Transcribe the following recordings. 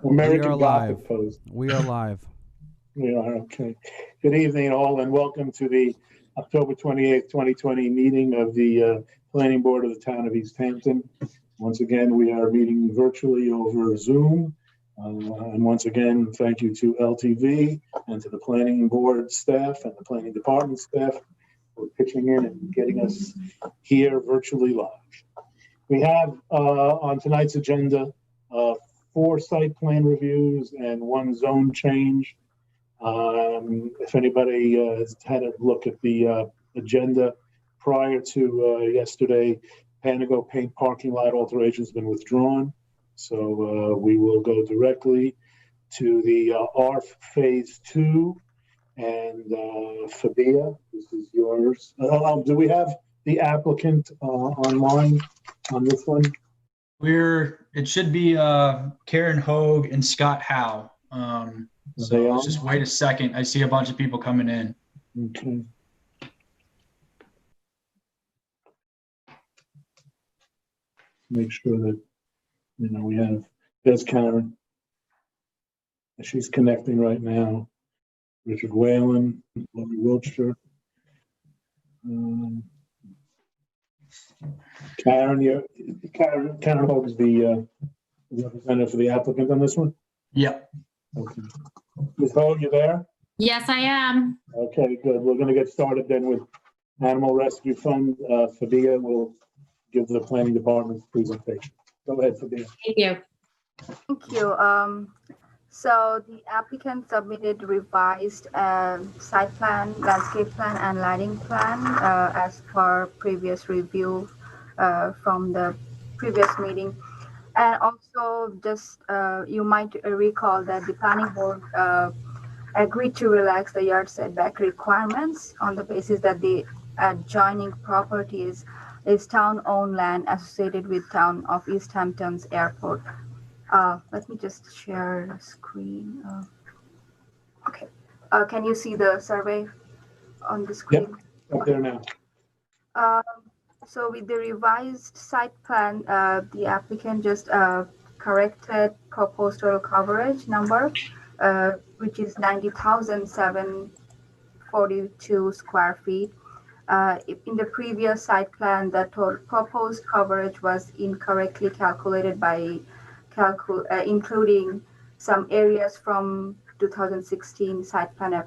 American Gothic Post. We are live. We are, okay. Good evening, all, and welcome to the October 28th, 2020 meeting of the Planning Board of the Town of East Hampton. Once again, we are meeting virtually over Zoom. And once again, thank you to LTV and to the Planning Board staff and the Planning Department staff for pitching in and getting us here virtually live. We have on tonight's agenda 4 site plan reviews and 1 zone change. If anybody has had a look at the agenda prior to yesterday, Panago Paint parking lot alteration has been withdrawn. So we will go directly to the ARF Phase 2 and Fabia, this is yours. Do we have the applicant online on this one? It should be Karen Hogue and Scott Howe. So let's just wait a second. I see a bunch of people coming in. Okay. Make sure that, we have, there's Karen. She's connecting right now. Richard Whalen, Lovey Wiltshire. Karen Hogue is the representative for the applicant on this one? Yep. Okay. Ms. Hogue, you there? Yes, I am. Okay, good. We're going to get started then with Animal Rescue Fund. Fabia will give the planning department's presentation. Go ahead, Fabia. Thank you. Thank you. So the applicant submitted revised site plan, landscape plan, and lighting plan as per previous review from the previous meeting. And also, just you might recall that the planning board agreed to relax the yard setback requirements on the basis that the adjoining properties is town-owned land associated with town of East Hampton's airport. Let me just share the screen. Okay. Can you see the survey on the screen? Yep, up there now. So with the revised site plan, the applicant just corrected proposed total coverage number, which is 90,742 square feet. In the previous site plan, the total proposed coverage was incorrectly calculated by including some areas from 2016 site plan.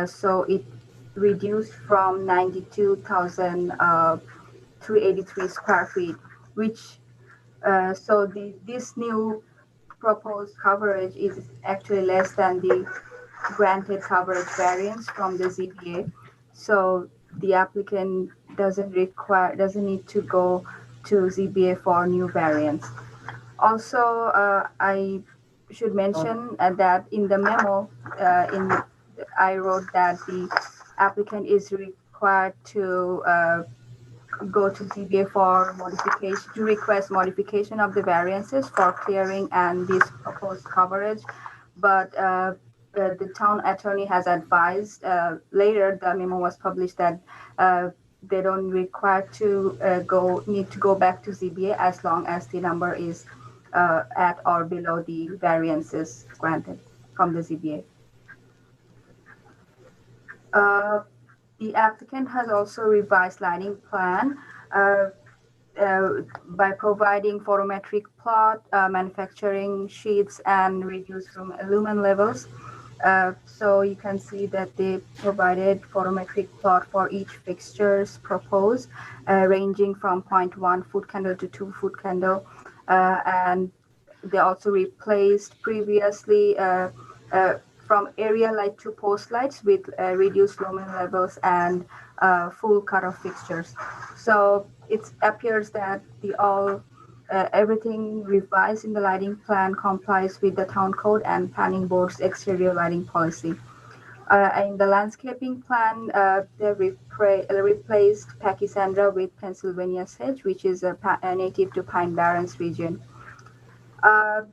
So it reduced from 92,383 square feet, which so this new proposed coverage is actually less than the granted coverage variance from the ZBA. So the applicant doesn't need to go to ZBA for new variance. Also, I should mention that in the memo, I wrote that the applicant is required to go to ZBA for modification, to request modification of the variances for clearing and this proposed coverage. But the town attorney has advised later, the memo was published, that they don't require to need to go back to ZBA as long as the number is at or below the variances granted from the ZBA. The applicant has also revised lighting plan by providing photometric plot, manufacturing sheets, and reduced lumen levels. So you can see that they provided photometric plot for each fixtures proposed, ranging from 0.1 foot candle to 2 foot candle. And they also replaced previously from area light to post lights with reduced lumen levels and full cutoff fixtures. So it appears that everything revised in the lighting plan complies with the town code and planning board's exterior lighting policy. In the landscaping plan, they replaced Pachysandra with Pennsylvania sedge, which is a native to Pine Barrens region.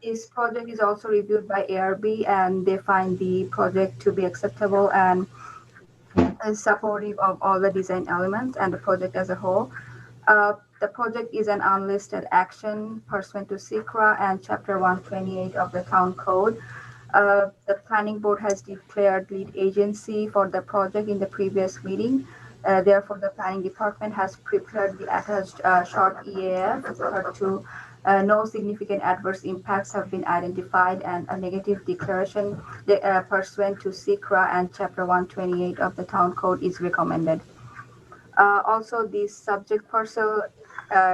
This project is also reviewed by ARB, and they find the project to be acceptable and is supportive of all the design elements and the project as a whole. The project is an unlisted action pursuant to SECRA and Chapter 128 of the Town Code. The Planning Board has declared lead agency for the project in the previous meeting. Therefore, the Planning Department has prepared the attached short EAF to no significant adverse impacts have been identified, and a negative declaration pursuant to SECRA and Chapter 128 of the Town Code is recommended. Also, the subject parcel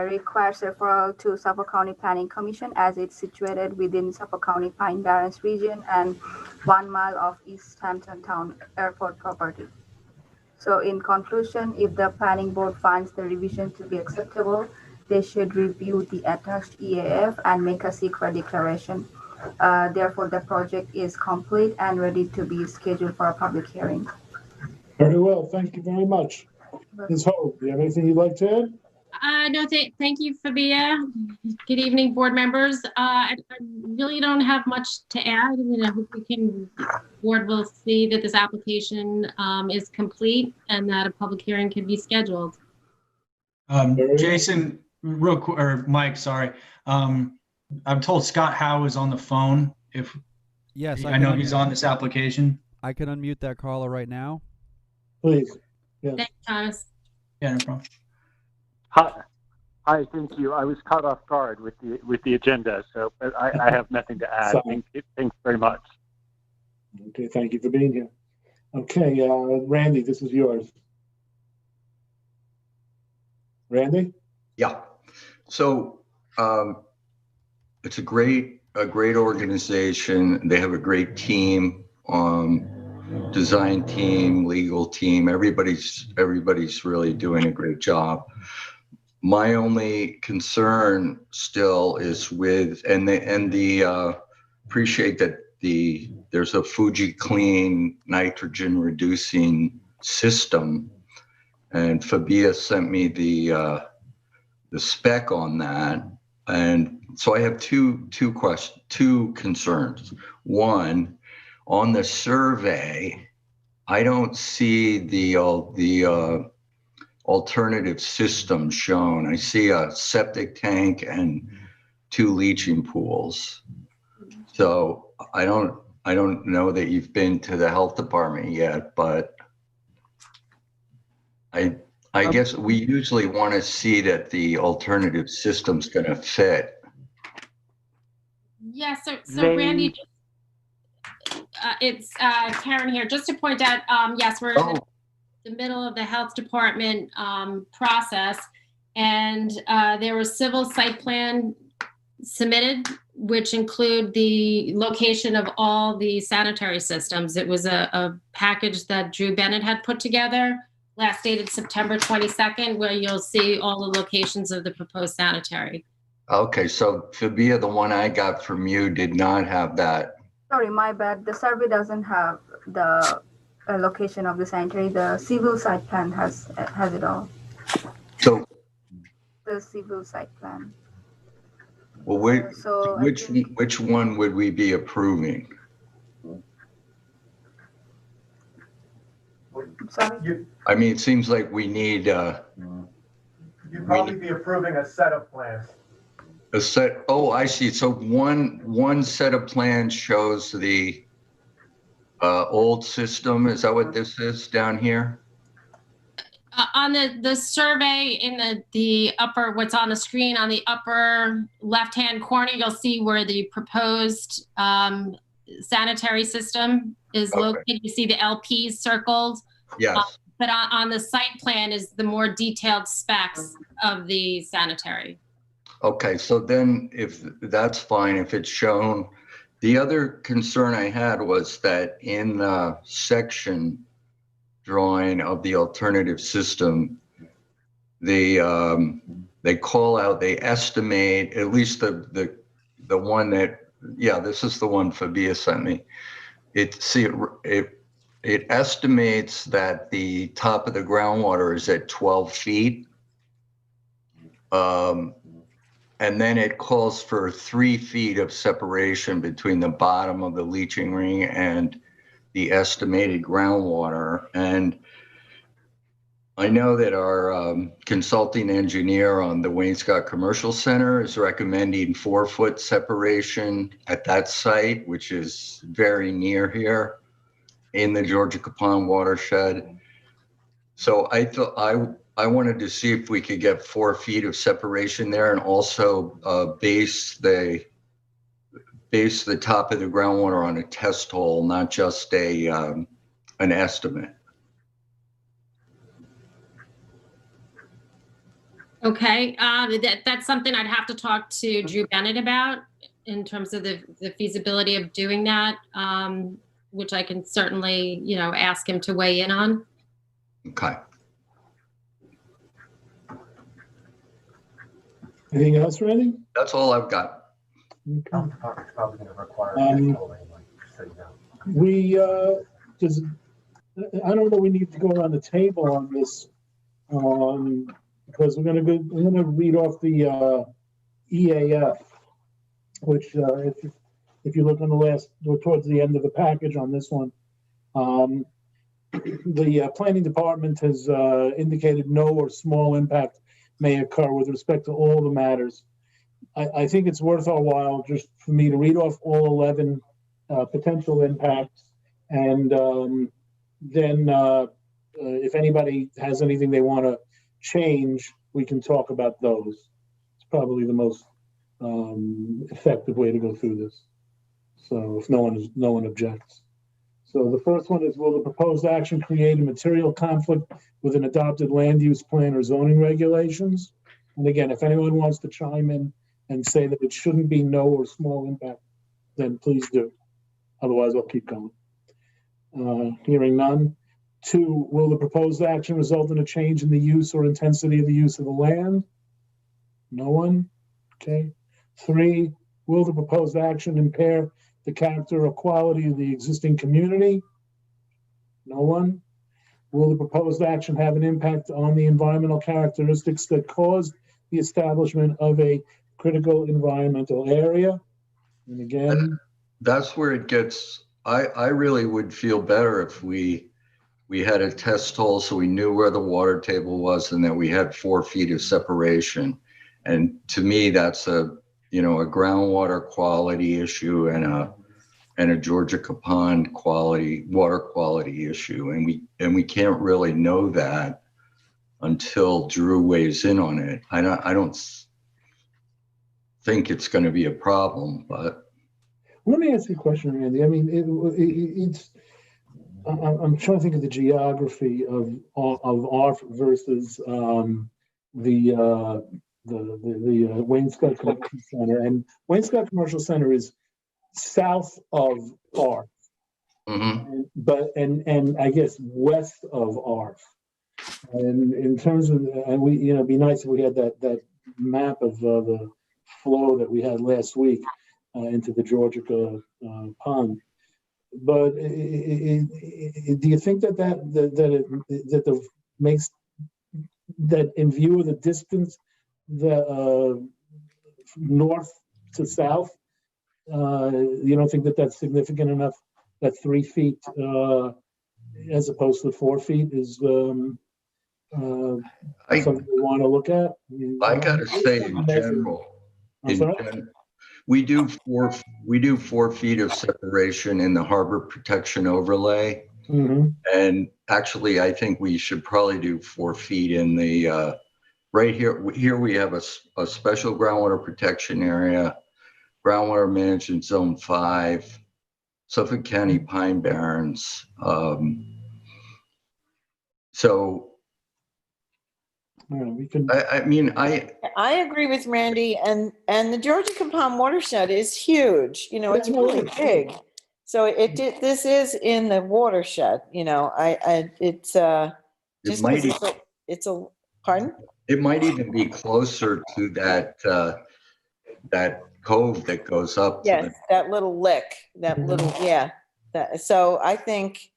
requires referral to Suffolk County Planning Commission as it's situated within Suffolk County Pine Barrens region and 1 mile of East Hampton Town Airport property. So in conclusion, if the Planning Board finds the revision to be acceptable, they should review the attached EAF and make a secret declaration. Therefore, the project is complete and ready to be scheduled for a public hearing. Very well, thank you very much. Ms. Hogue, do you have anything you'd like to add? No, thank you, Fabia. Good evening, board members. I really don't have much to add. I mean, I hope board will see that this application is complete and that a public hearing can be scheduled. Jason, real quick, or Mike, sorry. I'm told Scott Howe is on the phone. Yes, I know he's on this application. I can unmute that caller right now. Please. Yeah. Thanks, Thomas. Yeah, no problem. Hi, thank you. I was caught off guard with the agenda, so I have nothing to add. Thanks very much. Okay, thank you for being here. Okay, Randy, this is yours. Randy? Yeah. So it's a great organization. They have a great team, design team, legal team. Everybody's really doing a great job. My only concern still is with appreciate that there's a Fuji Clean nitrogen reducing system, and Fabia sent me the spec on that, and so I have two concerns. One, on the survey, I don't see the alternative systems shown. I see a septic tank and 2 leaching pools. So I don't know that you've been to the health department yet, but I guess we usually want to see that the alternative system's going to fit. Yeah, so Randy, it's Karen here. Just to point out, yes, we're in the middle of the health department process, and there was civil site plan submitted, which include the location of all the sanitary systems. It was a package that Drew Bennett had put together, last dated September 22nd, where you'll see all the locations of the proposed sanitary. Okay, so Fabia, the one I got from you did not have that. Sorry, my bad. The survey doesn't have the location of the sanitary. The civil site plan has it all. So the civil site plan. Well, which one would we be approving? Sorry? I mean, it seems like we need You'd probably be approving a set of plans. a set. Oh, I see. So one set of plans shows the old system. Is that what this is down here? On the survey in the upper, what's on the screen on the upper left-hand corner, you'll see where the proposed sanitary system is located. You see the LPs circled. Yes. But on the site plan is the more detailed specs of the sanitary. Okay, so then if that's fine, if it's shown. The other concern I had was that in the section drawing of the alternative system, they call out, they estimate, at least the one that, yeah, this is the one Fabia sent me. It estimates that the top of the groundwater is at 12 feet. And then it calls for 3 feet of separation between the bottom of the leaching ring and the estimated groundwater. And I know that our consulting engineer on the Wayne-Scott Commercial Center is recommending 4-foot separation at that site, which is very near here in the Georgia Capon watershed. So I thought I wanted to see if we could get 4 feet of separation there, and also base the top of the groundwater on a test hole, not just an estimate. Okay, that's something I'd have to talk to Drew Bennett about in terms of the feasibility of doing that, which I can certainly, ask him to weigh in on. Okay. Anything else, Randy? That's all I've got. Okay. Health department's probably gonna require that anyway, so you know. We, I don't know, we need to go around the table on this, because we're gonna read off the EAF, which, if you look on the last, or towards the end of the package on this one, the planning department has indicated no or small impact may occur with respect to all the matters. I think it's worth our while just for me to read off all 11 potential impacts, and then if anybody has anything they want to change, we can talk about those. It's probably the most effective way to go through this. So if no one objects. So the first one is, will the proposed action create a material conflict with an adopted land use plan or zoning regulations? And again, if anyone wants to chime in and say that it shouldn't be no or small impact, then please do. Otherwise, I'll keep going. Hearing none. 2, will the proposed action result in a change in the use or intensity of the use of the land? No one? Okay. 3, will the proposed action impair the character or quality of the existing community? No one? Will the proposed action have an impact on the environmental characteristics that caused the establishment of a critical environmental area? And again, that's where it gets, I really would feel better if we had a test hole so we knew where the water table was and that we had 4 feet of separation. And to me, that's a groundwater quality issue and a Georgia Capon water quality issue. And we can't really know that until Drew weighs in on it. I don't think it's going to be a problem, but. Let me ask you a question, Randy. I mean, I'm trying to think of the geography of ARF versus the Wayne-Scott Commercial Center, and Wayne-Scott Commercial Center is south of ARF, and I guess west of ARF. And in terms of, and we, it'd be nice if we had that map of the flow that we had last week into the Georgia pond. But do you think that makes that, in view of the distance, the north to south, you don't think that that's significant enough? That 3 feet as opposed to 4 feet is something we want to look at? I gotta say, in general, we do 4 feet of separation in the harbor protection overlay. And actually, I think we should probably do 4 feet in the right here. Here we have a special groundwater protection area, groundwater management zone 5, Suffolk County Pine Barrens. So we can. I agree with Randy, and the Georgia Capon watershed is huge. It's really big. So this is in the watershed. It's pardon? It might even be closer to that cove that goes up. Yes, that little lick, so I think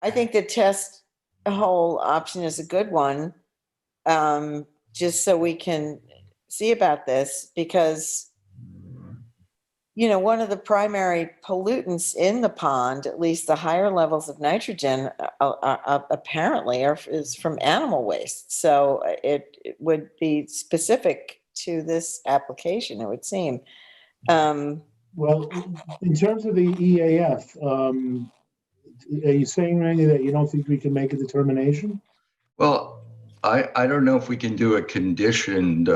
the test hole option is a good one. Just so we can see about this, because one of the primary pollutants in the pond, at least the higher levels of nitrogen, apparently is from animal waste. So it would be specific to this application, it would seem. Well, in terms of the EAF, are you saying, Randy, that you don't think we can make a determination? Well, I don't know if we can do a conditioned.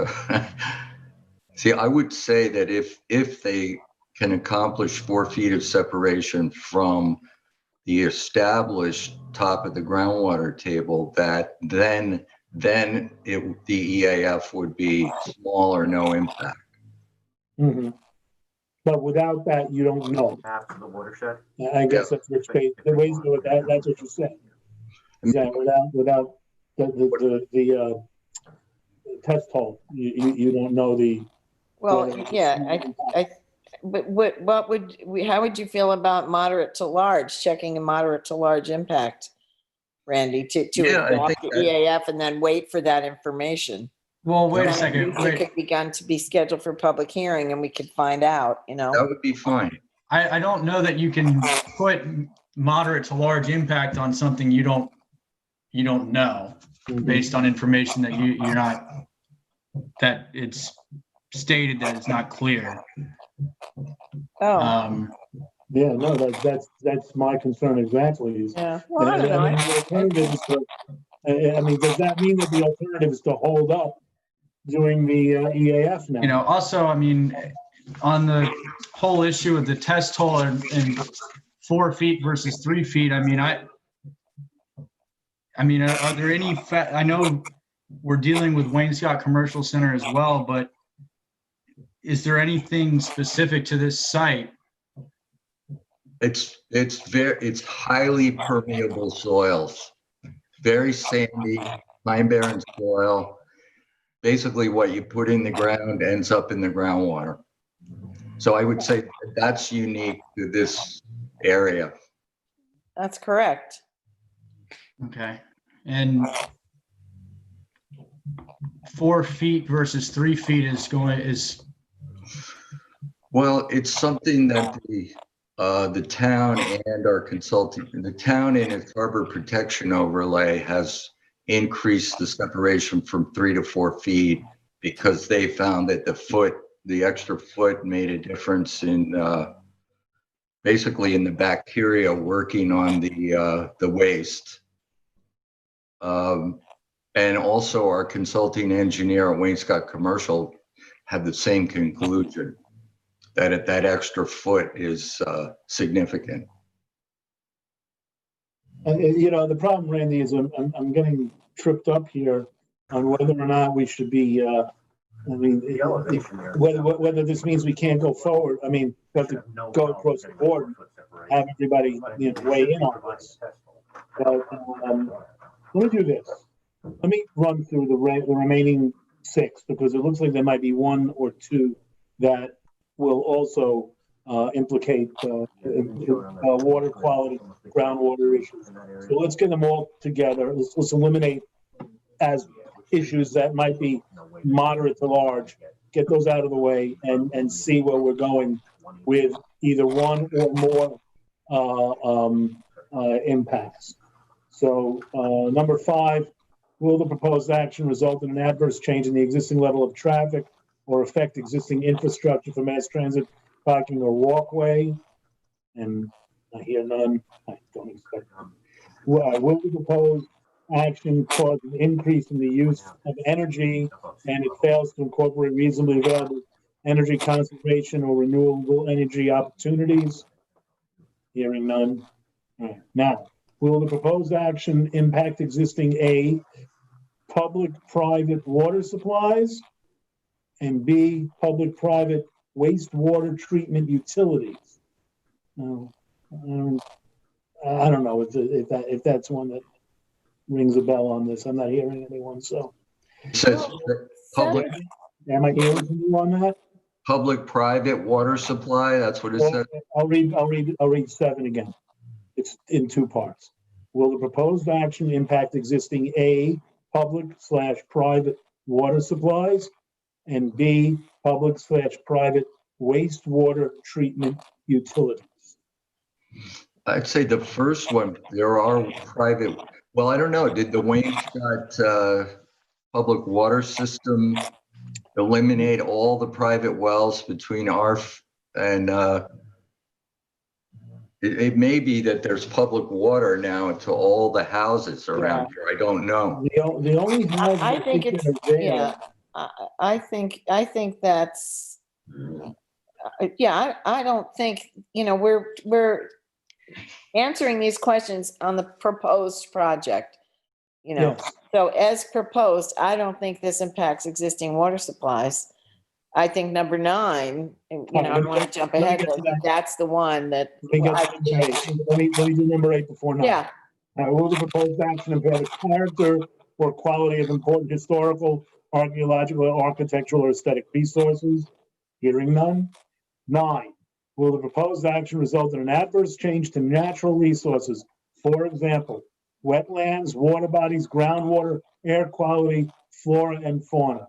See, I would say that if they can accomplish 4 feet of separation from the established top of the groundwater table, that then the EAF would be small or no impact. Mm-hmm. But without that, you don't know. After the watershed. I guess that's what the ways to it. That's what you said. Is that without the test hole, you don't know the. Well, yeah, but how would you feel about moderate to large, checking a moderate to large impact, Randy, to adopt the EAF and then wait for that information? Well, wait a second. It could begin to be scheduled for public hearing and we could find out, That would be fine. I don't know that you can put moderate to large impact on something you don't know, based on information that you're not, that it's stated that it's not clear. Oh. Yeah, no, that's my concern exactly. Yeah. Well, I don't know. I mean, does that mean that the alternative is to hold up doing the EAF now? Also, I mean, on the whole issue of the test hole and 4 feet versus 3 feet, I mean, are there any, I know we're dealing with Wayne Scott Commercial Center as well, but is there anything specific to this site? It's highly permeable soils, very sandy, pine barren soil. Basically what you put in the ground ends up in the groundwater. So I would say that's unique to this area. That's correct. Okay. And 4 feet versus 3 feet is well, it's something that the town and our consultant, the town in its harbor protection overlay has increased the separation from 3 to 4 feet because they found that the extra foot made a difference in basically in the bacteria working on the waste. And also our consulting engineer at Wayne Scott Commercial had the same conclusion, that that extra foot is significant. The problem, Randy, is I'm getting tripped up here on whether or not we should be, whether this means we can't go forward. I mean, we have to go across the board, have everybody weigh in on this. But let me do this. Let me run through the remaining 6, because it looks like there might be 1 or 2 that will also implicate water quality, groundwater issues. So let's get them all together. Let's eliminate as issues that might be moderate to large, get those out of the way, and see where we're going with either 1 or more impacts. So number 5, will the proposed action result in an adverse change in the existing level of traffic or affect existing infrastructure for mass transit, parking, or walkway? And I hear none. I don't expect none. Will the proposed action cause an increase in the use of energy and it fails to incorporate reasonably available energy conservation or renewable energy opportunities? Hearing none. All right. Now, will the proposed action impact existing A, public-private water supplies, and B, public-private wastewater treatment utilities? No, I don't know if that's one that rings a bell on this. I'm not hearing anyone, so. It says public. Am I hearing you on that? Public-private water supply, that's what it says. I'll read 7 again. It's in 2 parts. Will the proposed action impact existing A, public/private water supplies, and B, public/private wastewater treatment utilities. I'd say the first one, there are private, well, I don't know, did the Waynescott public water system eliminate all the private wells between and it may be that there's public water now to all the houses around here. I don't know. The only houses I think it's, that are there, yeah, I think that's, yeah, I don't think, you know, we're answering these questions on the proposed project, you know. Yes. So as proposed, I don't think this impacts existing water supplies. I think number 9, you know, I don't want to jump ahead, but that's the one that. let me do number 8 before 9. Yeah, Will the proposed action impair the character or quality of important historical, archaeological, architectural, or aesthetic resources? Hearing none. 9, will the proposed action result in an adverse change to natural resources? For example, wetlands, water bodies, groundwater, air quality, flora and fauna.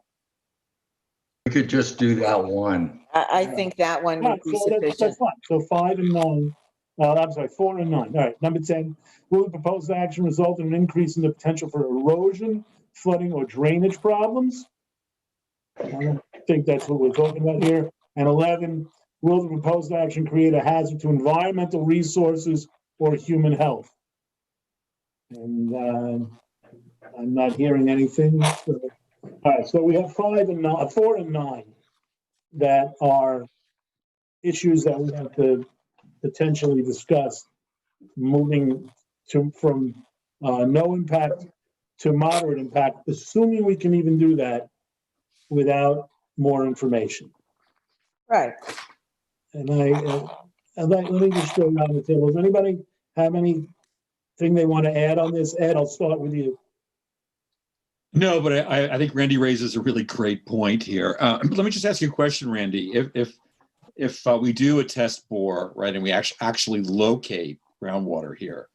We could just do that one. I think that one would be So that's sufficient. fine. So 5 and 9, I'm sorry, 4 and 9. All right, number 10, will the proposed action result in an increase in the potential for erosion, flooding, or drainage problems? I don't think that's what we're talking about here. And 11, will the proposed action create a hazard to environmental resources or human health? And I'm not hearing anything. So, all right, so we have 4 and 9 that are issues that we have to potentially discuss, moving from no impact to moderate impact, assuming we can even do that without more information. Right. And let me just go around the table. Does anybody have anything they want to add on this? Ed, I'll start with you. No, but I think Randy raises a really great point here. Let me just ask you a question, Randy. If we do a test bore, right, and we actually locate groundwater here,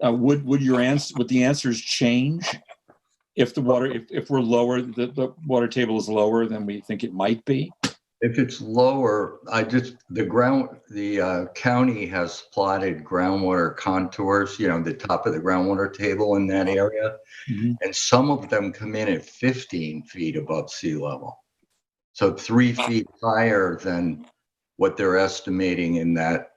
would the answers change if the water, if we're lower, the water table is lower than we think it might be? If it's lower, the county has plotted groundwater contours, you know, the top of the groundwater table in that area. Mm-hmm. And some of them come in at 15 feet above sea level. So 3 feet higher than what they're estimating in that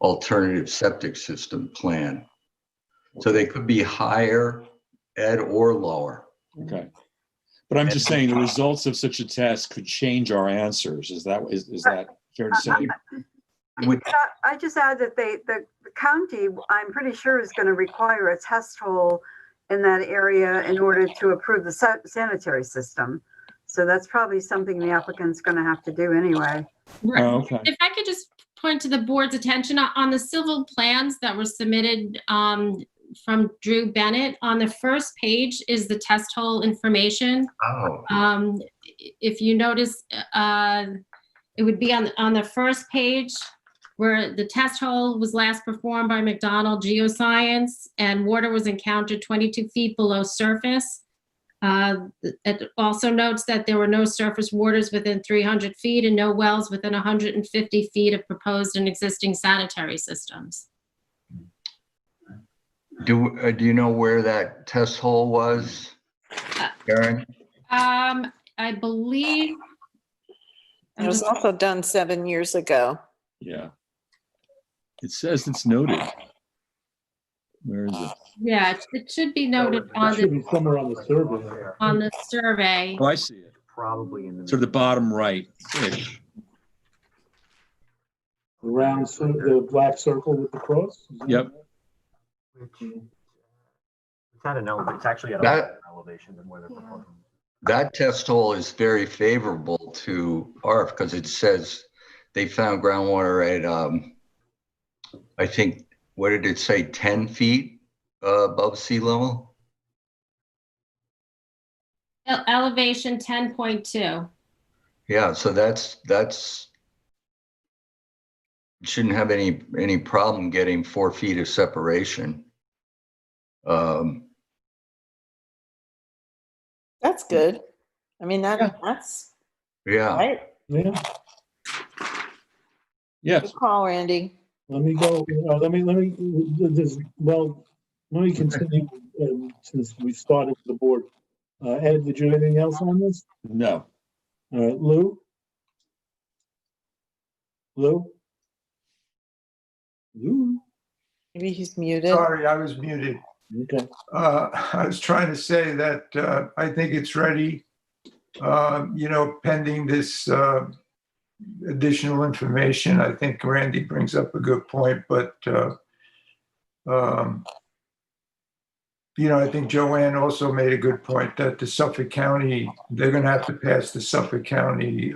alternative septic system plan. So they could be higher, Ed, or lower. Okay. But I'm just saying the results of such a test could change our answers. Is that fair to say? I just add that the county, I'm pretty sure, is going to require a test hole in that area in order to approve the sanitary system. So that's probably something the applicant's going to have to do anyway. Right. Oh, okay. If I could just point to the board's attention on the civil plans that were submitted from Drew Bennett, on the first page is the test hole information. Oh. If you notice, it would be on the first page where the test hole was last performed by McDonald Geoscience and water was encountered 22 feet below surface. It also notes that there were no surface waters within 300 feet and no wells within 150 feet of proposed and existing sanitary systems. Do you know where that test hole was, Karen? I believe It was also done 7 years ago. Yeah. It says it's noted. Where is it? Yeah, it should be noted It should be somewhere on the survey. on the survey. Oh, I see it. Probably in the. Sort of the bottom right. The black circle with the cross? Yep. It's at an elevation. It's actually at a That- higher elevation than where they're proposing. That test hole is very favorable to ARF because it says they found groundwater at, I think, what did it say, 10 feet above sea level? Elevation 10.2. Yeah, so that's shouldn't have any problem getting 4 feet of separation. That's good. I mean, that's Yeah. right. Yeah, Yes. Good call, Randy. let me go, let me continue, since we started with the board. Ed, did you have anything else on this? No. All right, Lou? Lou? Lou? Maybe he's muted. Sorry, I was muted. Okay. I was trying to say that I think it's ready, pending this additional information. I think Randy brings up a good point, but, I think Joanne also made a good point that the Suffolk County, they're going to have to pass the Suffolk County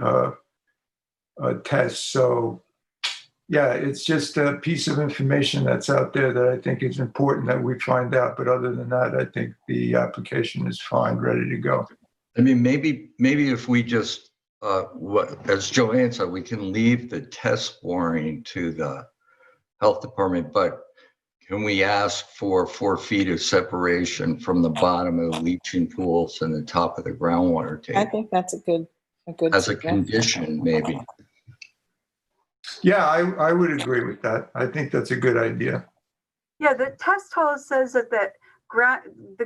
test. So, yeah, it's just a piece of information that's out there that I think is important that we find out. But other than that, I think the application is fine, ready to go. I mean, maybe if we just, as Joanne said, we can leave the test boring to the health department, but can we ask for 4 feet of separation from the bottom of the leaching pools and the top of the groundwater I table? think that's a good As a suggestion. condition, maybe. Yeah, I would agree with that. I think that's a good idea. Yeah, the test hole says that the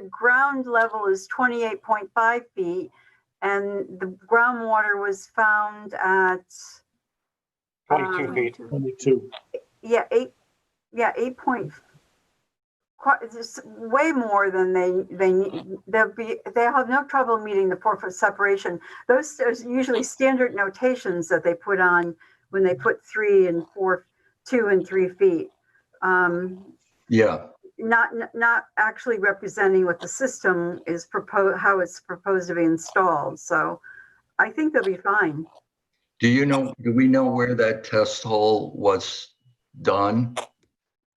ground level is 28.5 feet, and the groundwater was found at 22 feet. 22. Yeah, 8 point. It's way more than they have no trouble meeting the 4-foot separation. Those are usually standard notations that they put on when they put 3 and 4, 2 and 3 feet. Yeah. Not actually representing what the system is proposed, how it's proposed to be installed. So I think they'll be fine. Do we know where that test hole was done?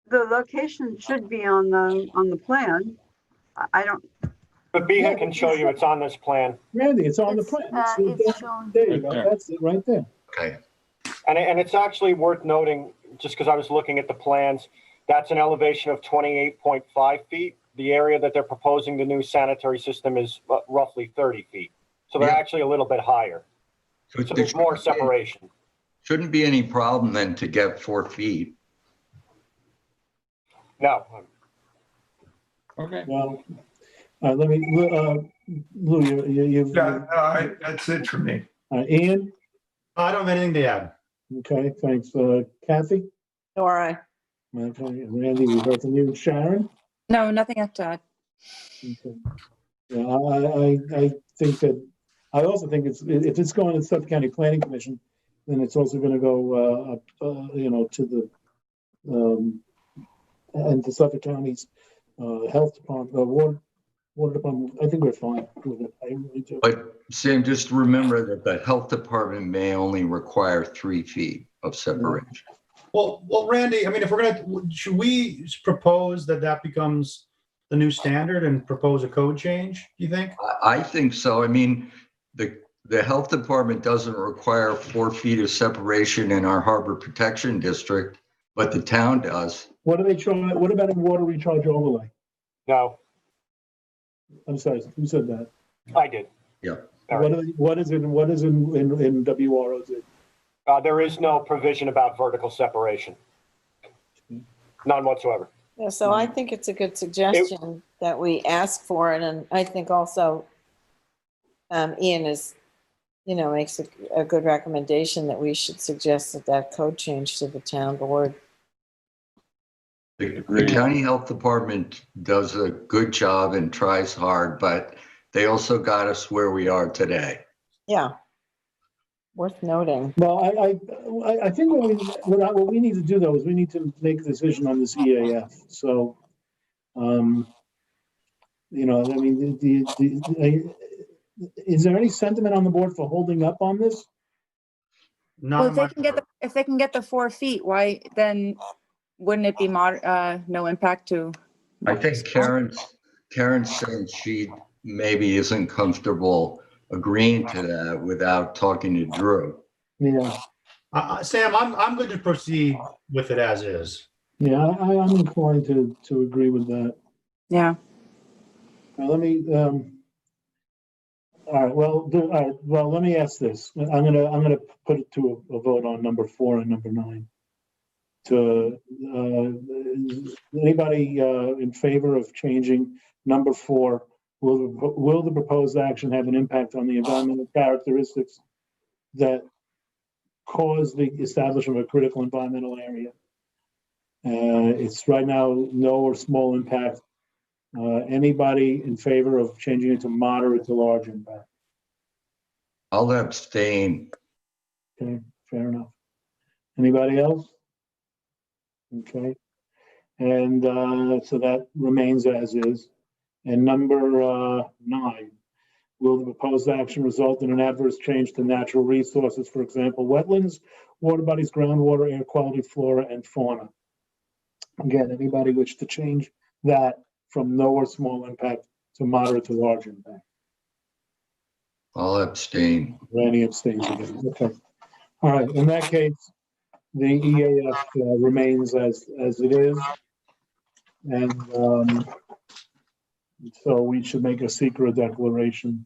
The location should be on the plan. I don't. But Behan can show you, it's on this plan. Randy, it's on the plan. It's shown. There you go. That's it right there. Okay. And it's actually worth noting, just because I was looking at the plans, that's an elevation of 28.5 feet. The area that they're proposing the new sanitary system is roughly 30 feet. So they're actually a little bit higher. So there's more separation. Shouldn't be any problem then to get 4 feet. No. Okay. Well, let me, Lou, you've. That's it for me. Ian? I don't have anything to add. Okay, thanks. Kathy? All right. Okay, Randy, we heard from you. Sharon? No, nothing else to add. Okay. Yeah, I think that, I also think if it's going to the Suffolk County Planning Commission, then it's also going to go, to the, and the Suffolk County's health department, water department. I think we're fine with it. I really do. But Sam, just remember that the health department may only require 3 feet of separation. Well, Randy, I mean, should we propose that becomes the new standard and propose a code change, do you think? I think so. I mean, the health department doesn't require 4 feet of separation in our harbor protection district, but the town does. What are they trying? What about a water recharge overlay? No. I'm sorry, who said that? I did. Yeah. What is in WROZ? There is no provision about vertical separation. None whatsoever. Yeah, so I think it's a good suggestion that we ask for it, and I think also Ian is, makes a good recommendation that we should suggest that code change to the town board. The county health department does a good job and tries hard, but they also got us where we are today. Yeah, worth noting. Well, I think what we need to do though is we need to make a decision on this EAF. So, is there any sentiment on the board for holding up on this? Well, if they can get the 4 feet, why then wouldn't it be no impact to? I think Karen's saying she maybe isn't comfortable agreeing to that without talking to Drew. Yeah. Sam, I'm good to proceed with it as is. Yeah, I'm inclined to agree with that. Yeah. Now let me. All right, well, all right, well, let me ask this. I'm gonna put it to a vote on number 4 and number 9. To, anybody in favor of changing number 4? Will the proposed action have an impact on the environmental characteristics that cause the establishment of a critical environmental area? It's right now no or small impact. Anybody in favor of changing it to moderate to large impact? I'll abstain. Okay, fair enough. Anybody else? Okay, and so that remains as is. And number 9, will the proposed action result in an adverse change to natural resources, for example, wetlands, water bodies, groundwater, air quality, flora, and fauna? Again, anybody wish to change that from no or small impact to moderate to large impact? I'll abstain. Randy abstains again. Okay. All right. In that case, the EAF remains as it is, and so we should make a secret declaration.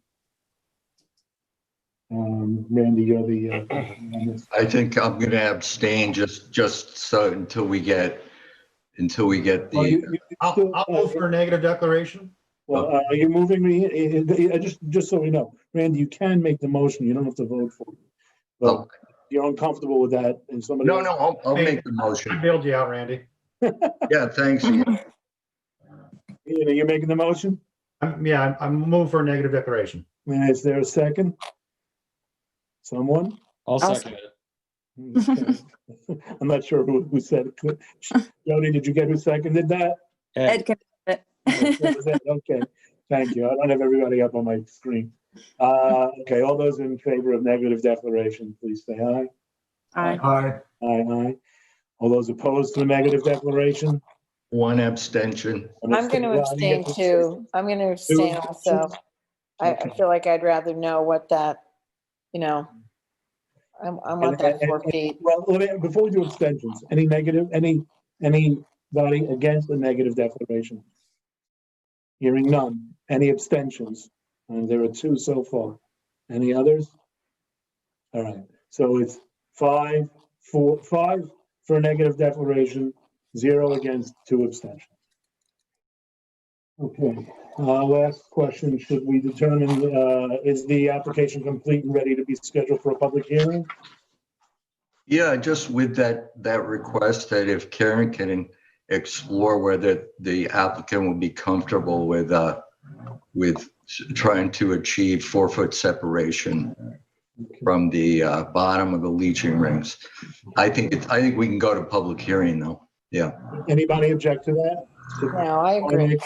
Randy, you're the. I think I'm going to abstain just so until we get the. I'll move for a negative declaration. Well, are you moving me? Just so we know, Randy, you can make the motion. You don't have to vote for it. But you're uncomfortable with that, and somebody. No, I'll make the motion. I bailed you out, Randy. Yeah, thanks. Ian. You're making the motion? Yeah, I'm moving for a negative declaration. And is there a second? Someone? I'll second it. Okay. I'm not sure who said it. Jody, did you get who seconded that? Ed can do it. Okay, thank you. I don't have everybody up on my screen. Okay, all those in favor of negative declaration, please say aye. Aye. Aye. Aye. All those opposed to the negative declaration? One abstention. I'm going to abstain too. I'm going to abstain also. I feel like I'd rather know what that, I want that 4 feet. Well, before we do abstentions, any negative, anybody against the negative declaration? Hearing none. Any abstentions? And there are 2 so far. Any others? All right. So it's 5 for a negative declaration, 0 against, 2 abstentions. Okay. Last question. Should we determine, is the application complete and ready to be scheduled for a public hearing? Yeah, just with that request that if Karen can explore whether the applicant will be comfortable with trying to achieve 4-foot separation from the bottom of the leaching rings. I think we can go to public hearing though. Yeah. Anybody object to that? No, I agree.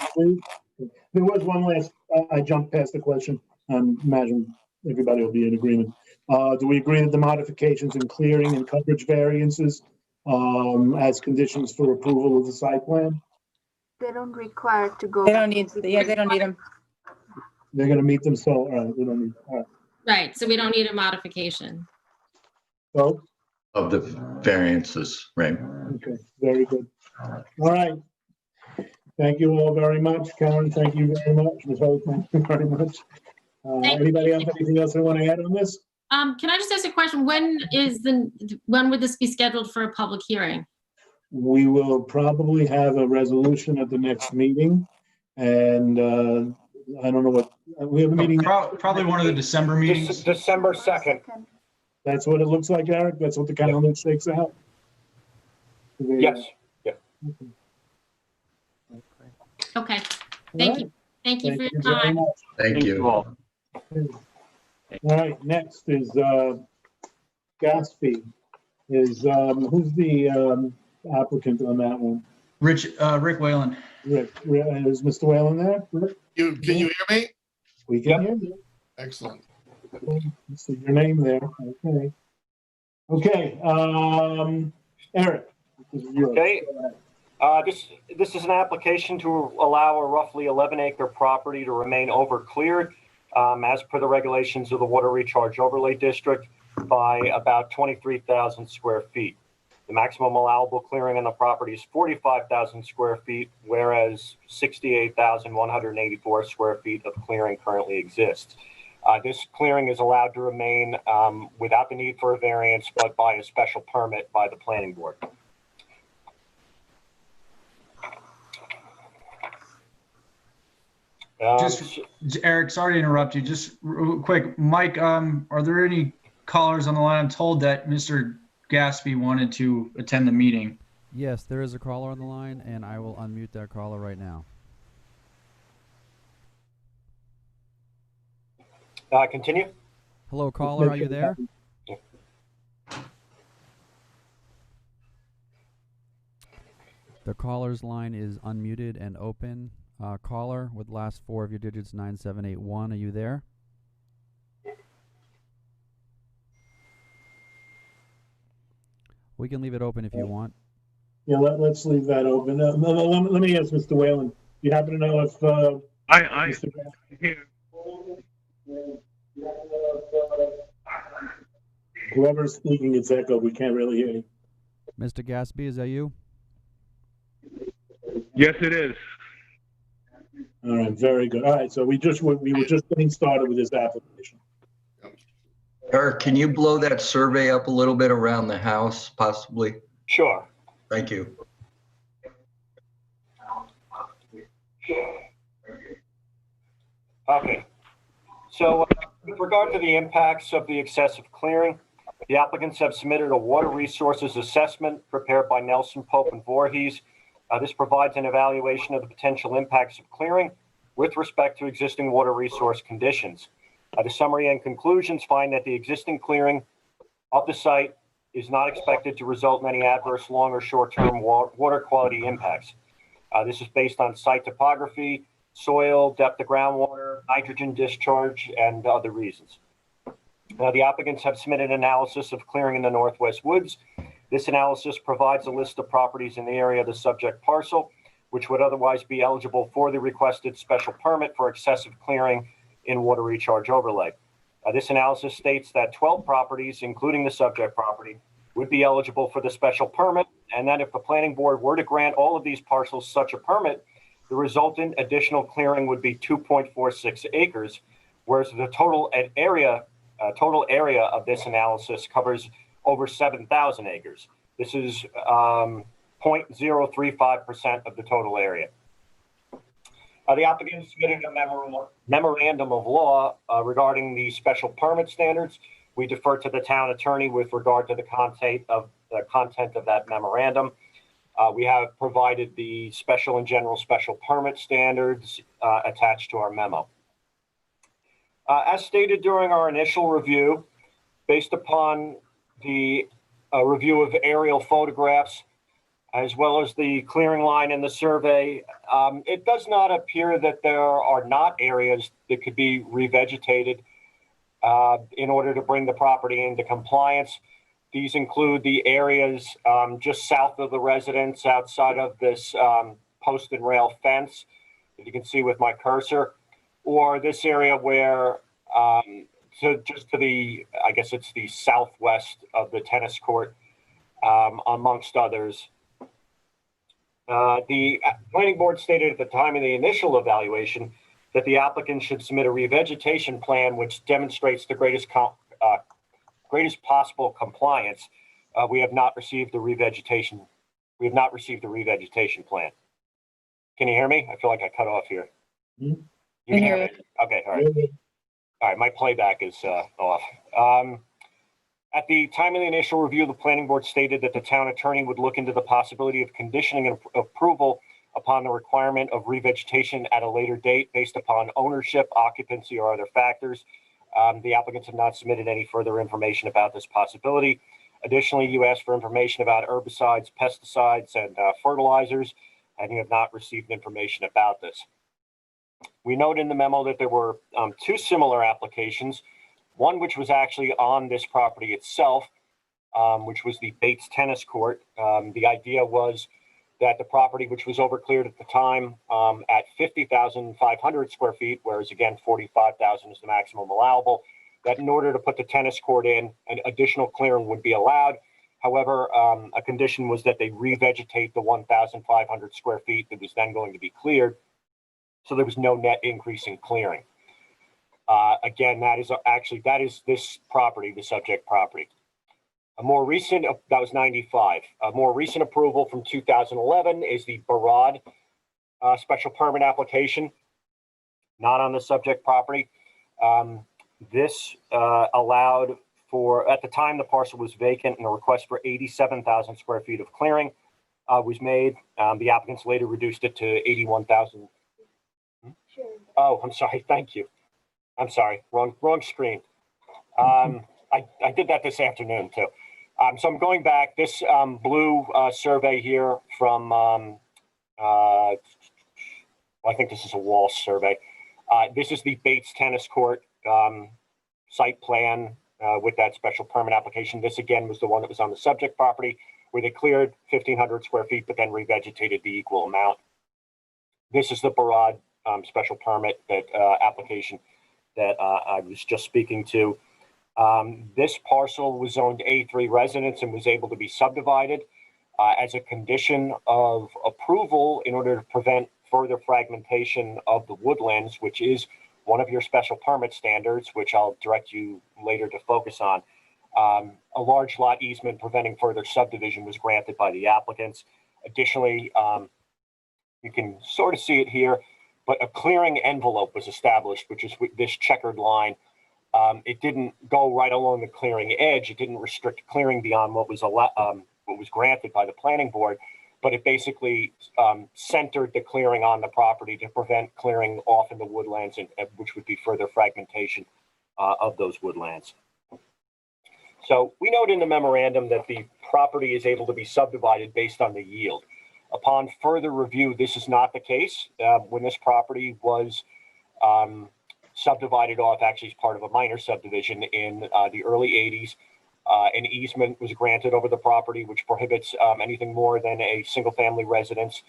There was one last, I jumped past the question. Imagine everybody will be in agreement. Do we agree that the modifications in clearing and coverage variances as conditions for approval of the site plan? They don't require to go. They don't need them. They're going to meet them, so all right, we don't need. All right. Right, so we don't need a modification. So Of the variances, right? okay, very good. All right. Thank you all very much. Karen, thank you very much. Ms. Holt, thank you very much. Anybody else, anything else they want to add on this? Can I just ask a question? When would this be scheduled for a public hearing? We will probably have a resolution at the next meeting, and I don't know what we have a meeting. Probably one of the December meetings. December 2nd. That's what it looks like, Eric. That's what the calendar stakes out. Yes. Yeah. Okay. Thank you. Thank you for your time. Thank you. All right. Next is gas fee. Who's the applicant on that one? Rick Whalen. Rick, is Mr. Whalen there? Rick? Can you hear me? We can hear you. Excellent. See your name there. Okay. Eric. This is yours. Okay. This is an application to allow a roughly 11-acre property to remain overcleared as per the regulations of the Water Recharge Overlay District by about 23,000 square feet. The maximum allowable clearing on the property is 45,000 square feet, whereas 68,184 square feet of clearing currently exists. This clearing is allowed to remain without the need for a variance, but by a special permit by the planning board. Just, Eric, sorry to interrupt you. Just real quick, Mike, are there any callers on the line? I'm told that Mr. Gaspy wanted to attend the meeting. Yes, there is a caller on the line, and I will unmute that caller right now. Continue. Hello, caller, are you there? The caller's line is unmuted and open. Caller with last four of your digits, 9781. Are you there? We can leave it open if you want. Yeah, let's leave that open. Let me ask Mr. Whalen. You happen to know if I hear. Whoever's speaking, it's echoed. We can't really hear you. Mr. Gaspy, is that you? Yes, it is. All right, very good. All right, so we were just getting started with this application. Eric, can you blow that survey up a little bit around the house, possibly? Sure. Thank you. Okay. So with regard to the impacts of the excessive clearing, the applicants have submitted a water resources assessment prepared by Nelson, Pope, and Voorhees. This provides an evaluation of the potential impacts of clearing with respect to existing water resource conditions. The summary and conclusions find that the existing clearing of the site is not expected to result in any adverse long or short-term water quality impacts. This is based on site topography, soil, depth of groundwater, nitrogen discharge, and other reasons. The applicants have submitted analysis of clearing in the Northwest Woods. This analysis provides a list of properties in the area of the subject parcel, which would otherwise be eligible for the requested special permit for excessive clearing in water recharge overlay. This analysis states that 12 properties, including the subject property, would be eligible for the special permit, and that if the planning board were to grant all of these parcels such a permit, the resultant additional clearing would be 2.46 acres, whereas the total area of this analysis covers over 7,000 acres. This is 0.035% of the total area. The applicant submitted a memorandum of law regarding the special permit standards. We defer to the town attorney with regard to the content of that memorandum. We have provided the special and general special permit standards attached to our memo. As stated during our initial review, based upon the review of aerial photographs, as well as the clearing line in the survey, it does not appear that there are not areas that could be revegetated in order to bring the property into compliance. These include the areas just south of the residence, outside of this post and rail fence, that you can see with my cursor, or this area where, just to the, I guess it's the southwest of the tennis court, amongst others. The planning board stated at the time of the initial evaluation that the applicant should submit a revegetation plan which demonstrates the greatest possible compliance. We have not received the revegetation. We have not received the revegetation plan. Can you hear me? I feel like I cut off here. You can hear me? Okay, all right. All right, my playback is off. At the time of the initial review, the planning board stated that the town attorney would look into the possibility of conditioning an approval upon the requirement of revegetation at a later date based upon ownership, occupancy, or other factors. The applicants have not submitted any further information about this possibility. Additionally, you asked for information about herbicides, pesticides, and fertilizers, and you have not received information about this. We note in the memo that there were two similar applications, one which was actually on this property itself, which was the Bates Tennis Court. The idea was that the property, which was overcleared at the time at 50,500 square feet, whereas again 45,000 is the maximum allowable, that in order to put the tennis court in, an additional clearing would be allowed. However, a condition was that they revegetate the 1,500 square feet that was then going to be cleared, so there was no net increase in clearing. Again, that is this property, the subject property. A more recent, that was 95. A more recent approval from 2011 is the Barad special permit application, not on the subject property. This allowed for, at the time the parcel was vacant, and a request for 87,000 square feet of clearing was made. The applicants later reduced it to 81,000. Oh, I'm sorry. Thank you. I'm sorry. Wrong screen. I did that this afternoon too. So I'm going back. This blue survey here from, I think this is a wall survey. This is the Bates Tennis Court site plan with that special permit application. This again was the one that was on the subject property where they cleared 1,500 square feet, but then revegetated the equal amount. This is the Barad special permit that application that I was just speaking to. This parcel was zoned A3 residence and was able to be subdivided as a condition of approval in order to prevent further fragmentation of the woodlands, which is one of your special permit standards, which I'll direct you later to focus on. A large lot easement preventing further subdivision was granted by the applicants. Additionally, you can sort of see it here, but a clearing envelope was established, which is this checkered line. It didn't go right along the clearing edge. It didn't restrict clearing beyond what was granted by the planning board, but it basically centered the clearing on the property to prevent clearing off in the woodlands, and which would be further fragmentation of those woodlands. So we note in the memorandum that the property is able to be subdivided based on the yield. Upon further review, this is not the case. When this property was subdivided off, actually as part of a minor subdivision in the early 80s, an easement was granted over the property, which prohibits anything more than a single-family residence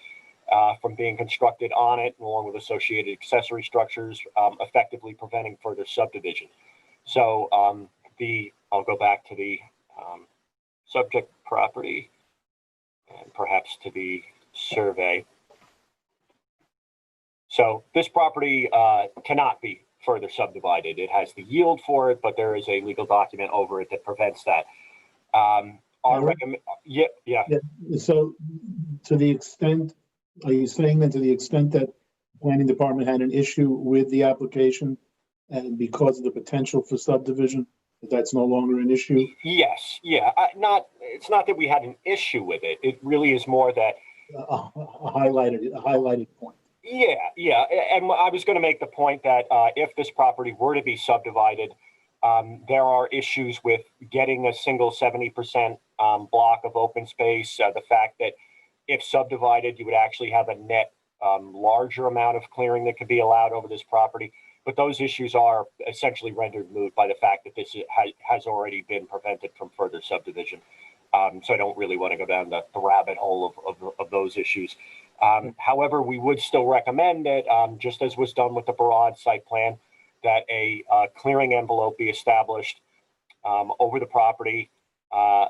from being constructed on it, along with associated accessory structures, effectively preventing further subdivision. So I'll go back to the subject property and perhaps to the survey. So this property cannot be further subdivided. It has the yield for it, but there is a legal document over it that prevents that. Yeah. So to the extent, are you saying that to the extent that planning department had an issue with the application and because of the potential for subdivision, that's no longer an issue? Yes, yeah. It's not that we had an issue with it. It really is more that a highlighted point. Yeah. And I was going to make the point that if this property were to be subdivided, there are issues with getting a single 70% block of open space. The fact that if subdivided, you would actually have a net larger amount of clearing that could be allowed over this property. But those issues are essentially rendered moot by the fact that this has already been prevented from further subdivision. So I don't really want to go down the rabbit hole of those issues. However, we would still recommend that, just as was done with the Barad site plan, that a clearing envelope be established over the property.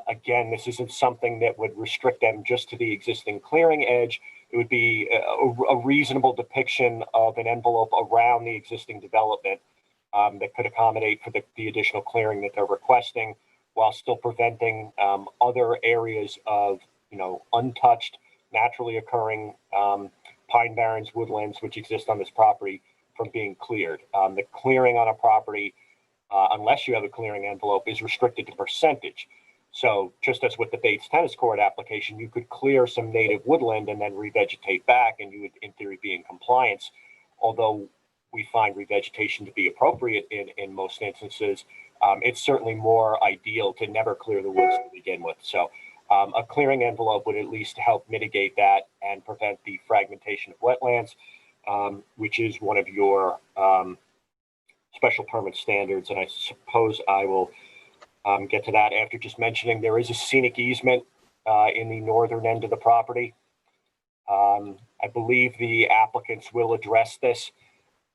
Again, this isn't something that would restrict them just to the existing clearing edge. It would be a reasonable depiction of an envelope around the existing development that could accommodate for the additional clearing that they're requesting, while still preventing other areas of, untouched, naturally occurring pine barrens, woodlands, which exist on this property from being cleared. The clearing on a property, unless you have a clearing envelope, is restricted to percentage. So just as with the Bates Tennis Court application, you could clear some native woodland and then revegetate back, and you would, in theory, be in compliance. Although we find revegetation to be appropriate in most instances, it's certainly more ideal to never clear the woods to begin with. So a clearing envelope would at least help mitigate that and prevent the fragmentation of wetlands, which is one of your special permit standards. And I suppose I will get to that after just mentioning there is a scenic easement in the northern end of the property. I believe the applicants will address this.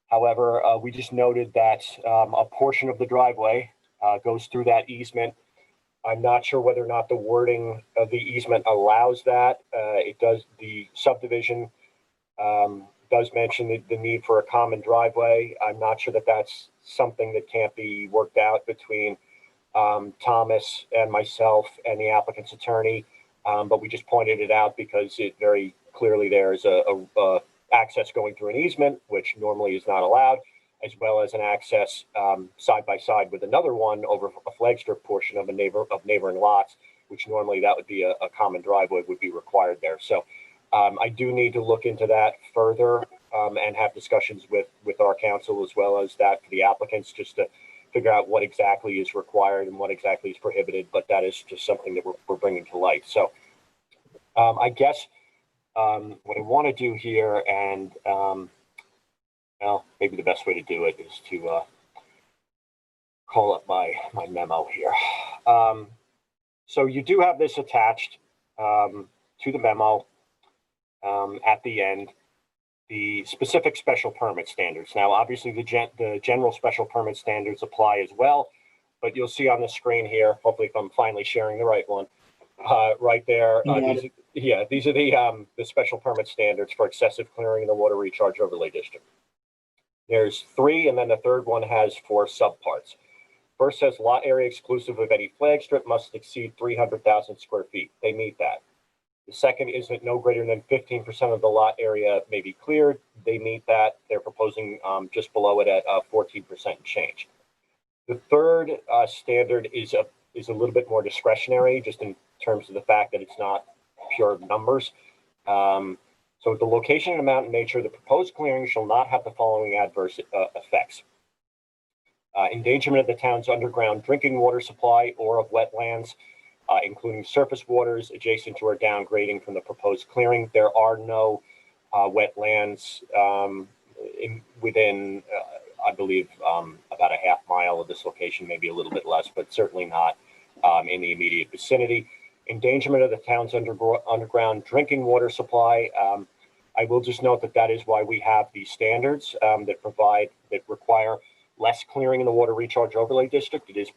However, we just noted that a portion of the driveway goes through that easement. I'm not sure whether or not the wording of the easement allows that. It does. The subdivision does mention the need for a common driveway. I'm not sure that that's something that can't be worked out between Thomas and myself and the applicant's attorney, but we just pointed it out because it very clearly there's a access going through an easement, which normally is not allowed, as well as an access side by side with another one over a flag strip portion of neighboring lots, which normally that would be a common driveway would be required there. So I do need to look into that further and have discussions with our counsel as well as that for the applicants, just to figure out what exactly is required and what exactly is prohibited. But that is just something that we're bringing to light. So I guess what I want to do here, and well, maybe the best way to do it is to call up my memo here. So you do have this attached to the memo at the end, the specific special permit standards. Now, obviously, the general special permit standards apply as well, but you'll see on the screen here, hopefully if I'm finally sharing the right one, right there. These are the special permit standards for excessive clearing in the water recharge overlay district. There's 3, and then the third one has 4 subparts. First says lot area exclusive of any flag strip must exceed 300,000 square feet. They meet that. The second is that no greater than 15% of the lot area may be cleared. They meet that. They're proposing just below it at 14% change. The third standard is a little bit more discretionary, just in terms of the fact that it's not pure numbers. So the location and amount and nature of the proposed clearing shall not have the following adverse effects. Endangerment of the town's underground drinking water supply or of wetlands, including surface waters adjacent to or downgrading from the proposed clearing. There are no wetlands within, I believe, about a half mile of this location, maybe a little bit less, but certainly not in the immediate vicinity. Endangerment of the town's underground drinking water supply. I will just note that is why we have these standards that require less clearing in the water recharge overlay district. It is to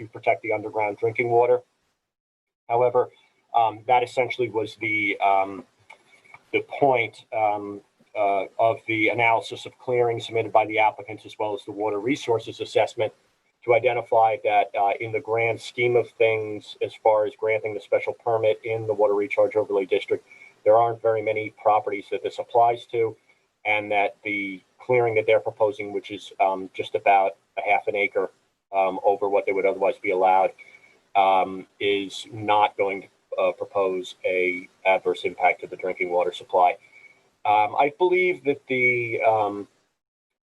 protect the underground drinking water. However, that essentially was the point of the analysis of clearing submitted by the applicants, as well as the water resources assessment, to identify that in the grand scheme of things, as far as granting the special permit in the water recharge overlay district, there aren't very many properties that this applies to, and that the clearing that they're proposing, which is just about a half an acre over what they would otherwise be allowed, is not going to propose a adverse impact to the drinking water supply. I believe that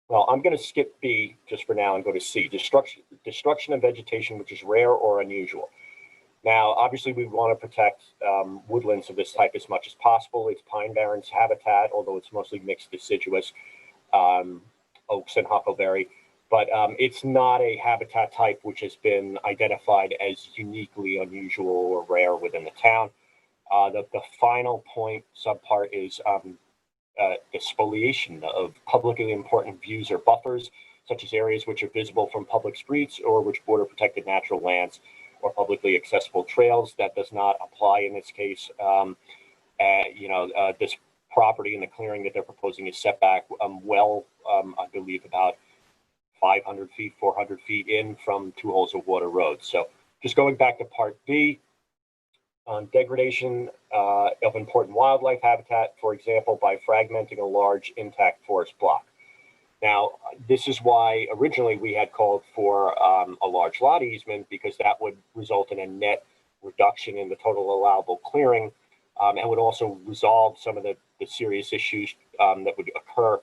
well, I'm going to skip B just for now and go to C, destruction of vegetation, which is rare or unusual. Now, obviously, we want to protect woodlands of this type as much as possible. It's pine barrens habitat, although it's mostly mixed deciduous, oaks and huckleberry. But it's not a habitat type which has been identified as uniquely unusual or rare within the town. The final point subpart is the spoliation of publicly important views or buffers, such as areas which are visible from public streets or which border protected natural lands or publicly accessible trails. That does not apply in this case. This property and the clearing that they're proposing is set back I believe about 500 feet, 400 feet in from 2 holes of water road. So just going back to part B, on degradation of important wildlife habitat, for example, by fragmenting a large intact forest block. Now, this is why originally we had called for a large lot easement, because that would result in a net reduction in the total allowable clearing, and would also resolve some of the serious issues that would occur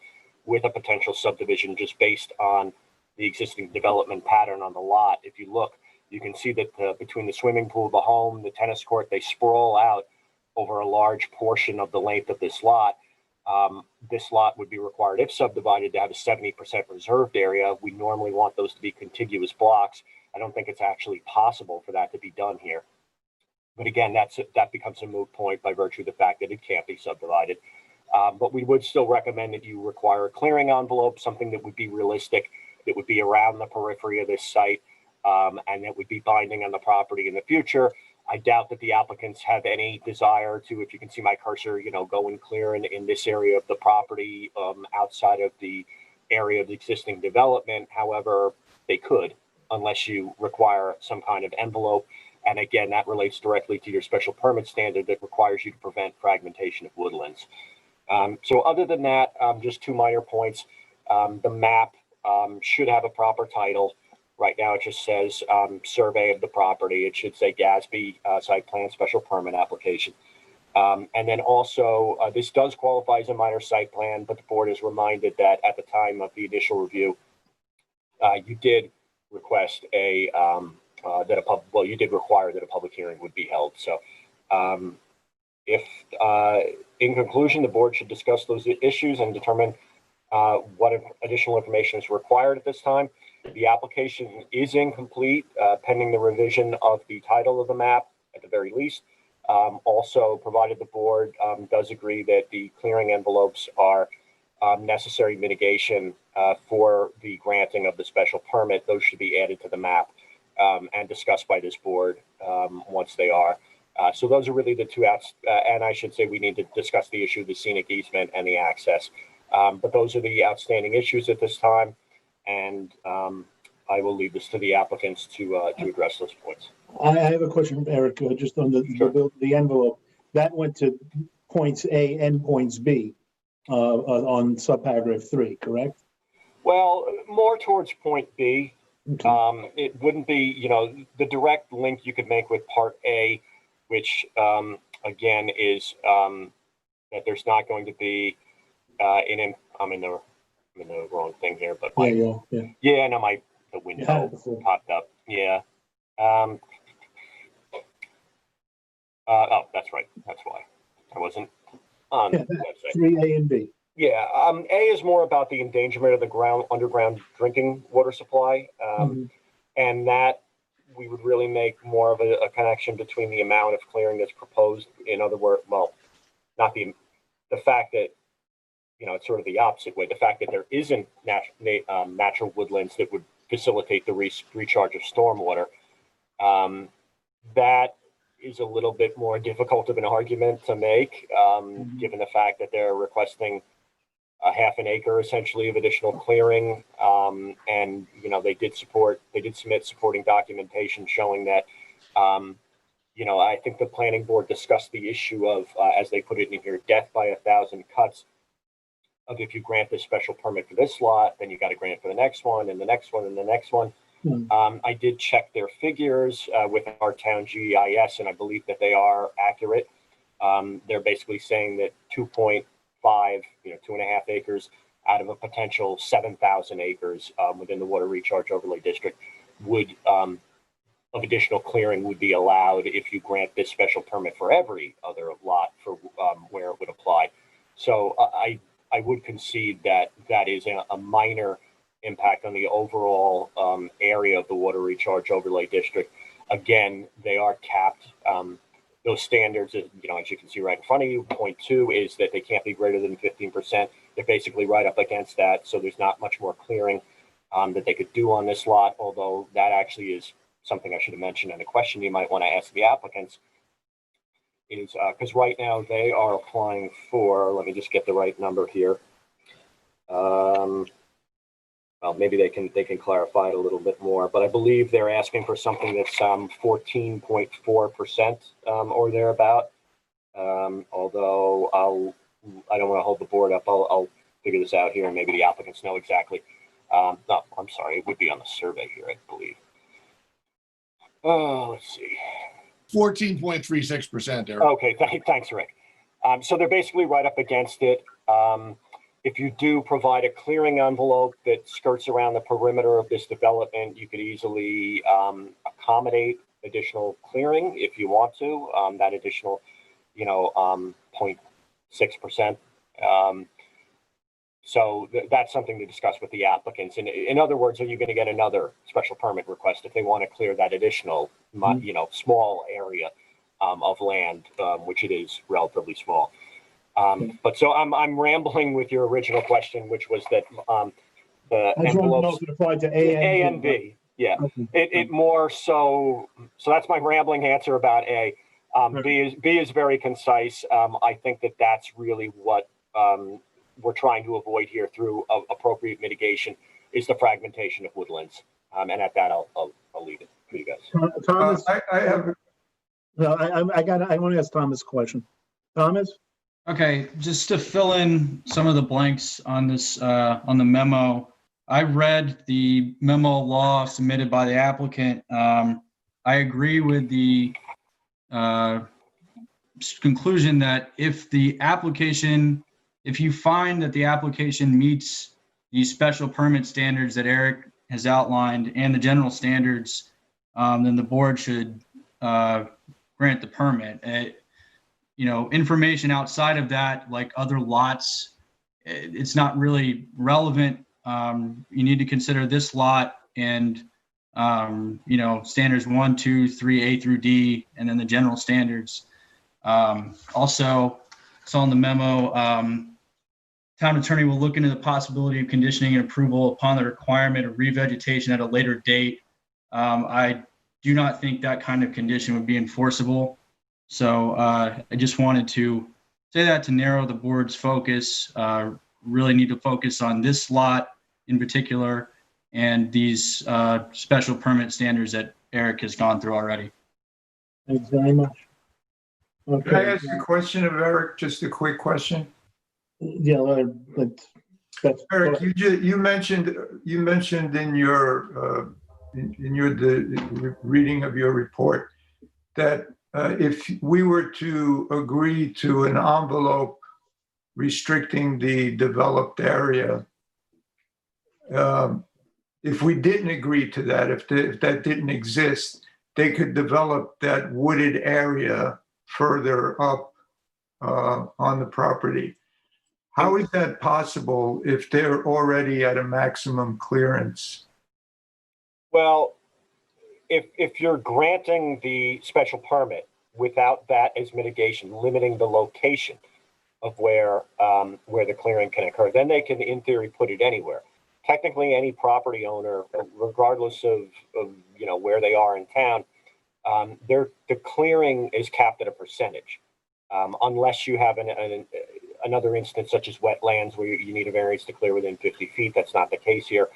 with a potential subdivision just based on the existing development pattern on the lot. If you look, you can see that between the swimming pool, the home, the tennis court, they sprawl out over a large portion of the length of this lot. This lot would be required, if subdivided, to have a 70% reserved area. We normally want those to be contiguous blocks. I don't think it's actually possible for that to be done here. But again, that becomes a moot point by virtue of the fact that it can't be subdivided. But we would still recommend that you require a clearing envelope, something that would be realistic, that would be around the periphery of this site, and that would be binding on the property in the future. I doubt that the applicants have any desire to, if you can see my cursor, go and clear in this area of the property outside of the area of the existing development. However, they could, unless you require some kind of envelope. And again, that relates directly to your special permit standard that requires you to prevent fragmentation of woodlands. So other than that, just two minor points. The map should have a proper title. Right now, it just says survey of the property. It should say GASB site plan special permit application. And then also, this does qualify as a minor site plan, but the board is reminded that at the time of the initial review, you did request you did require that a public hearing would be held. So if in conclusion, the board should discuss those issues and determine what additional information is required at this time. The application is incomplete pending the revision of the title of the map at the very least. Also, provided the board does agree that the clearing envelopes are necessary mitigation for the granting of the special permit, those should be added to the map and discussed by this board once they are. So those are really the two outs, and I should say we need to discuss the issue of the scenic easement and the access. But those are the outstanding issues at this time, and I will leave this to the applicants to address those points. I have a question, Eric, just on the envelope. That went to points A and points B on subparagraph 3, correct? Well, more towards point B. Okay. It wouldn't be, the direct link you could make with part A, which again is that there's not going to be I'm in the wrong thing here, but no, the window popped up. Yeah. Oh, that's right. That's why I wasn't on the website. 3A and B. Yeah. A is more about the endangerment of the underground drinking water supply. And that we would really make more of a connection between the amount of clearing that's proposed. In other words, well, not the fact that, it's sort of the opposite way. The fact that there isn't natural woodlands that would facilitate the recharge of stormwater, that is a little bit more difficult of an argument to make, given the fact that they're requesting a half an acre essentially of additional clearing. And, they did submit supporting documentation showing that, I think the planning board discussed the issue of, as they put it in here, death by 1,000 cuts of if you grant this special permit for this lot, then you got to grant for the next one and the next one and the next one. I did check their figures with our town GIS, and I believe that they are accurate. They're basically saying that 2.5, 2.5 acres out of a potential 7,000 acres within the water recharge overlay district would of additional clearing would be allowed if you grant this special permit for every other lot for where it would apply. So I would concede that that is a minor impact on the overall area of the water recharge overlay district. Again, they are capped. Those standards, as you can see right in front of you, point 2 is that they can't be greater than 15%. They're basically right up against that. So there's not much more clearing that they could do on this lot, although that actually is something I should have mentioned. And a question you might want to ask the applicants is because right now they are applying for, let me just get the right number here. Well, maybe they can clarify it a little bit more, but I believe they're asking for something that's 14.4% or thereabout. Although I don't want to hold the board up. I'll figure this out here, and maybe the applicants know exactly. No, I'm sorry, it would be on the survey here, I believe. Oh, let's see. 14.36%, Eric. Okay, thanks, Rick. So they're basically right up against it. If you do provide a clearing envelope that skirts around the perimeter of this development, you could easily accommodate additional clearing if you want to, that additional, 0.6%. So that's something to discuss with the applicants. And in other words, are you going to get another special permit request if they want to clear that additional, small area of land, which it is relatively small. But so I'm rambling with your original question, which was that the envelopes applied to A and B. Yeah, Okay. it more so that's my rambling answer about A. B is very concise. I think that's really what we're trying to avoid here through appropriate mitigation is the fragmentation of woodlands. And at that, I'll leave it for you guys. Thomas, I have, no, I want to ask Thomas a question. Thomas? Okay, just to fill in some of the blanks on this, on the memo, I read the memo law submitted by the applicant. I agree with the conclusion that if you find that the application meets the special permit standards that Eric has outlined and the general standards, then the board should grant the permit. Information outside of that, like other lots, it's not really relevant. You need to consider this lot and, standards 1, 2, 3, A through D, and then the general standards. Also, saw in the memo, town attorney will look into the possibility of conditioning and approval upon the requirement of revegetation at a later date. I do not think that kind of condition would be enforceable. So I just wanted to say that to narrow the board's focus. Really need to focus on this lot in particular and these special permit standards that Eric has gone through already. Thanks very much. Okay. can I ask a question of Eric? Just a quick question. Yeah, that's Eric, you mentioned in your the reading of your report that if we were to agree to an envelope restricting the developed area, if we didn't agree to that, if that didn't exist, they could develop that wooded area further up on the property. How is that possible if they're already at a maximum clearance? Well, if you're granting the special permit without that as mitigation, limiting the location of where the clearing can occur, then they can, in theory, put it anywhere. Technically, any property owner, regardless of where they are in town, the clearing is capped at a percentage, unless you have another instance such as wetlands where you need a variance to clear within 50 feet. That's not the case here,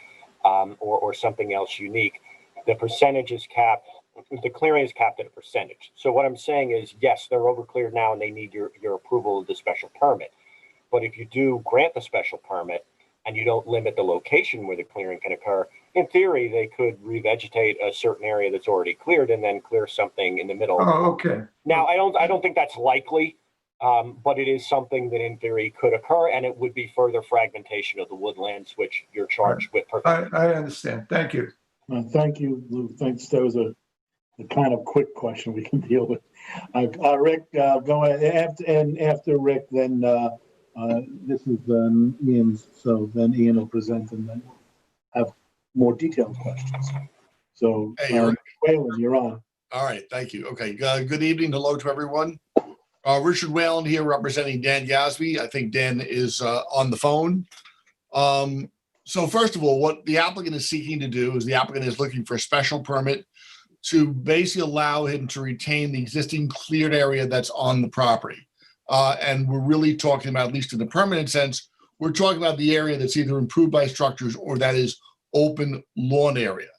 or something else unique. The percentage is capped. The clearing is capped at a percentage. So what I'm saying is, yes, they're overcleared now and they need your approval of the special permit. But if you do grant the special permit and you don't limit the location where the clearing can occur, in theory, they could revegetate a certain area that's already cleared and then clear something in the middle. Oh, okay. Now, I don't think that's likely, but it is something that in theory could occur, and it would be further fragmentation of the woodlands, which you're charged with. I understand. Thank you. Thank you, Lou. Thanks. That was a kind of quick question we can deal with. Rick, go ahead. After Rick, then this is Ian's. So then Ian will present and then we'll have more detailed questions. So, hey, Waylon, you're on. All right. Thank you. Okay. Good evening. Hello to everyone. Richard Whalen here representing Dan Gasby. I think Dan is on the phone. So first of all, what the applicant is seeking to do is the applicant is looking for a special permit to basically allow him to retain the existing cleared area that's on the property. And we're really talking about, at least in the permanent sense, we're talking about the area that's either improved by structures or that is open lawn area.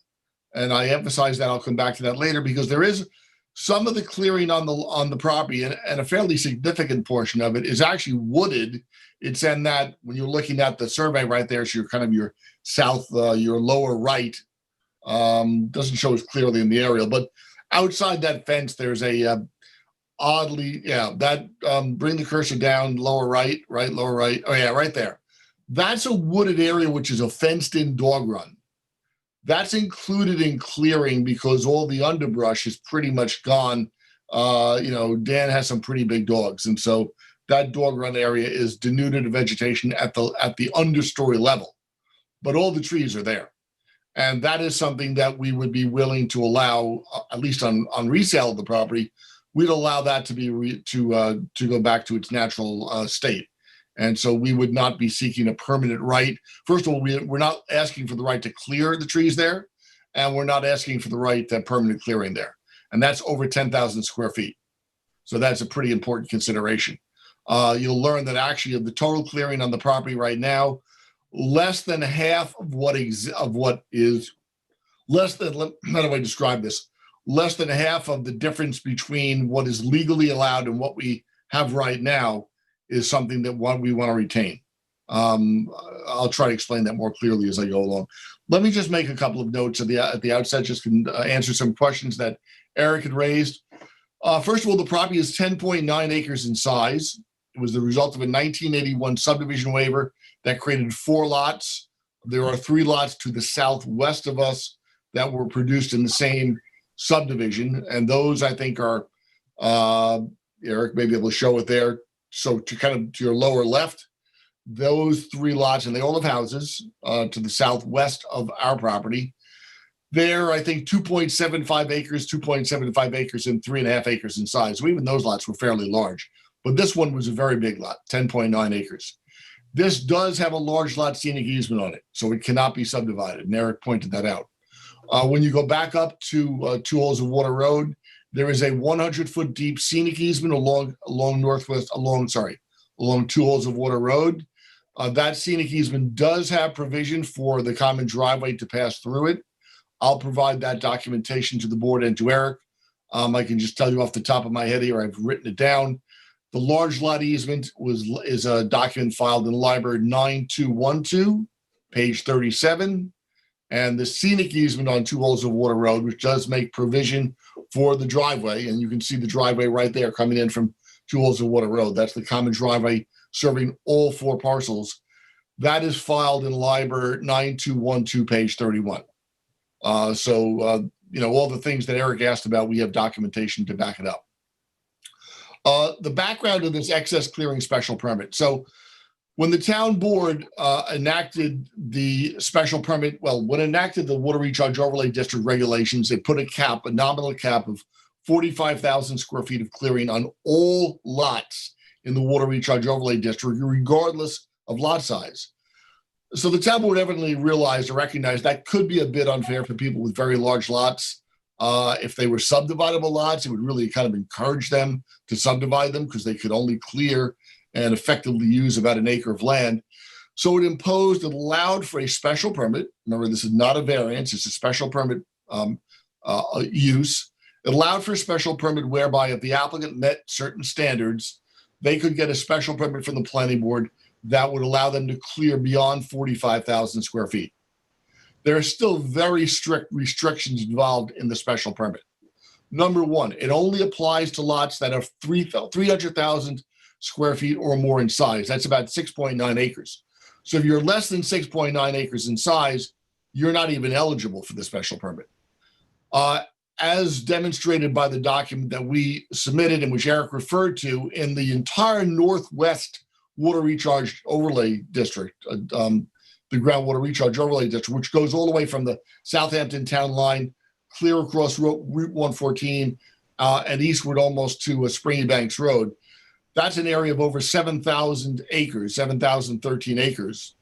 And I emphasize that, I'll come back to that later, because there is some of the clearing on the property, and a fairly significant portion of it is actually wooded. It's in that, when you're looking at the survey right there, so you're kind of your south, your lower right, doesn't show as clearly in the aerial, but outside that fence, there's a oddly, bring the cursor down, lower right, lower right. Oh yeah, right there. That's a wooded area, which is a fenced in dog run. That's included in clearing because all the underbrush is pretty much gone. Dan has some pretty big dogs. And so that dog run area is denuded of vegetation at the understory level, but all the trees are there. And that is something that we would be willing to allow, at least on resale of the property, we'd allow that to be to go back to its natural state. And so we would not be seeking a permanent right. First of all, we're not asking for the right to clear the trees there. and we're not asking for the right to permanent clearing there. And that's over 10,000 square feet. So that's a pretty important consideration. You'll learn that actually of the total clearing on the property right now, less than half of what is less than, how do I describe this? Less than half of the difference between what is legally allowed and what we have right now is something that we want to retain. I'll try to explain that more clearly as I go along. Let me just make a couple of notes at the outset, just can answer some questions that Eric had raised. First of all, the property is 10.9 acres in size. It was the result of a 1981 subdivision waiver that created 4 lots. There are 3 lots to the southwest of us that were produced in the same subdivision. And those, I think, are, Eric may be able to show it there. So to your lower left, those 3 lots, and they all have houses to the southwest of our property. They're, I think, 2.75 acres, 2.75 acres, and 3.5 acres in size. So even those lots were fairly large. But this one was a very big lot, 10.9 acres. This does have a large lot scenic easement on it, so it cannot be subdivided. And Eric pointed that out. When you go back up to 2 Holes of Water Road, there is a 100-foot deep scenic easement along 2 Holes of Water Road. That scenic easement does have provision for the common driveway to pass through it. I'll provide that documentation to the board and to Eric. I can just tell you off the top of my head here, I've written it down. The large lot easement is a document filed in Library 9212, page 37. And the scenic easement on 2 Holes of Water Road, which does make provision for the driveway, and you can see the driveway right there coming in from 2 Holes of Water Road. That's the common driveway serving all 4 parcels. That is filed in Library 9212, page 31. All the things that Eric asked about, we have documentation to back it up. The background of this excess clearing special permit. So when the town board enacted the special permit, when enacted the water recharge overlay district regulations, it put a nominal cap of 45,000 square feet of clearing on all lots in the water recharge overlay district, regardless of lot size. So the town board evidently realized or recognized that could be a bit unfair for people with very large lots. If they were subdividable lots, it would really kind of encourage them to subdivide them because they could only clear and effectively use about an acre of land. So it allowed for a special permit. Remember, this is not a variance, it's a special permit use. It allowed for a special permit whereby if the applicant met certain standards, they could get a special permit from the planning board that would allow them to clear beyond 45,000 square feet. There are still very strict restrictions involved in the special permit. Number 1, it only applies to lots that are 300,000 square feet or more in size. That's about 6.9 acres. So if you're less than 6.9 acres in size, you're not even eligible for the special permit. As demonstrated by the document that we submitted and which Eric referred to, in the entire Northwest Water Recharge Overlay District, the Groundwater Recharge Overlay District, which goes all the way from the Southampton town line, clear across Route 114, and eastward almost to Springy Banks Road. That's an area of over 7,000 acres, 7,013 acres.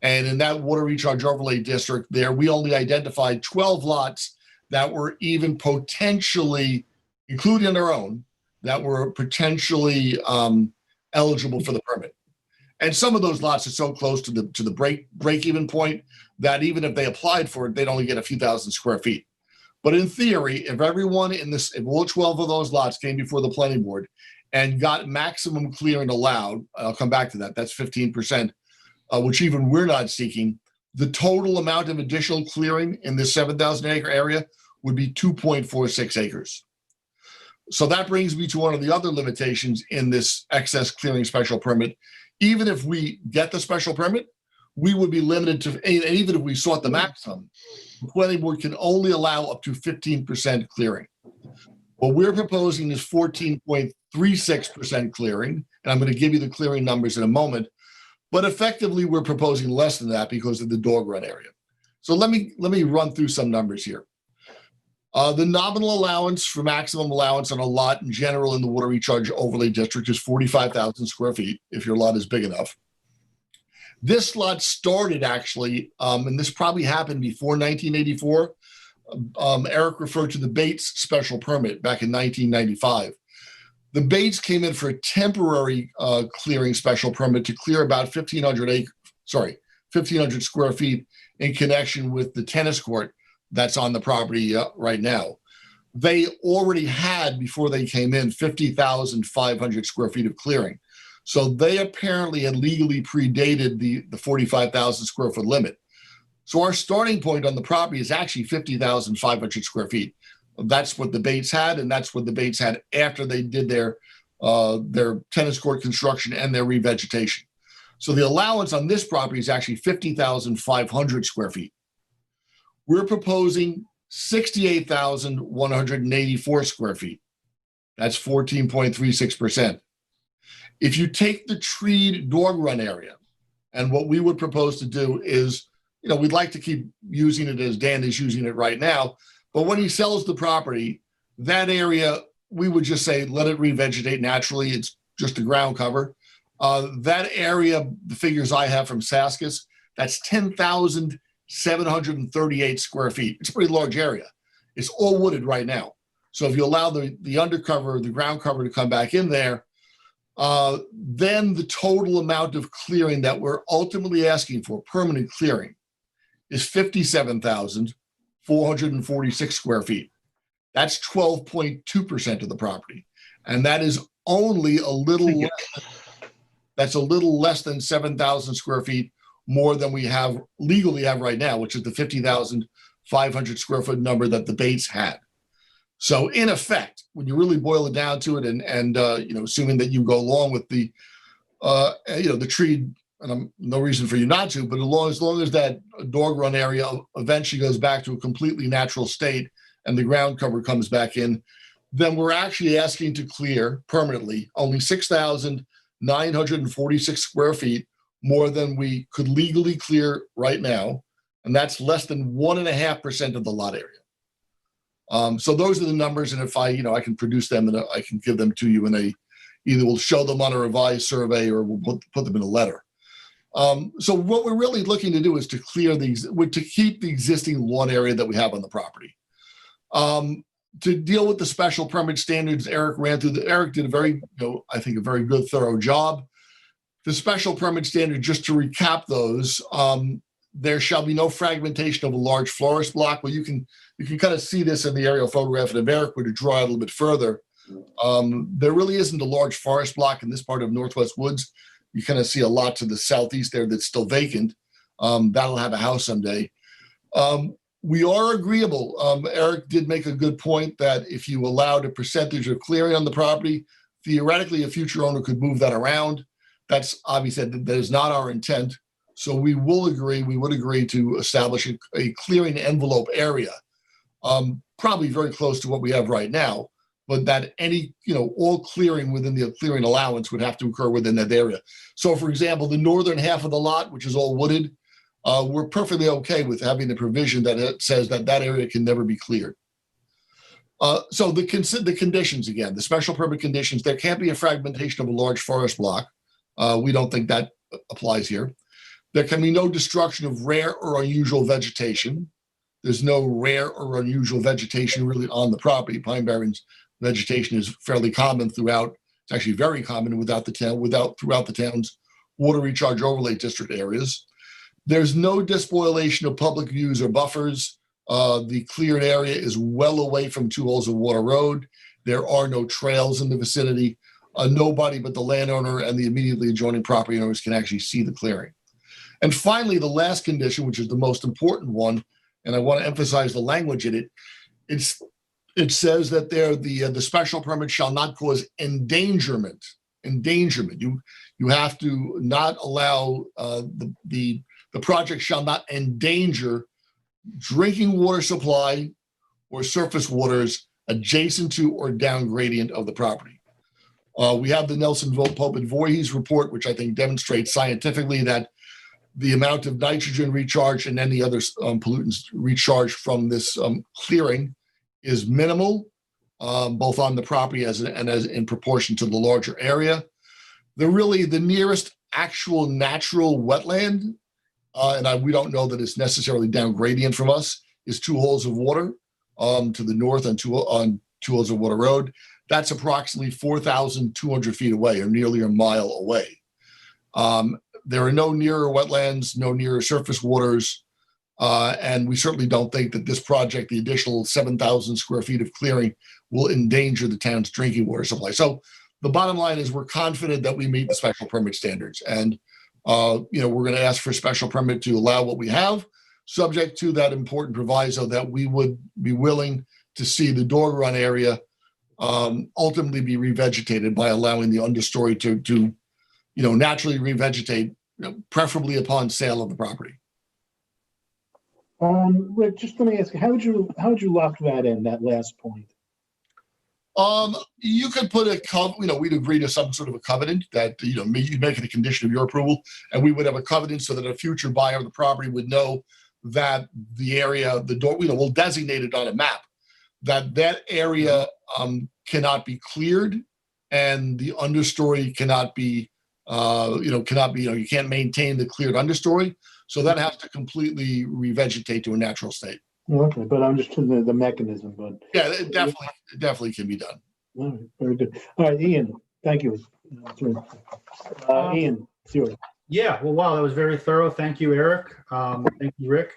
And in that Water Recharge Overlay District there, we only identified 12 lots that were even potentially, including our own, that were potentially eligible for the permit. And some of those lots are so close to the break-even point that even if they applied for it, they'd only get a few thousand square feet. But in theory, if everyone if all 12 of those lots came before the planning board and got maximum clearing allowed, I'll come back to that, that's 15%, which even we're not seeking, the total amount of additional clearing in this 7,000 acre area would be 2.46 acres. So that brings me to one of the other limitations in this excess clearing special permit. Even if we get the special permit, we would be limited to, and even if we sought the maximum, the planning board can only allow up to 15% clearing. What we're proposing is 14.36% clearing, and I'm going to give you the clearing numbers in a moment, but effectively we're proposing less than that because of the dog run area. So let me run through some numbers here. The nominal allowance for maximum allowance on a lot in general in the Water Recharge Overlay District is 45,000 square feet, if your lot is big enough. This lot started actually, and this probably happened before 1984, Eric referred to the Bates special permit back in 1995. The Bates came in for a temporary clearing special permit to clear about 1,500 square feet in connection with the tennis court that's on the property right now. They already had, before they came in, 50,500 square feet of clearing. So they apparently had legally predated the 45,000 square foot limit. So our starting point on the property is actually 50,500 square feet. That's what the Bates had, and that's what the Bates had after they did their tennis court construction and their revegetation. So the allowance on this property is actually 50,500 square feet. We're proposing 68,184 square feet. That's 14.36%. If you take the treed dog run area, and what we would propose to do is, we'd like to keep using it as Dan is using it right now, but when he sells the property, that area, we would just say, let it revegetate naturally. It's just a ground cover. That area, the figures I have from Saskis, that's 10,738 square feet. It's a pretty large area. It's all wooded right now. So if you allow the undercover, the ground cover to come back in there, then the total amount of clearing that we're ultimately asking for, permanent clearing, is 57,446 square feet. That's 12.2% of the property. And that is only a little less than 7,000 square feet more than we legally have right now, which is the 50,500 square foot number that the Bates had. So in effect, when you really boil it down to it, and assuming that you go along with the tree, and no reason for you not to, but as long as that dog run area eventually goes back to a completely natural state and the ground cover comes back in, then we're actually asking to clear permanently only 6,946 square feet more than we could legally clear right now, and that's less than 1.5% of the lot area. So those are the numbers, and if I can produce them and I can give them to you either we'll show them on a revised survey or we'll put them in a letter. So what we're really looking to do is to keep the existing lawn area that we have on the property. To deal with the special permit standards, Eric did a very good, thorough job. The special permit standard, just to recap those, there shall be no fragmentation of a large forest block. Well, you can kind of see this in the aerial photograph, and if Eric were to draw it a little bit further, there really isn't a large forest block in this part of Northwest Woods. You kind of see a lot to the southeast there that's still vacant. That'll have a house someday. We are agreeable. Eric did make a good point that if you allowed a percentage of clearing on the property, theoretically a future owner could move that around. That's obviously that is not our intent. So we would agree to establish a clearing envelope area, probably very close to what we have right now, but that all clearing within the clearing allowance would have to occur within that area. So for example, the northern half of the lot, which is all wooded, we're perfectly okay with having the provision that it says that area can never be cleared. So the conditions, again, the special permit conditions, there can't be a fragmentation of a large forest block. We don't think that applies here. There can be no destruction of rare or unusual vegetation. There's no rare or unusual vegetation really on the property. Pine barrens vegetation is fairly common throughout. It's actually very common throughout the town's water recharge overlay district areas. There's no despoilation of public views or buffers. The cleared area is well away from 2 Holes of Water Road. There are no trails in the vicinity. Nobody but the landowner and the immediately adjoining property owners can actually see the clearing. And finally, the last condition, which is the most important one, and I want to emphasize the language in it, it says that the special permit shall not cause endangerment. You have to not allow the project shall not endanger drinking water supply or surface waters adjacent to or down gradient of the property. We have the Nelson Pope and Voorhees report, which I think demonstrates scientifically that the amount of nitrogen recharge and any other pollutants recharged from this clearing is minimal, both on the property and as in proportion to the larger area. The nearest actual natural wetland, and we don't know that it's necessarily down gradient from us, is 2 Holes of Water. to the north on Two Hills of Water Road. That's approximately 4,200 feet away, or nearly a mile away. There are no nearer wetlands, no nearer surface waters, and we certainly don't think that this project, the additional 7,000 square feet of clearing, will endanger the town's drinking water supply. So the bottom line is we're confident that we meet the special permit standards, and we're going to ask for a special permit to allow what we have, subject to that important proviso that we would be willing to see the dog run area ultimately be revegetated by allowing the understory to naturally revegetate, preferably upon sale of the property. Rick, just let me ask you, how would you lock that in, that last point? You could put we'd agree to some sort of a covenant that, you'd make it a condition of your approval, and we would have a covenant so that a future buyer of the property would know that the area, the door, we'll designate it on a map, that area cannot be cleared, and the understory cannot be, you can't maintain the cleared understory. So that has to completely revegetate to a natural state. Okay, but I'm just the mechanism, but. Yeah, it definitely can be done. All right, very good. All right, Ian, thank you. Ian, it's yours. Yeah, well, wow, that was very thorough. Thank you, Eric. Thank you, Rick.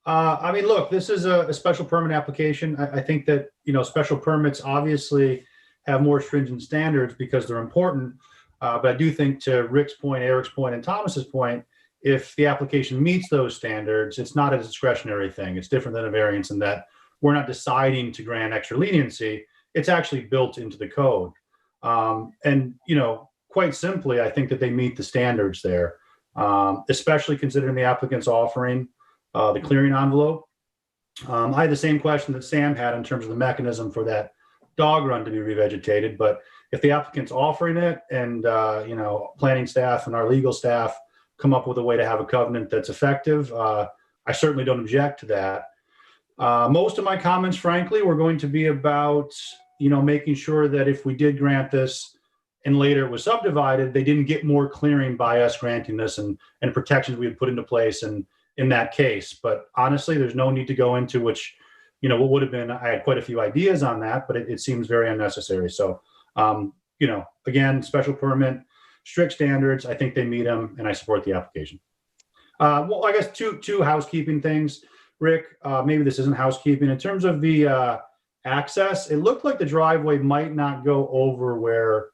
Look, this is a special permit application. I think that, special permits obviously have more stringent standards because they're important. But I do think, to Rick's point, Eric's point, and Thomas's point, if the application meets those standards, it's not a discretionary thing. It's different than a variance in that we're not deciding to grant extra leniency. It's actually built into the code. Quite simply, I think that they meet the standards there, especially considering the applicant's offering the clearing envelope. I had the same question that Sam had in terms of the mechanism for that dog run to be revegetated. But if the applicant's offering it and, planning staff and our legal staff come up with a way to have a covenant that's effective, I certainly don't object to that. Most of my comments, frankly, were going to be about, making sure that if we did grant this and later it was subdivided, they didn't get more clearing by us granting this and protections we had put into place in that case. But honestly, there's no need to go into which, what would have been, I had quite a few ideas on that, but it seems very unnecessary. So, again, special permit, strict standards, I think they meet them, and I support the application. Well, I guess two housekeeping things. Rick, maybe this isn't housekeeping. In terms of the access, it looked like the driveway might not go over where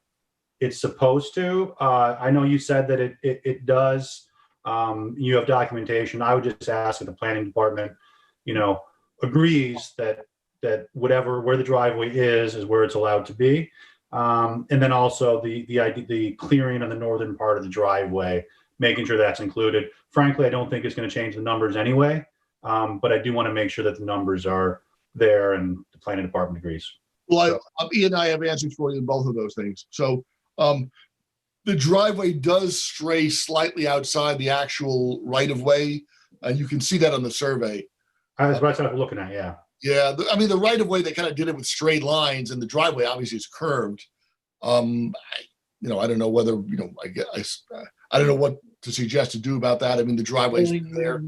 it's supposed to. I know you said that it does. You have documentation. I would just ask if the planning department, agrees that where the driveway is where it's allowed to be. And then also the clearing on the northern part of the driveway, making sure that's included. Frankly, I don't think it's going to change the numbers anyway, but I do want to make sure that the numbers are there and the planning department agrees. Well, Ian and I have answers for you in both of those things. So the driveway does stray slightly outside the actual right-of-way, and you can see that on the survey. That's what I'm looking at, yeah. Yeah, the right-of-way, they kind of did it with straight lines, and the driveway obviously is curved. I don't know whether, I don't know what to suggest to do about that. I mean, the driveway's there.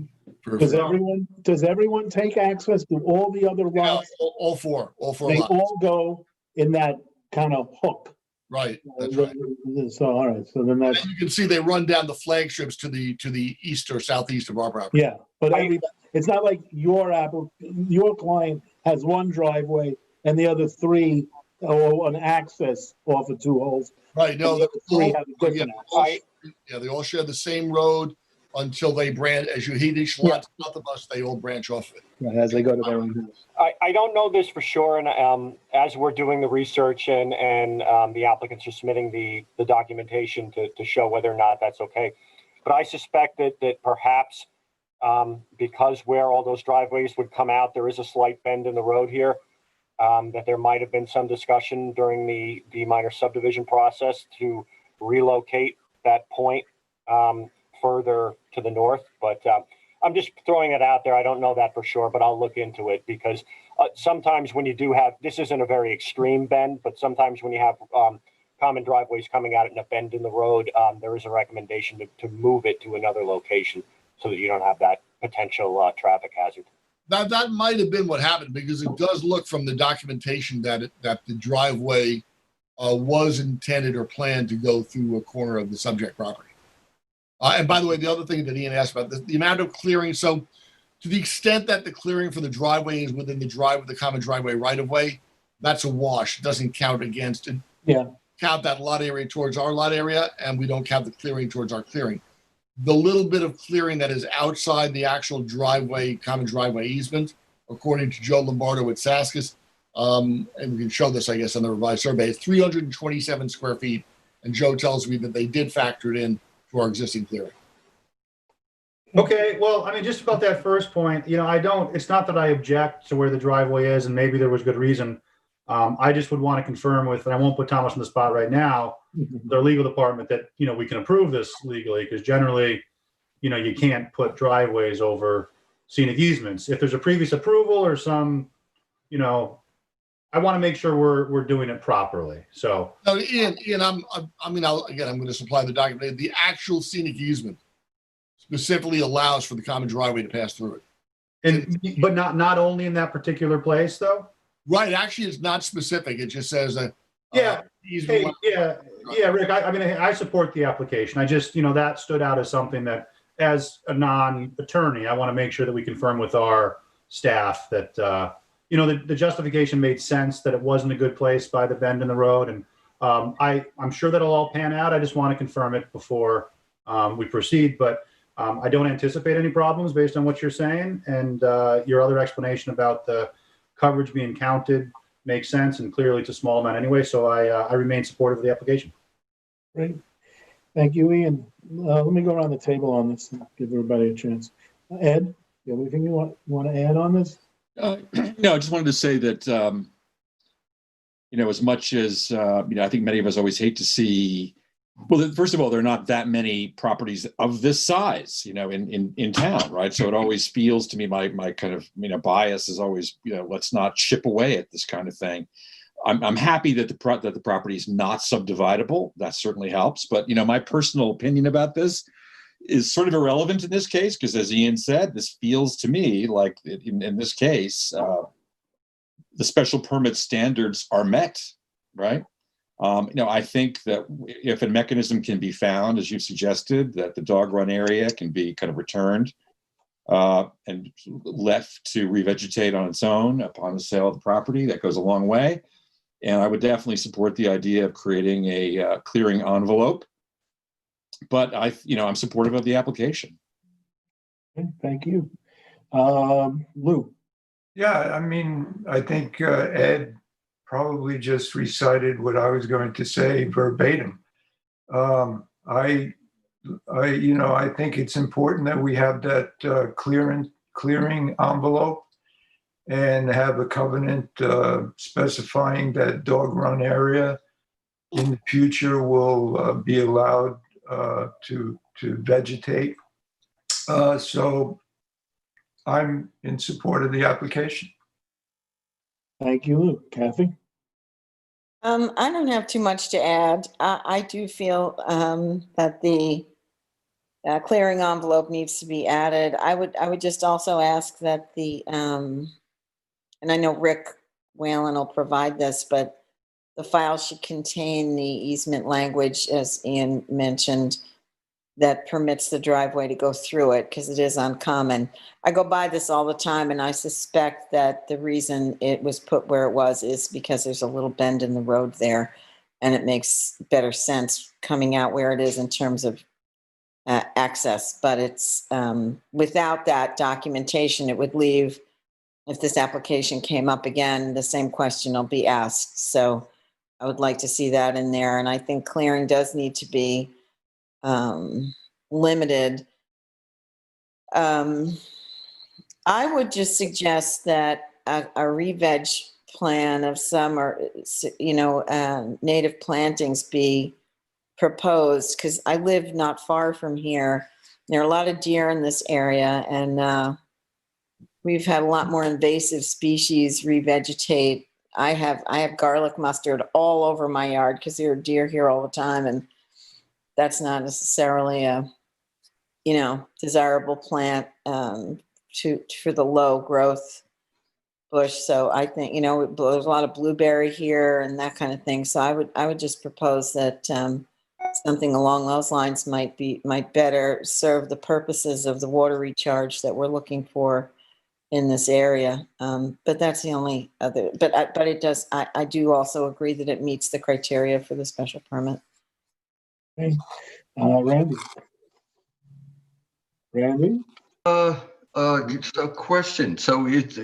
Does everyone take access to all the other lots? Yeah, all four they lots. all go in that kind of hook. Right, that's right. So, all right, so then that's. And you can see they run down the flag strips to the east or southeast of our property. Yeah, but it's not like your client has one driveway and the other three or an access off of Two Holes. Right, no, the three have a different access. They all share the same road until they branch. As you hit each lot, not the bus, they all branch off of it. Right, as they go to their own house. I don't know this for sure, and as we're doing the research and the applicants are submitting the documentation to show whether or not that's okay, but I suspect that perhaps because where all those driveways would come out, there is a slight bend in the road here, that there might have been some discussion during the minor subdivision process to relocate that point further to the north, but I'm just throwing it out there. I don't know that for sure, but I'll look into it because sometimes when you do have, this isn't a very extreme bend, but sometimes when you have common driveways coming out in a bend in the road, there is a recommendation to move it to another location so that you don't have that potential traffic hazard. That might have been what happened, because it does look from the documentation that the driveway was intended or planned to go through a corner of the subject property. And by the way, the other thing that Ian asked about, the amount of clearing. So to the extent that the clearing for the driveway is within the common driveway right of way, that's a wash. It doesn't count against it. Yeah. Count that lot area towards our lot area, and we don't count the clearing towards our clearing. The little bit of clearing that is outside the actual driveway, common driveway easement, according to Joe Lombardo at Saskis, and we can show this, I guess, on the revised survey, it's 327 square feet. And Joe tells me that they did factor it in to our existing clearing. Okay, well, I mean, just about that first point, it's not that I object to where the driveway is, and maybe there was good reason. I just would want to confirm with, and I won't put Thomas on the spot right now, their legal department, that, we can approve this legally, because generally, you can't put driveways over scenic easements. If there's a previous approval or some, I want to make sure we're doing it properly. So, no, Ian, I'm going to supply the document. The actual scenic easement specifically allows for the common driveway to pass through it. But not only in that particular place, though. Right. Actually, it's not specific. It just says that. Yeah. Rick. I support the application. I just, that stood out as something that, as a non-attorney, I want to make sure that we confirm with our staff that, the justification made sense, that it wasn't a good place by the bend in the road. And I'm sure that'll all pan out. I just want to confirm it before we proceed. But I don't anticipate any problems based on what you're saying. And your other explanation about the coverage being counted makes sense, and clearly it's a small amount anyway. So I remain supportive of the application. Great. Thank you, Ian. Let me go around the table on this and give everybody a chance. Ed, you have anything you want to add on this? No, I just wanted to say that, as much as, I think many of us always hate to see, well, first of all, there are not that many properties of this size, in town, right? So it always feels to me, my kind of, bias is always, let's not chip away at this kind of thing. I'm happy that the property is not subdividable. That certainly helps. But, my personal opinion about this is sort of irrelevant in this case, because as Ian said, this feels to me like in this case, the special permit standards are met, right? I think that if a mechanism can be found, as you suggested, that the dog run area can be kind of returned and left to revegetate on its own upon the sale of the property, that goes a long way. And I would definitely support the idea of creating a clearing envelope. But I'm supportive of the application. Okay, thank you. Lou. Yeah, I think Ed probably just recited what I was going to say verbatim. I think it's important that we have that clearing envelope and have a covenant specifying that dog run area in the future will be allowed to vegetate. So I'm in support of the application. Thank you, Lou. Kathy? I don't have too much to add. I do feel that the clearing envelope needs to be added. I would just also ask that and I know Rick Whalen will provide this, but the file should contain the easement language, as Ian mentioned, that permits the driveway to go through it, because it is uncommon. I go by this all the time, and I suspect that the reason it was put where it was is because there's a little bend in the road there, and it makes better sense coming out where it is in terms of access. But it's without that documentation, it would leave, if this application came up again, the same question will be asked. So I would like to see that in there. And I think clearing does need to be limited. I would just suggest that a re-veg plan of some, or native plantings be proposed, because I live not far from here. There are a lot of deer in this area, and we've had a lot more invasive species revegetate. I have garlic mustard all over my yard because there are deer here all the time, and that's not necessarily a desirable plant for the low growth bush. So I think, you know, there's a lot of blueberry here and that kind of thing. So I would just propose that something along those lines might better serve the purposes of the water recharge that we're looking for in this area. But that's the only other, but it does, I do also agree that it meets the criteria for the special permit. Okay. Randy? So question. So it's,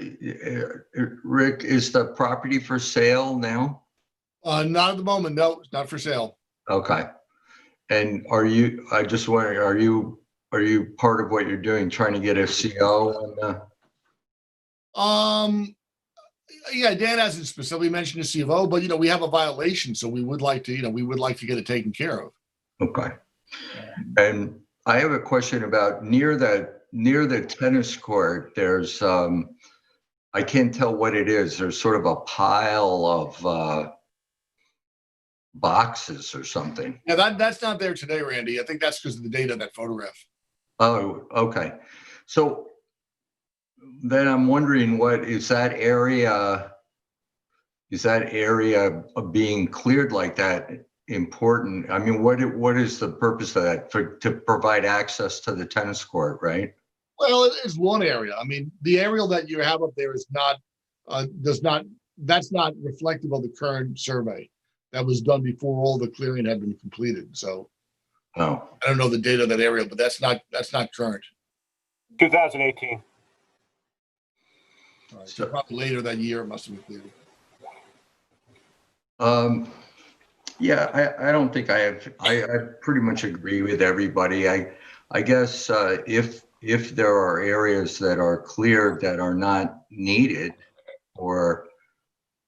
Rick, is the property for sale now? Not at the moment. No, it's not for sale. Okay. And I just wondering, are you part of what you're doing, trying to get a CO on the? Yeah, Dan hasn't specifically mentioned a CFO, but we have a violation, so we would like to, get it taken care of. Okay. And I have a question about near the tennis court, there's I can't tell what it is. There's sort of a pile of boxes or something. Yeah, that's not there today, Randy. I think that's because of the date of that photograph. Oh, okay. So then I'm wondering, what is that area? Is that area being cleared like that important? I mean, what is the purpose of that? To provide access to the tennis court, right? Well, it's one area. I mean, the aerial that you have up there is not, that's not reflective of the current survey that was done before all the clearing had been completed. So, I don't know the date of that area, but that's not current. 2018. All right, so probably later that year it must have been cleared. Yeah, I don't think I pretty much agree with everybody. I guess if there are areas that are cleared that are not needed for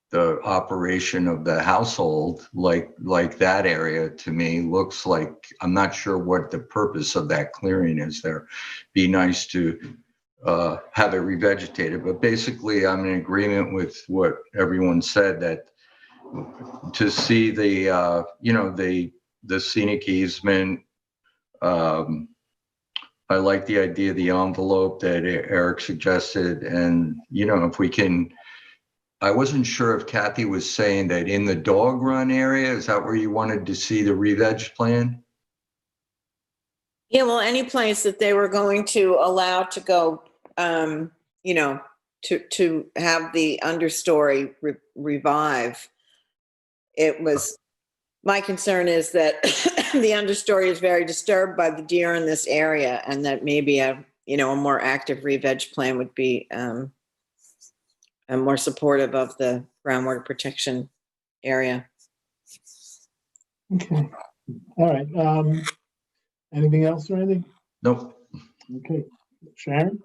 the operation of the household, like that area, to me looks like, I'm not sure what the purpose of that clearing is there. Be nice to have it revegetated, but basically I'm in agreement with what everyone said, that to see the the scenic easement. I like the idea of the envelope that Eric suggested, and if we can, I wasn't sure if Kathy was saying that in the dog run area, is that where you wanted to see the re-veg plan? Yeah, well, any place that they were going to allow to go, to have the understory revive. It was, my concern is that the understory is very disturbed by the deer in this area, and that maybe a more active re-veg plan would be more supportive of the groundwater protection area. Okay. All right. Anything else, Randy? Nope. Okay. Sharon?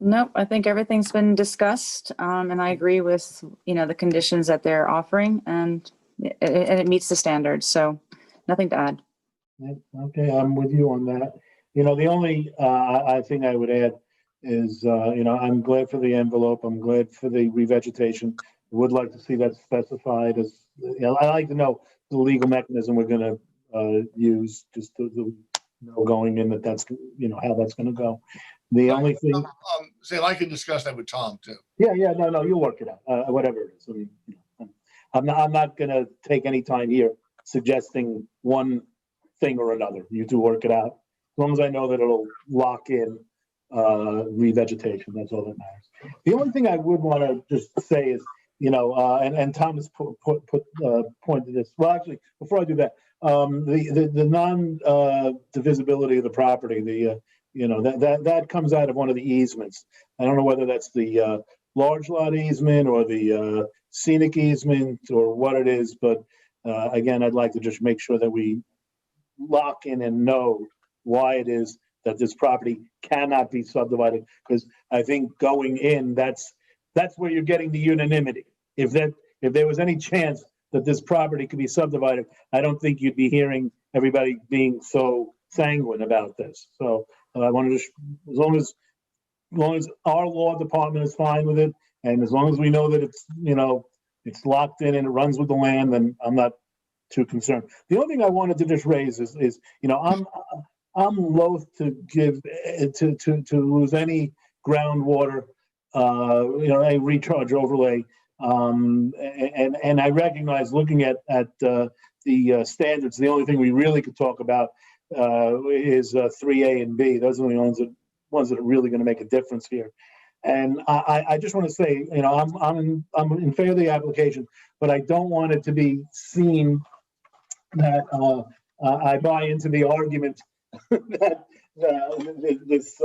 Nope, I think everything's been discussed, and I agree with, the conditions that they're offering, and it meets the standards, so nothing to add. Okay, I'm with you on that. The only I think I would add is, I'm glad for the envelope. I'm glad for the revegetation. I would like to see that specified as, I like to know the legal mechanism we're going to use, just to know going in that's, how that's going to go. The only thing, Sam, I can discuss that with Tom too. Yeah, no, you'll work it out, whatever it is. I mean, I'm not going to take any time here suggesting one thing or another. You two work it out. As long as I know that it'll lock in revegetation, that's all that matters. The only thing I would want to just say is, and Thomas pointed this. Well, actually, before I do that, the non-divisibility of the property, that comes out of one of the easements. I don't know whether that's the large lot easement or the scenic easement or what it is, but again, I'd like to just make sure that we lock in and know why it is that this property cannot be subdivided, because I think going in, that's where you're getting the unanimity. If there was any chance that this property could be subdivided, I don't think you'd be hearing everybody being so sanguine about this. So I want to just, as long as our law department is fine with it, and as long as we know that it's, it's locked in and it runs with the land, then I'm not too concerned. The only thing I wanted to just raise is I'm loath to give, to lose any groundwater, a recharge overlay. And I recognize, looking at the standards, the only thing we really could talk about is 3A and B. Those are the ones that are really going to make a difference here. And I just want to say, I'm in favor of the application, but I don't want it to be seen that I buy into the argument that this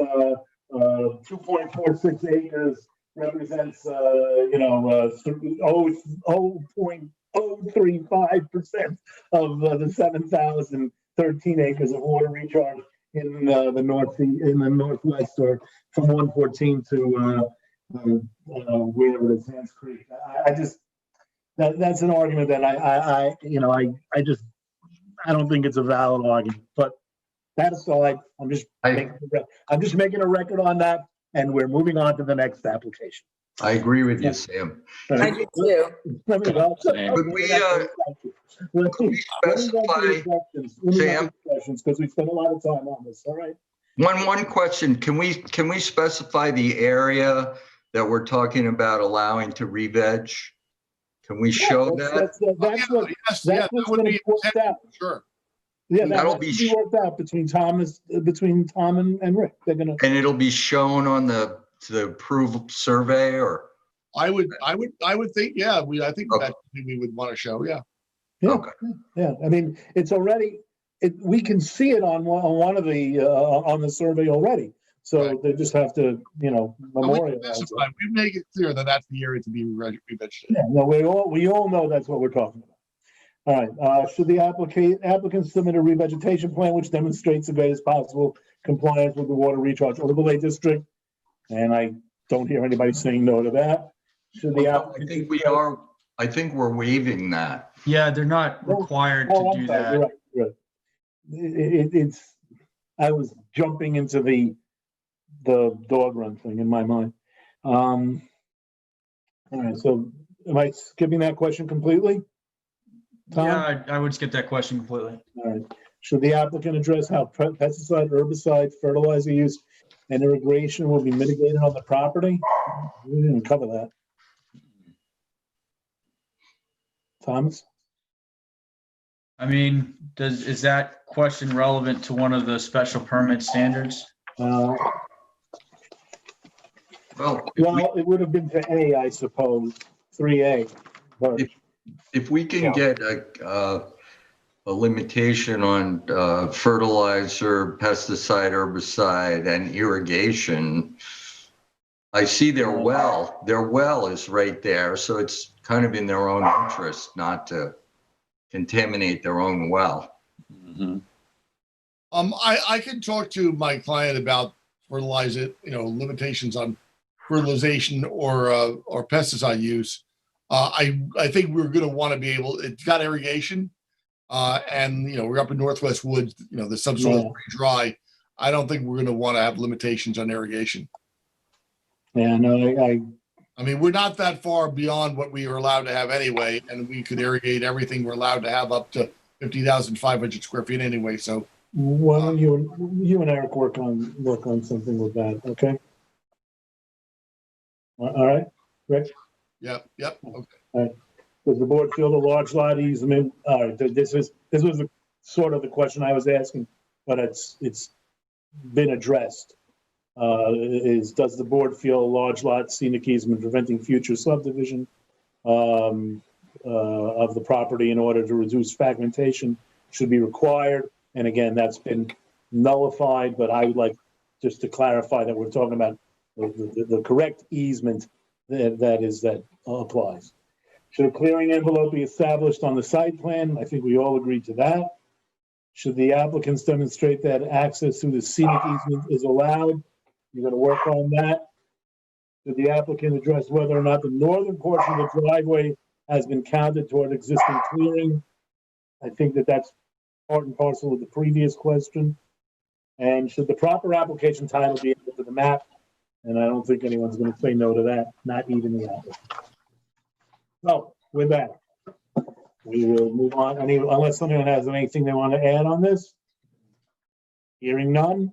2.46 acres represents, 0.035% of the 7,013 acres of water recharge in the northwest, or from 114 to wherever it is, Hans Creek. I just that's an argument that I don't think it's a valid argument. But that aside, I'm just making a record on that, and we're moving on to the next application. I agree with you, Sam. I do too. Could we specify, Sam? Because we spent a lot of time on this. All right. One question. Can we specify the area that we're talking about allowing to re-veg? Can we show that? That's what's going to be worked out. Sure. Yeah, that'll be worked out between Tom and Rick. They're gonna. And it'll be shown on the approved survey, or? I would think, yeah. I think that's something we would want to show, yeah. Yeah. Okay. Yeah. I mean, it's already. We can see it on one of the on the survey already. So right. They just have to, memorialize it. We make it clear that that's the area to be revegetated. Yeah. No, we all know that's what we're talking about. All right. Should the applicant submit a revegetation plan which demonstrates the greatest possible compliance with the water recharge overlay district? And I don't hear anybody saying no to that. Should the applicant? I think we're waiving that. Yeah, they're not required to do that. You're right. It's. I was jumping into the dog run thing in my mind. All right. So, am I skipping that question completely? Tom? Yeah, I would skip that question completely. All right. Should the applicant address how pesticide, herbicide, fertilizer use, and irrigation will be mitigated on the property? We didn't cover that. Thomas? I mean, is that question relevant to one of the special permit standards? Well, it would have been to A, I suppose, 3A. But if we can get a limitation on fertilizer, pesticide, herbicide, and irrigation, I see their well is right there. So it's kind of in their own interest not to contaminate their own well. Mm-hmm. I can talk to my client about fertilizer, limitations on fertilization or pesticide use. I think we're going to want to be able. It's got irrigation, and we're up in Northwest Woods. The subsoil is pretty dry. I don't think we're going to want to have limitations on irrigation. Yeah, no, I mean, we're not that far beyond what we are allowed to have anyway, and we could irrigate everything we're allowed to have up to 50,500 square feet anyway. So, why don't you and Eric work on something with that? Okay. All right, Rick. Yep. Okay. All right. Does the board feel the large lot easement? All right. This was sort of the question I was asking, but it's been addressed. Does the board feel a large lot scenic easement preventing future subdivision of the property in order to reduce fragmentation should be required? And again, that's been nullified, but I would like just to clarify that we're talking about the correct easement that applies. Should a clearing envelope be established on the site plan? I think we all agreed to that. Should the applicants demonstrate that access through the scenic easement is allowed? You're going to work on that. Should the applicant address whether or not the northern portion of the driveway has been counted toward existing clearing? I think that's part and parcel of the previous question. And should the proper application title be added to the map? And I don't think anyone's going to say no to that, not even the applicant. So with that, we will move on. Unless someone has anything they want to add on this? Hearing none.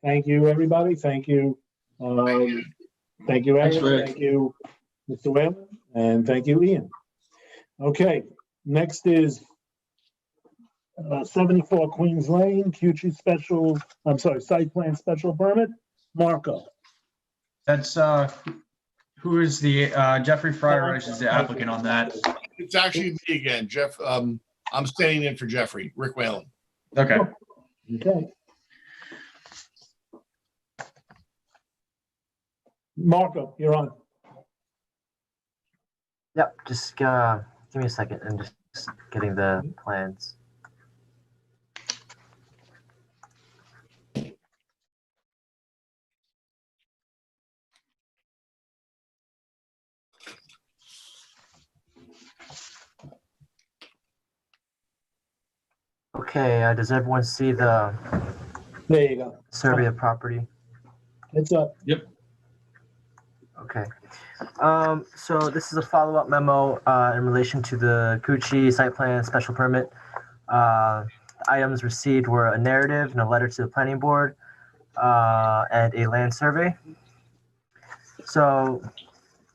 Thank you, everybody. Thank you. Thank you, Thanks, Evan. Rick. Thank you, Mr. Whalen, and thank you, Ian. Okay, next is 74 Queens Lane, site plan special permit. Marco. That's, who is the, Jeffrey Fryreich is the applicant on that. It's actually me again, Jeff. I'm standing in for Jeffrey, Rick Whalen. Okay. Okay. Marco, you're on. Yep, just give me a second and just getting the plans. Okay, does everyone see the There you go. survey of property? It's up. Yep. Okay. So this is a follow-up memo in relation to the Gucci site plan special permit. Items received were a narrative and a letter to the planning board and a land survey. So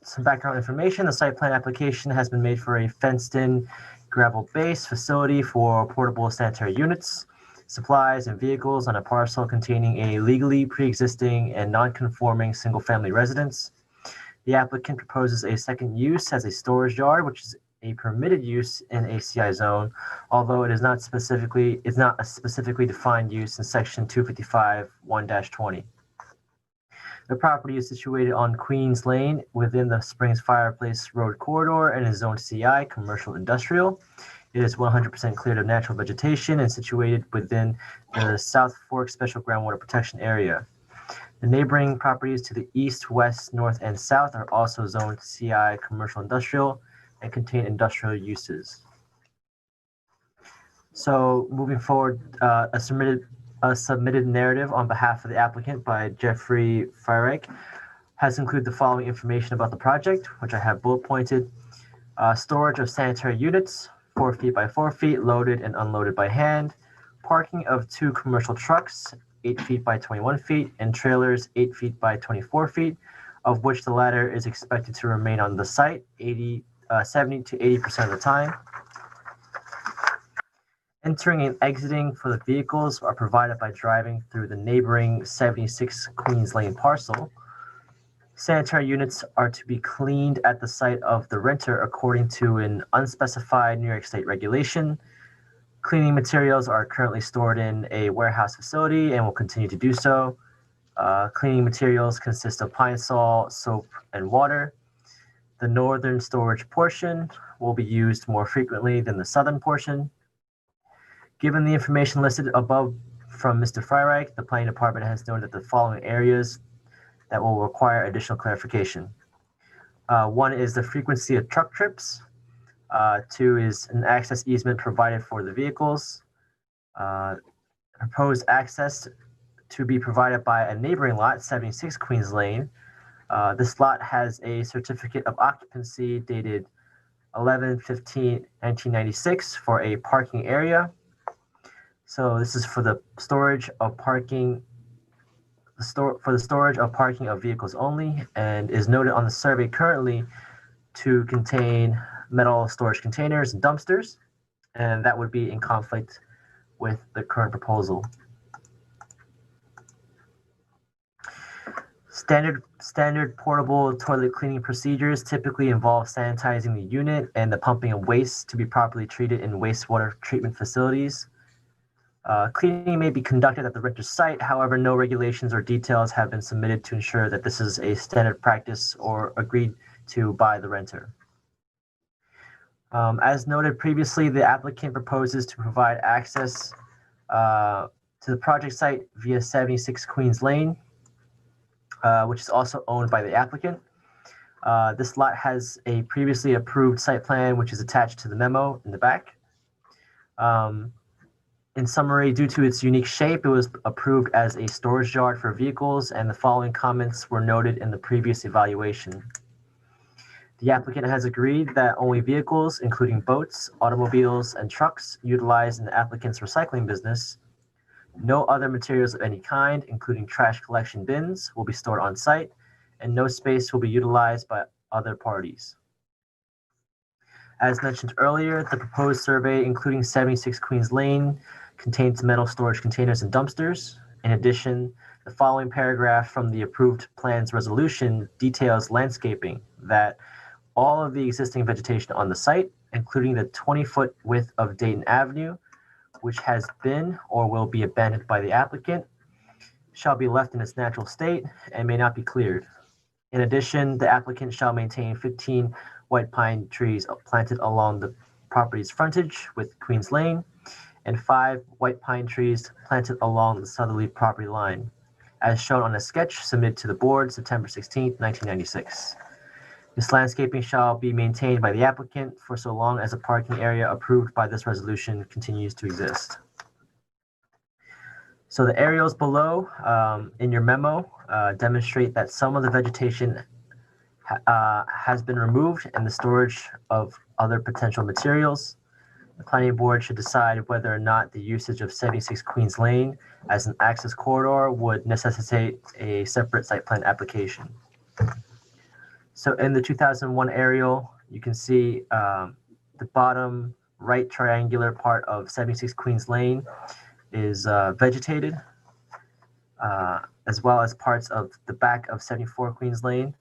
some background information. The site plan application has been made for a fenced-in gravel base facility for portable sanitary units, supplies, and vehicles on a parcel containing a legally pre-existing and non-conforming single-family residence. The applicant proposes a second use as a storage yard, which is a permitted use in a CI zone, although it is not a specifically defined use in section 255-1-20. The property is situated on Queens Lane within the Springs Fireplace Road corridor and is zoned CI, commercial industrial. It is 100% cleared of natural vegetation and situated within the South Fork Special Groundwater Protection Area. The neighboring properties to the east, west, north, and south are also zoned CI, commercial industrial, and contain industrial uses. So moving forward, a submitted narrative on behalf of the applicant by Jeffrey Fryreich has included the following information about the project, which I have bullet pointed. Storage of sanitary units, 4 feet by 4 feet, loaded and unloaded by hand. Parking of 2 commercial trucks, 8 feet by 21 feet, and trailers 8 feet by 24 feet, of which the latter is expected to remain on the site 70 to 80% of the time. Entering and exiting for the vehicles are provided by driving through the neighboring 76 Queens Lane parcel. Sanitary units are to be cleaned at the site of the renter according to an unspecified New York State regulation. Cleaning materials are currently stored in a warehouse facility and will continue to do so. Cleaning materials consist of pine sol, soap, and water. The northern storage portion will be used more frequently than the southern portion. Given the information listed above from Mr. Fryreich, the planning department has noted the following areas that will require additional clarification. 1 is the frequency of truck trips. 2 is an access easement provided for the vehicles. Proposed access to be provided by a neighboring lot, 76 Queens Lane. This lot has a certificate of occupancy dated 11/15/1996 for a parking area. So this is for the storage of parking, for the storage of parking of vehicles only, and is noted on the survey currently to contain metal storage containers and dumpsters, and that would be in conflict with the current proposal. Standard portable toilet cleaning procedures typically involve sanitizing the unit and the pumping of waste to be properly treated in wastewater treatment facilities. Cleaning may be conducted at the renter's site. However, no regulations or details have been submitted to ensure that this is a standard practice or agreed to by the renter. As noted previously, the applicant proposes to provide access to the project site via 76 Queens Lane, which is also owned by the applicant. This lot has a previously approved site plan, which is attached to the memo in the back. In summary, due to its unique shape, it was approved as a storage yard for vehicles, and the following comments were noted in the previous evaluation. The applicant has agreed that only vehicles, including boats, automobiles, and trucks utilized in the applicant's recycling business, No other materials of any kind, including trash collection bins, will be stored on site, and no space will be utilized by other parties. As mentioned earlier, the proposed survey, including 76 Queens Lane, contains metal storage containers and dumpsters. In addition, the following paragraph from the approved plans resolution details landscaping that all of the existing vegetation on the site, including the 20-foot width of Dayton Avenue, which has been or will be abandoned by the applicant, shall be left in its natural state and may not be cleared. In addition, the applicant shall maintain 15 white pine trees planted along the property's frontage with Queens Lane and 5 white pine trees planted along the southerly property line, as shown on a sketch submitted to the board September 16, 1996. This landscaping shall be maintained by the applicant for so long as the parking area approved by this resolution continues to exist. So the aerials below in your memo demonstrate that some of the vegetation has been removed and the storage of other potential materials. The planning board should decide whether or not the usage of 76 Queens Lane as an access corridor would necessitate a separate site plan application. So in the 2001 aerial, you can see the bottom right triangular part of 76 Queens Lane is vegetated, as well as parts of the back of 74 Queens Lane.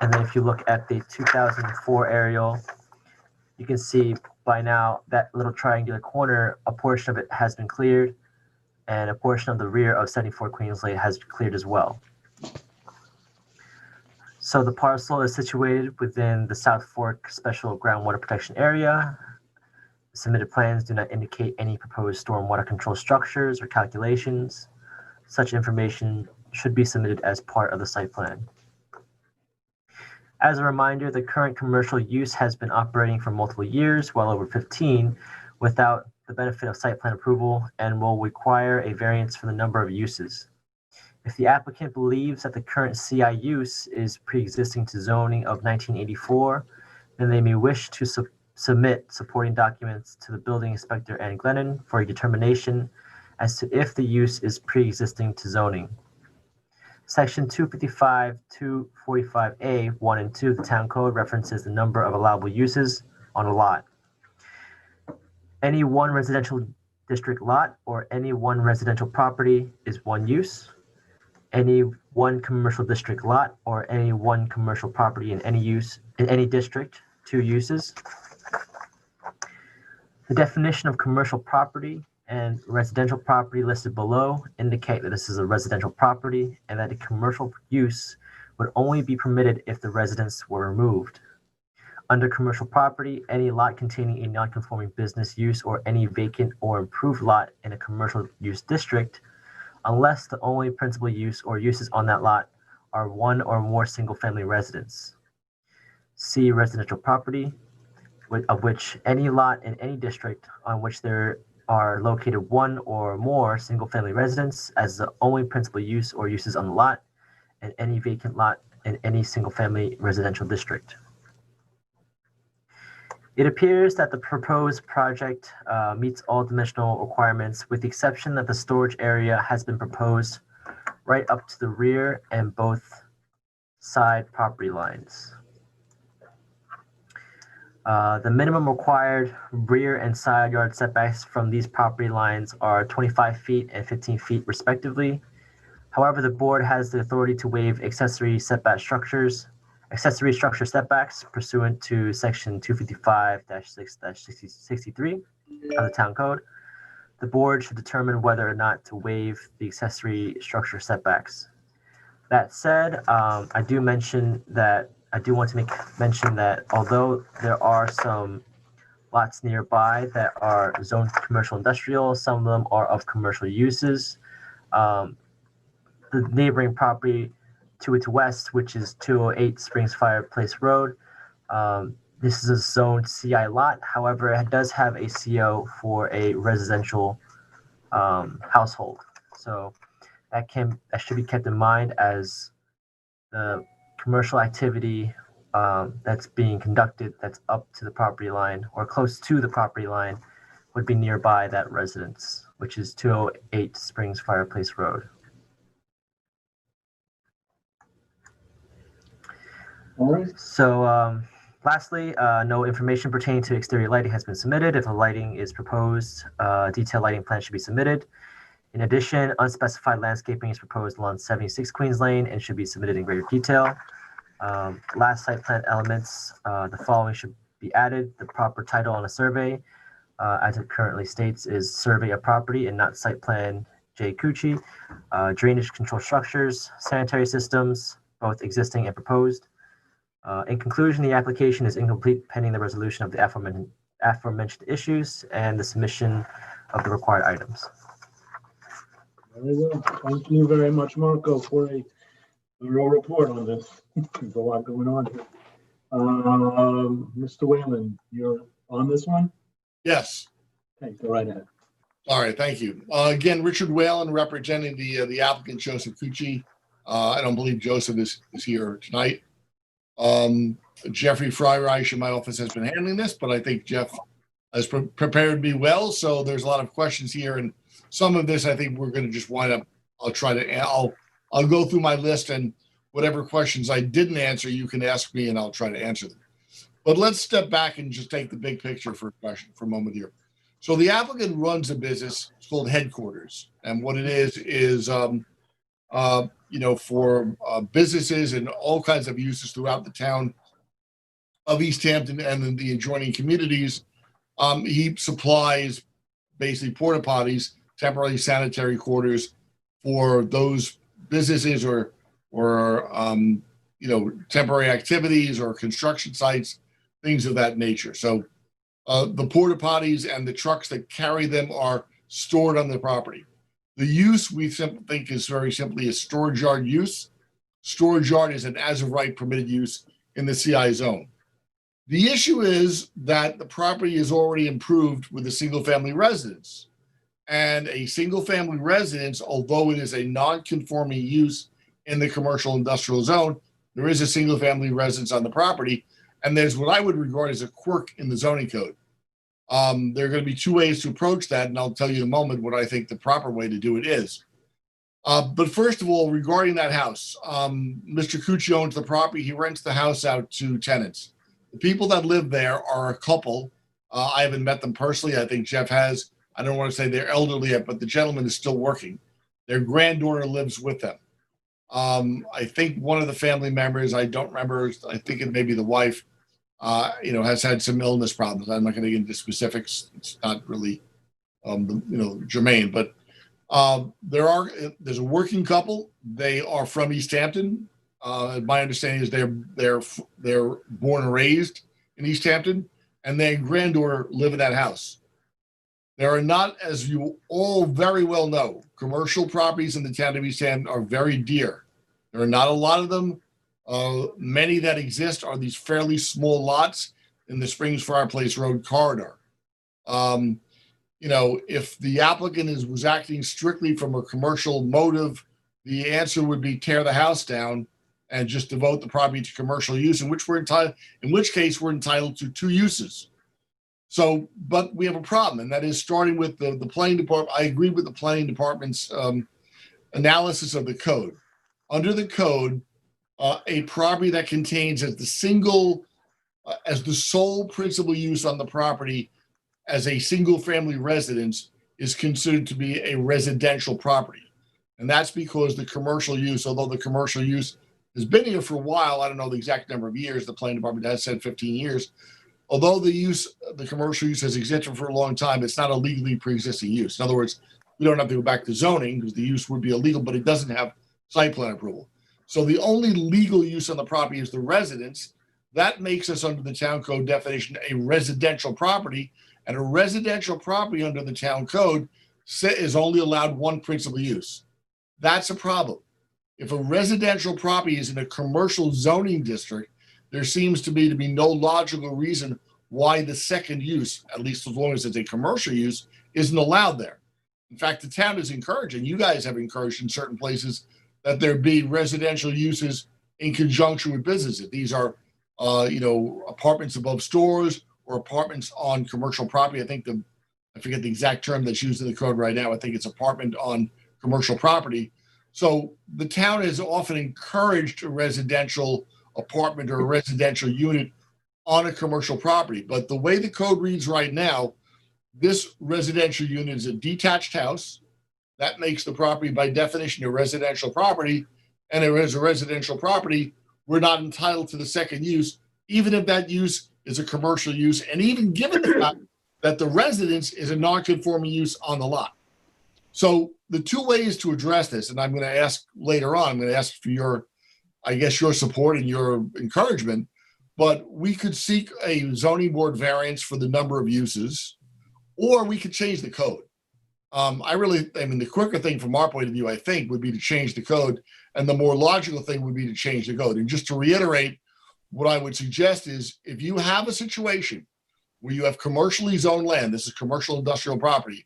And then if you look at the 2004 aerial, you can see by now that little triangular corner, a portion of it has been cleared, and a portion of the rear of 74 Queens Lane has been cleared as well. So the parcel is situated within the South Fork Special Groundwater Protection Area. The submitted plans do not indicate any proposed stormwater control structures or calculations. Such information should be submitted as part of the site plan. As a reminder, the current commercial use has been operating for multiple years, well over 15, without the benefit of site plan approval, and will require a variance for the number of uses. If the applicant believes that the current CI use is pre-existing to zoning of 1984, then they may wish to submit supporting documents to the building inspector and Glennon for a determination as to if the use is pre-existing to zoning. Section 255, 245A, 1 and 2 of the town code references the number of allowable uses on a lot. Any one residential district lot or any one residential property is one use. Any one commercial district lot or any one commercial property in any district, 2 uses. The definition of commercial property and residential property listed below indicate that this is a residential property and that a commercial use would only be permitted if the residents were removed. Under commercial property, any lot containing a non-conforming business use or any vacant or improved lot in a commercial use district, unless the only principal use or uses on that lot are one or more single-family residents. See residential property, of which any lot in any district on which there are located one or more single-family residents as the only principal use or uses on the lot, and any vacant lot in any single-family residential district. It appears that the proposed project meets all dimensional requirements, with the exception that the storage area has been proposed right up to the rear and both side property lines. The minimum required rear and side yard setbacks from these property lines are 25 feet and 15 feet respectively. However, the board has the authority to waive accessory structure setbacks pursuant to section 255-6-63 of the town code. The board should determine whether or not to waive the accessory structure setbacks. That said, I do want to make mention that although there are some lots nearby that are zoned commercial industrial, some of them are of commercial uses. The neighboring property to its west, which is 208 Springs Fireplace Road, this is a zoned CI lot. However, it does have a CO for a residential household. So that should be kept in mind as the commercial activity that's being conducted that's up to the property line or close to the property line would be nearby that residence, which is 208 Springs Fireplace Road. All right. So lastly, no information pertaining to exterior lighting has been submitted. If a lighting is proposed, detailed lighting plan should be submitted. In addition, unspecified landscaping is proposed along 76 Queens Lane and should be submitted in greater detail. Last site plan elements, the following should be added. The proper title on a survey, as it currently states, is survey of property and not site plan J. Cucci. Drainage control structures, sanitary systems, both existing and proposed. In conclusion, the application is incomplete pending the resolution of the aforementioned issues and the submission of the required items. Very well. Thank you very much, Marco, for a thorough report on this. There's a lot going on here. Mr. Whalen, you're on this one? Yes. Okay, go right ahead. All right, thank you. Again, Richard Whalen representing the applicant, Joseph Cucci. I don't believe Joseph is here tonight. Jeffrey Freireich in my office has been handling this, but I think Jeff has prepared me well. So there's a lot of questions here, and some of this I think we're going to just wind up. I'll go through my list, and whatever questions I didn't answer, you can ask me, and I'll try to answer them. But let's step back and just take the big picture for a moment here. So the applicant runs a business. It's called Headquarters, and what it is for businesses and all kinds of uses throughout the town of East Hampton and in the adjoining communities. He supplies basically porta potties, temporary sanitary quarters for those businesses or temporary activities or construction sites, things of that nature. So the porta potties and the trucks that carry them are stored on the property. The use we think is very simply a storage yard use. Storage yard is an as of right permitted use in the CI zone. The issue is that the property is already improved with a single family residence. And a single family residence, although it is a non-conforming use in the commercial industrial zone, there is a single family residence on the property. And there's what I would regard as a quirk in the zoning code. There are going to be two ways to approach that, and I'll tell you in a moment what I think the proper way to do it is. But first of all, regarding that house, Mr. Cucci owns the property. He rents the house out to tenants. The people that live there are a couple. I haven't met them personally. I think Jeff has. I don't want to say they're elderly yet, but the gentleman is still working. Their granddaughter lives with them. I think one of the family members, I don't remember, I think it may be the wife, has had some illness problems. I'm not going to get into specifics. It's not really, germane. But there's a working couple. They are from East Hampton. My understanding is they're born and raised in East Hampton, and their granddaughter live in that house. There are not, as you all very well know, commercial properties in the town of East Hampton are very dear. There are not a lot of them. Many that exist are these fairly small lots in the Springs Fireplace Road corridor. If the applicant was acting strictly from a commercial motive, the answer would be tear the house down and just devote the property to commercial use, in which case we're entitled to two uses. So, but we have a problem, and that is starting with the planning department. I agree with the planning department's analysis of the code. Under the code, a property that contains as the sole principal use on the property as a single family residence is considered to be a residential property. And that's because the commercial use, although the commercial use has been here for a while, I don't know the exact number of years, the planning department has said 15 years. Although the commercial use has existed for a long time, it's not a legally pre-existing use. In other words, we don't have to go back to zoning because the use would be illegal, but it doesn't have site plan approval. So the only legal use on the property is the residence. That makes us, under the town code definition, a residential property. And a residential property under the town code is only allowed one principal use. That's a problem. If a residential property is in a commercial zoning district, there seems to be no logical reason why the second use, at least as long as it's a commercial use, isn't allowed there. In fact, the town is encouraging, you guys have encouraged in certain places, that there be residential uses in conjunction with businesses. These are, apartments above stores or apartments on commercial property. I think I forget the exact term that's used in the code right now. I think it's apartment on commercial property. So the town has often encouraged a residential apartment or a residential unit on a commercial property. But the way the code reads right now, this residential unit is a detached house. That makes the property by definition a residential property. And if it is a residential property, we're not entitled to the second use, even if that use is a commercial use, and even given the fact that the residence is a non-conforming use on the lot. So the two ways to address this, and I'm going to ask later on, I'm going to ask for your, I guess, your support and your encouragement, but we could seek a zoning board variance for the number of uses, or we could change the code. I mean, the quicker thing from our point of view, I think, would be to change the code, and the more logical thing would be to change the code. And just to reiterate, what I would suggest is if you have a situation where you have commercially zoned land, this is commercial industrial property,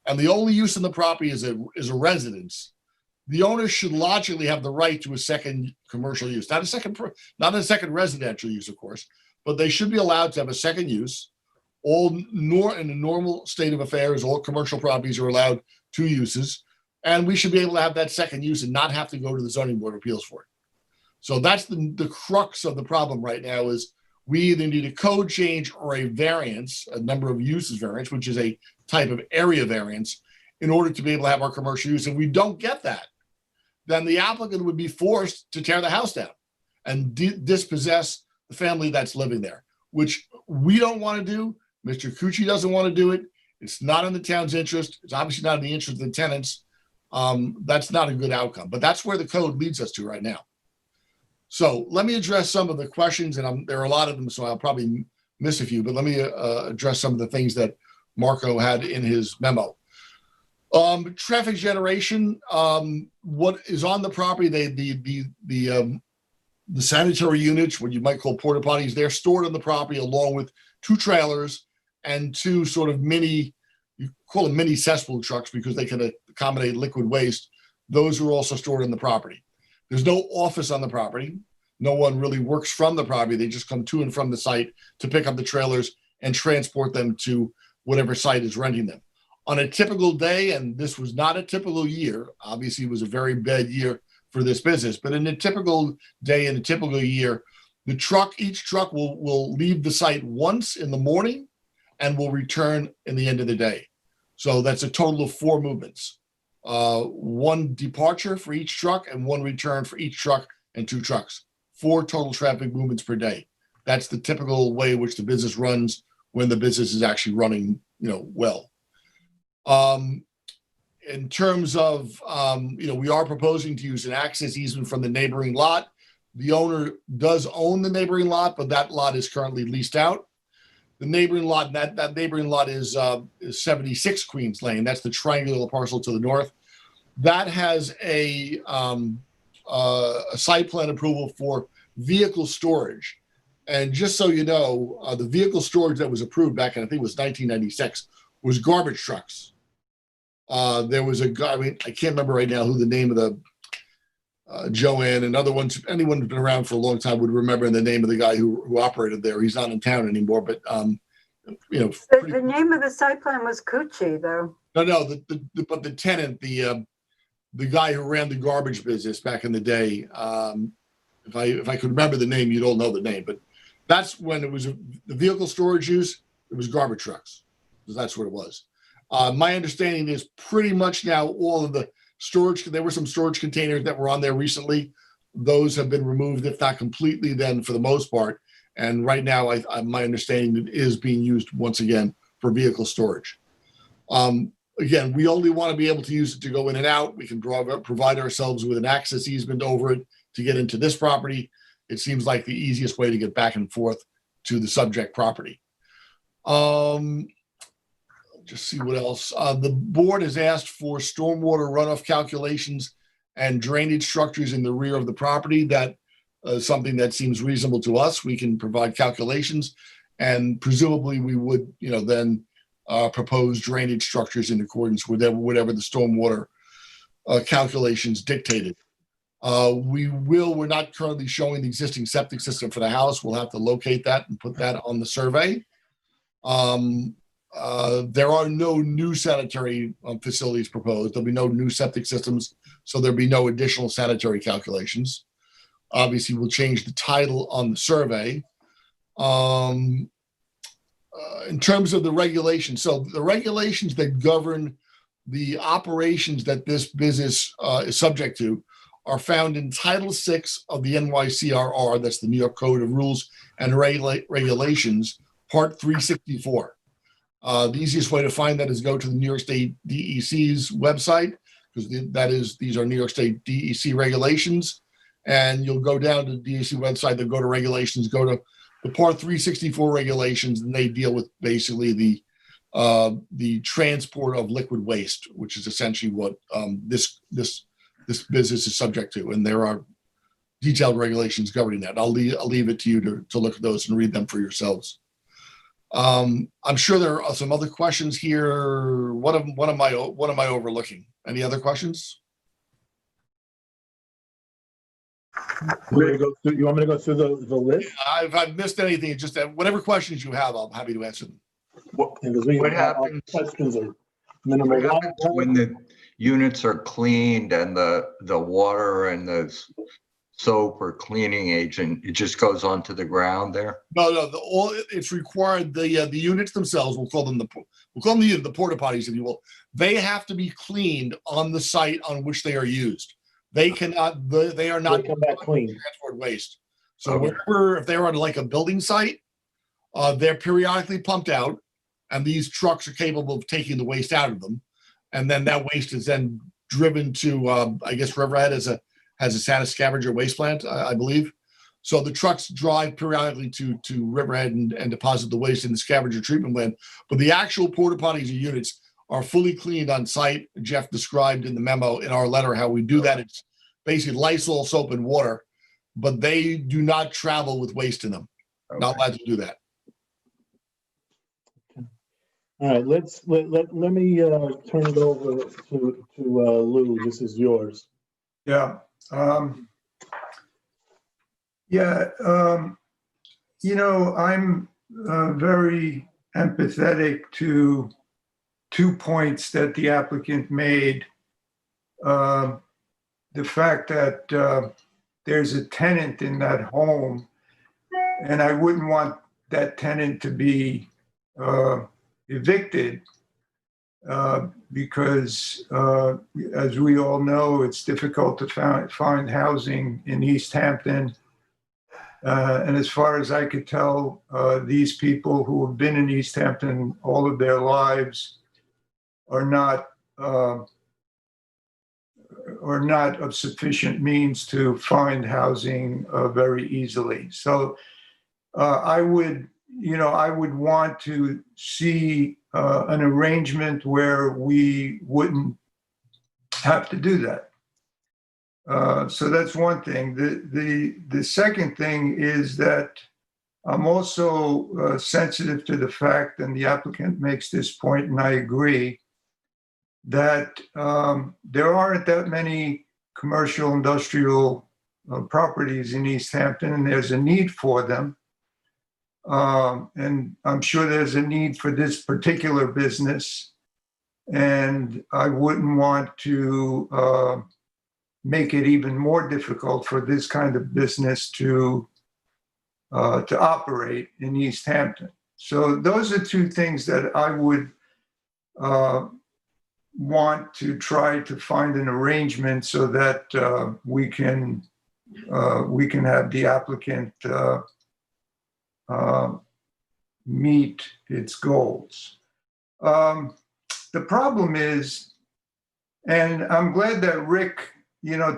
and the only use in the property is a residence, the owner should logically have the right to a second commercial use, not a second residential use, of course, but they should be allowed to have a second use. In a normal state of affairs, all commercial properties are allowed 2 uses, and we should be able to have that second use and not have to go to the zoning board of appeals for it. So that's the crux of the problem right now is we either need a code change or a variance, a number of uses variance, which is a type of area variance, in order to be able to have our commercial use. And we don't get that, then the applicant would be forced to tear the house down and dispossess the family that's living there, which we don't want to do. Mr. Cucci doesn't want to do it. It's not in the town's interest. It's obviously not in the interest of the tenants. That's not a good outcome, but that's where the code leads us to right now. So let me address some of the questions, and there are a lot of them, so I'll probably miss a few, but let me address some of the things that Marco had in his memo. Traffic generation, what is on the property, the sanitary units, what you might call porta potties, they're stored on the property along with 2 trailers and 2 sort of you call them mini cesspool trucks because they can accommodate liquid waste. Those are also stored on the property. There's no office on the property. No one really works from the property. They just come to and from the site to pick up the trailers and transport them to whatever site is renting them. On a typical day, and this was not a typical year, obviously it was a very bad year for this business, but in a typical day, in a typical year, each truck will leave the site once in the morning and will return in the end of the day. So that's a total of 4 movements. 1 departure for each truck and 1 return for each truck and 2 trucks. 4 total traffic movements per day. That's the typical way in which the business runs when the business is actually running, well. In terms of, we are proposing to use an access easement from the neighboring lot. The owner does own the neighboring lot, but that lot is currently leased out. The neighboring lot, that neighboring lot is 76 Queens Lane. That's the triangular parcel to the north. That has a site plan approval for vehicle storage. And just so you know, the vehicle storage that was approved back in, I think it was 1996, was garbage trucks. There was a guy, I can't remember right now who the name of the Joanne and other ones, anyone who's been around for a long time would remember the name of the guy who operated there. He's not in town anymore, but the name of the site plan was Cucci, though. No, but the tenant, the guy who ran the garbage business back in the day, if I could remember the name, you'd all know the name, but that's when it was the vehicle storage use, it was garbage trucks. That's what it was. My understanding is pretty much now all of the storage, there were some storage containers that were on there recently. Those have been removed, if not completely, then for the most part. And right now, my understanding is being used once again for vehicle storage. Again, we only want to be able to use it to go in and out. We can provide ourselves with an access easement over it to get into this property. It seems like the easiest way to get back and forth to the subject property. Just see what else. The board has asked for stormwater runoff calculations and drainage structures in the rear of the property. That is something that seems reasonable to us. We can provide calculations, and presumably we would, then propose drainage structures in accordance with whatever the stormwater calculations dictated. We're not currently showing the existing septic system for the house. We'll have to locate that and put that on the survey. There are no new sanitary facilities proposed. There'll be no new septic systems, so there'll be no additional sanitary calculations. Obviously, we'll change the title on the survey. In terms of the regulations, so the regulations that govern the operations that this business is subject to are found in Title VI of the NYCRR, that's the New York Code of Rules and Regulations, Part 364. The easiest way to find that is go to the New York State DEC's website, because these are New York State DEC regulations, and you'll go down to the DEC website, they'll go to regulations, go to the Part 364 regulations, and they deal with basically the transport of liquid waste, which is essentially what this business is subject to, and there are detailed regulations governing that. I'll leave it to you to look at those and read them for yourselves. I'm sure there are some other questions here. What am I overlooking? Any other questions? You want me to go through the list? If I've missed anything, just whatever questions you have, I'm happy to answer them. What happens? Questions are minimal. What happens when the units are cleaned and the water and the soap or cleaning agent, it just goes onto the ground there? No. It's required. The units themselves, we'll call them the porta potties, if you will. They have to be cleaned on the site on which they are used. They cannot. They are not clean. Transport waste. So if they're on like a building site, they're periodically pumped out, and these trucks are capable of taking the waste out of them, and then that waste is then driven to I guess Riverhead has a Santa scavenger waste plant, I believe. So the trucks drive periodically to Riverhead and deposit the waste in the scavenger treatment plant. But the actual porta potties or units are fully cleaned on site. Jeff described in the memo in our letter how we do that. It's basically Lysol, soap, and water, but they do not travel with waste in them. Okay. Not allowed to do that. All right, let me turn it over to Lou. This is yours. Yeah. I'm very empathetic to 2 points that the applicant made. The fact that there's a tenant in that home, and I wouldn't want that tenant to be evicted because, as we all know, it's difficult to find housing in East Hampton. And as far as I could tell, these people who have been in East Hampton all of their lives are not of sufficient means to find housing very easily. So I would want to see an arrangement where we wouldn't have to do that. So that's one thing. The second thing is that I'm also sensitive to the fact, and the applicant makes this point, and I agree, that there aren't that many commercial industrial properties in East Hampton, and there's a need for them. And I'm sure there's a need for this particular business, and I wouldn't want to make it even more difficult for this kind of business to operate in East Hampton. So those are two things that I would want to try to find an arrangement so that we can have the applicant meet its goals. The problem is, and I'm glad that Rick,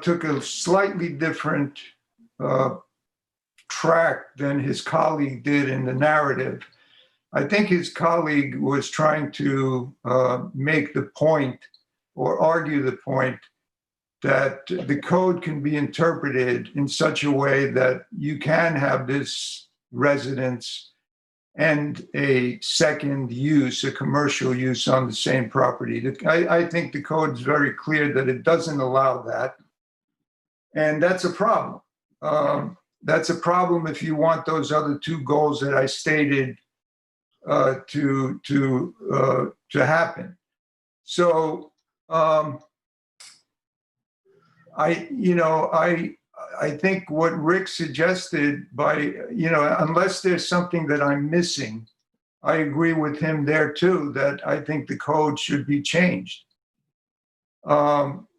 took a slightly different track than his colleague did in the narrative. I think his colleague was trying to make the point or argue the point that the code can be interpreted in such a way that you can have this residence and a second use, a commercial use on the same property. I think the code is very clear that it doesn't allow that. And that's a problem. That's a problem if you want those other two goals that I stated to happen. So I think what Rick suggested unless there's something that I'm missing, I agree with him there too, that I think the code should be changed.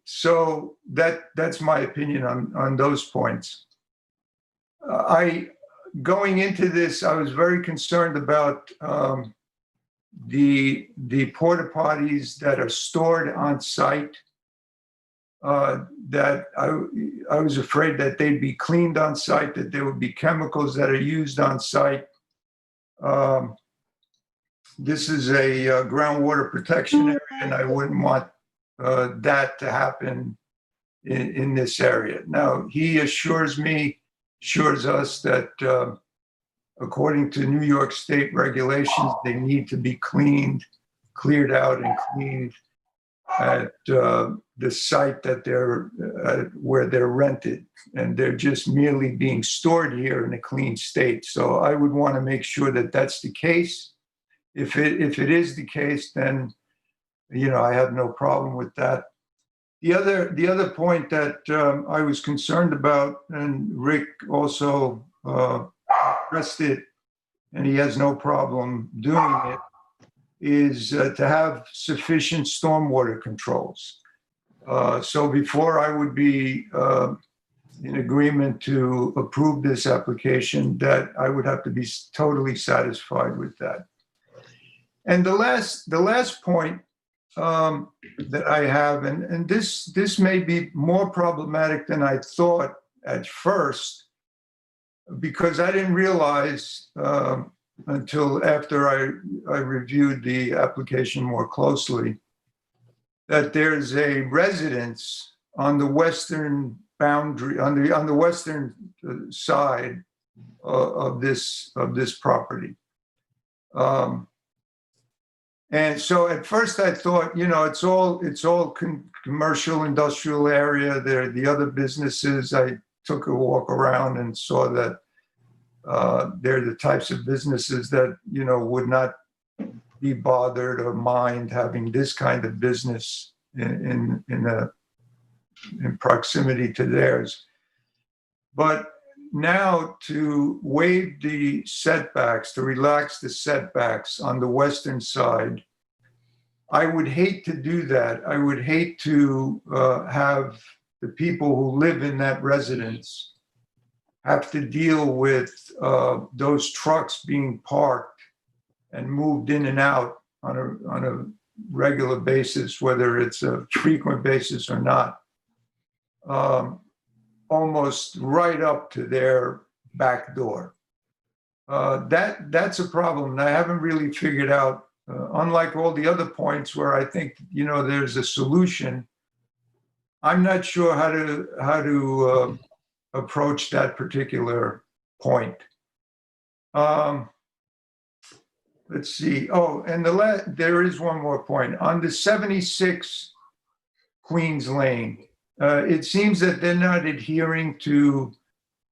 So that's my opinion on those points. Going into this, I was very concerned about the porta potties that are stored on site. That I was afraid that they'd be cleaned on site, that there would be chemicals that are used on site. This is a groundwater protection area, and I wouldn't want that to happen in this area. Now, he assures us that according to New York State regulations, they need to be cleared out and cleaned at the site that where they're rented, and they're just merely being stored here in a clean state. So I would want to make sure that that's the case. If it is the case, then I have no problem with that. The other point that I was concerned about, and Rick also addressed it, and he has no problem doing it, is to have sufficient stormwater controls. So before I would be in agreement to approve this application, that I would have to be totally satisfied with that. And the last point that I have, and this may be more problematic than I thought at first, because I didn't realize until after I reviewed the application more closely, that there's a residence on the western boundary, on the western side of this property. And so at first I thought, it's all commercial industrial area. There are the other businesses. I took a walk around and saw that they're the types of businesses that, would not be bothered or mind having this kind of business in proximity to theirs. But now to waive the setbacks, to relax the setbacks on the western side, I would hate to do that. I would hate to have the people who live in that residence have to deal with those trucks being parked and moved in and out on a regular basis, whether it's a frequent basis or not, almost right up to their back door. That's a problem. And I haven't really figured out, unlike all the other points where I think, there's a solution, I'm not sure how to approach that particular point. Let's see. Oh, and there is one more point. On the 76 Queens Lane, it seems that they're not adhering to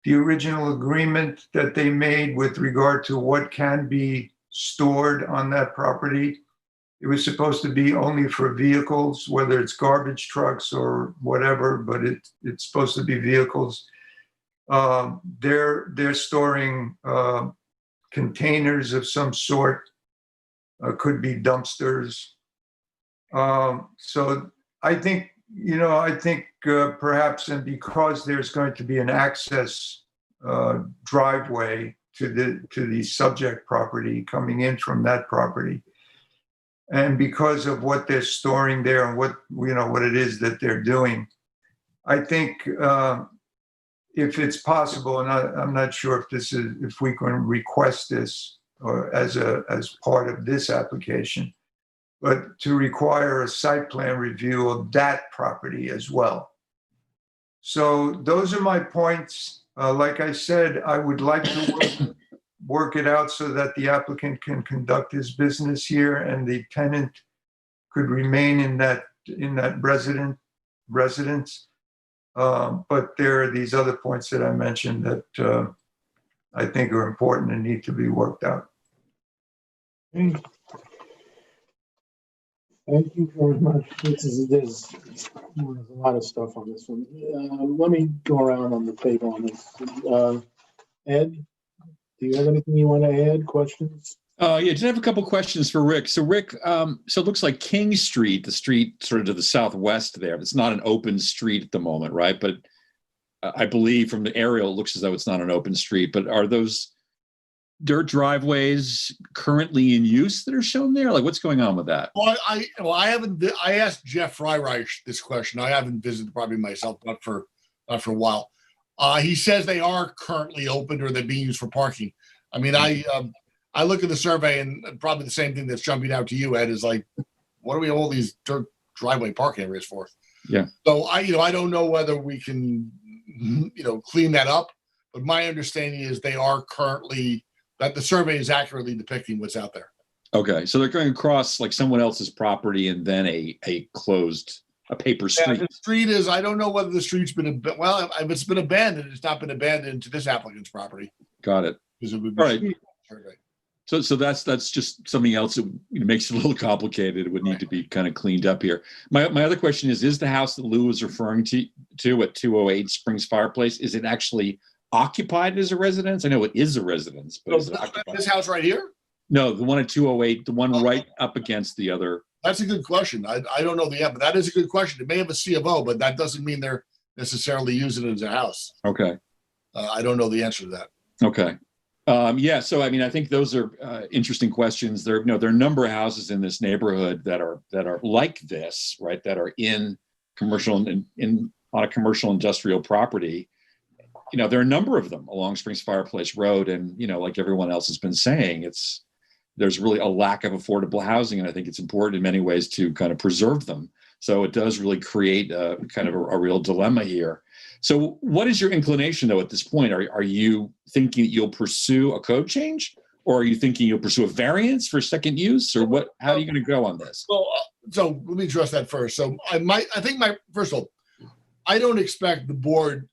the original agreement that they made with regard to what can be stored on that property. It was supposed to be only for vehicles, whether it's garbage trucks or whatever, but it's supposed to be vehicles. They're storing containers of some sort, could be dumpsters. So I think, perhaps, and because there's going to be an access driveway to the subject property coming in from that property, and because of what they're storing there and what it is that they're doing, I think if it's possible, and I'm not sure if we can request this or as part of this application, but to require a site plan review of that property as well. So those are my points. Like I said, I would like to work it out so that the applicant can conduct his business here and the tenant could remain in that residence. But there are these other points that I mentioned that I think are important and need to be worked out. Okay. Thank you very much. There's a lot of stuff on this one. Let me go around on the table on this. Ed, do you have anything you want to add? Questions? Yeah, just have a couple questions for Rick. So Rick, so it looks like King Street, the street sort of to the southwest there. It's not an open street at the moment, right? But I believe from the aerial, it looks as though it's not an open street. But are those dirt driveways currently in use that are shown there? Like, what's going on with that? Well, I haven't. I asked Jeff Freireich this question. I haven't visited the property myself, not for a while. He says they are currently open or they're being used for parking. I mean, I look at the survey and probably the same thing that's jumping out to you, Ed, is like, what are we all these dirt driveway parking areas for? Yeah. So I don't know whether we can, clean that up, but my understanding is they are currently, that the survey is accurately depicting what's out there. Okay, so they're going across like someone else's property and then a paper street. Yeah, the street is, I don't know whether the street's been, well, if it's been abandoned, it's not been abandoned to this applicant's property. Got it. Because it would All right. be survey. So that's just something else that makes it a little complicated. It would need to be kind of cleaned up here. My other question is the house that Lou was referring to at 208 Springs Fireplace, is it actually occupied as a residence? I know it is a residence, but is it occupied? This house right here? No, the one at 208, the one right up against the other. That's a good question. I don't know the answer, but that is a good question. It may have a C of O, but that doesn't mean they're necessarily using it as a house. Okay. I don't know the answer to that. Okay. Yeah. So, I mean, I think those are interesting questions. There are a number of houses in this neighborhood that are like this, right? That are in commercial on a commercial industrial property. There are a number of them along Springs Fireplace Road, and like everyone else has been saying, there's really a lack of affordable housing, and I think it's important in many ways to kind of preserve them. So it does really create a kind of a real dilemma here. So what is your inclination, though, at this point? Are you thinking that you'll pursue a code change, or are you thinking you'll pursue a variance for second use, or what? How are you going to go on this? Well, so let me address that first. So first of all, I don't expect the board,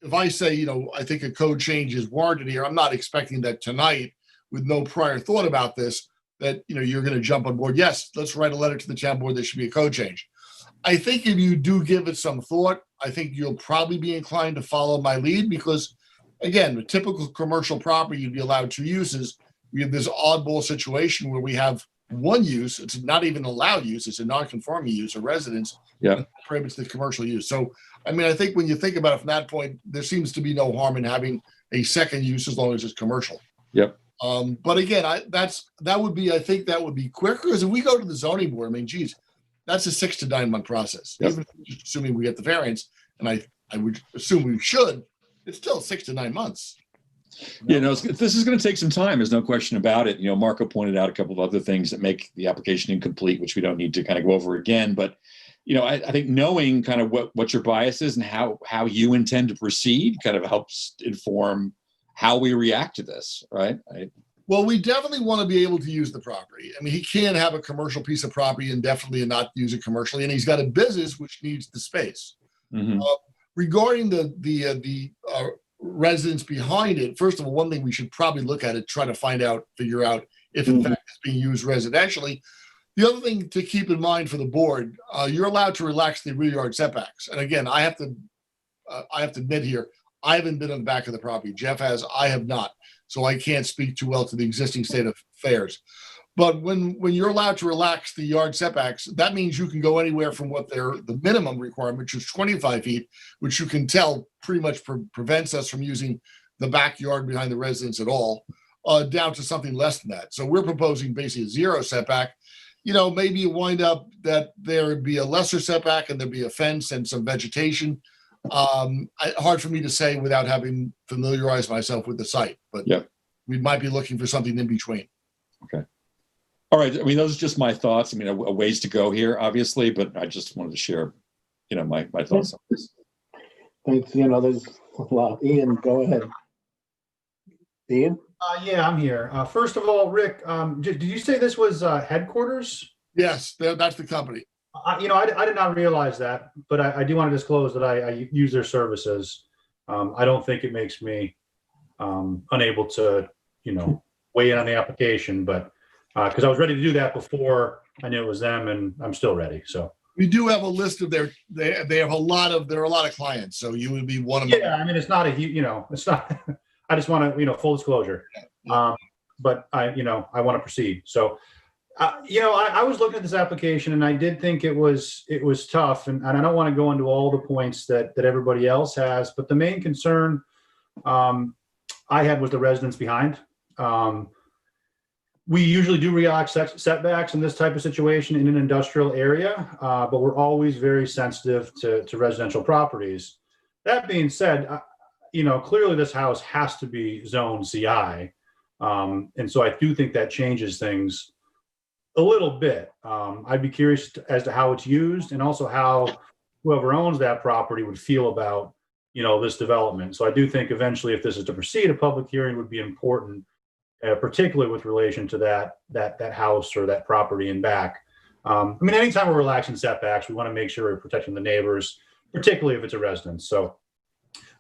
if I say, I think a code change is warranted here, I'm not expecting that tonight, with no prior thought about this, that, you're going to jump on board. Yes, let's write a letter to the town board. There should be a code change. I think if you do give it some thought, I think you'll probably be inclined to follow my lead because, again, a typical commercial property, you'd be allowed 2 uses. We have this oddball situation where we have 1 use. It's not even allowed use. It's a non-conforming use, a residence. Yeah. Prohibits the commercial use. So, I mean, I think when you think about it from that point, there seems to be no harm in having a second use as long as it's commercial. Yep. But again, I think that would be quicker because if we go to the zoning board, I mean, geez, that's a 6 to 9 month process. Yep. Even assuming we get the variance, and I would assume we should, it's still 6 to 9 months. This is going to take some time. There's no question about it. Marco pointed out a couple of other things that make the application incomplete, which we don't need to kind of go over again. But, I think knowing kind of what your bias is and how you intend to proceed kind of helps inform how we react to this, right? Well, we definitely want to be able to use the property. I mean, he can't have a commercial piece of property indefinitely and not use it commercially. And he's got a business which needs the space. Mm-hmm. Regarding the residence behind it, first of all, one thing we should probably look at it, figure out if in fact it's being used residentially. The other thing to keep in mind for the board, you're allowed to relax the rear yard setbacks. And again, I have to admit here, I haven't been on the back of the property. Jeff has, I have not. So I can't speak too well to the existing state of affairs. But when you're allowed to relax the yard setbacks, that means you can go anywhere from what the minimum requirement, which is 25 feet, which you can tell pretty much prevents us from using the backyard behind the residence at all, down to something less than that. So we're proposing basically a 0 setback. Maybe you wind up that there would be a lesser setback and there'd be a fence and some vegetation. Hard for me to say without having familiarized myself with the site, but we might be looking for something in between. Okay. All right. I mean, those are just my thoughts. I mean, a ways to go here, obviously, but I just wanted to share, my thoughts on this. Thanks. There's a lot. Ian, go ahead. Ian? Yeah, I'm here. First of all, Rick, did you say this was headquarters? Yes, that's the company. I did not realize that, but I do want to disclose that I use their services. I don't think it makes me unable to, weigh in on the application, but Because I was ready to do that before I knew it was them, and I'm still ready. So We do have a list of there are a lot of clients, so you would be one of them. yeah, I mean, it's not a huge, it's not. I just want to, full disclosure. But I want to proceed. So, I was looking at this application, and I did think it was tough, and I don't want to go into all the points that everybody else has, but the main concern I had was the residents behind. We usually do relax setbacks in this type of situation in an industrial area, but we're always very sensitive to residential properties. That being said, clearly this house has to be zone CI. And so I do think that changes things a little bit. I'd be curious as to how it's used, and also how whoever owns that property would feel about, this development. So I do think eventually, if this is to proceed, a public hearing would be important, particularly with relation to that house or that property in back. Anytime we're relaxing setbacks, we want to make sure we're protecting the neighbors, particularly if it's a residence. So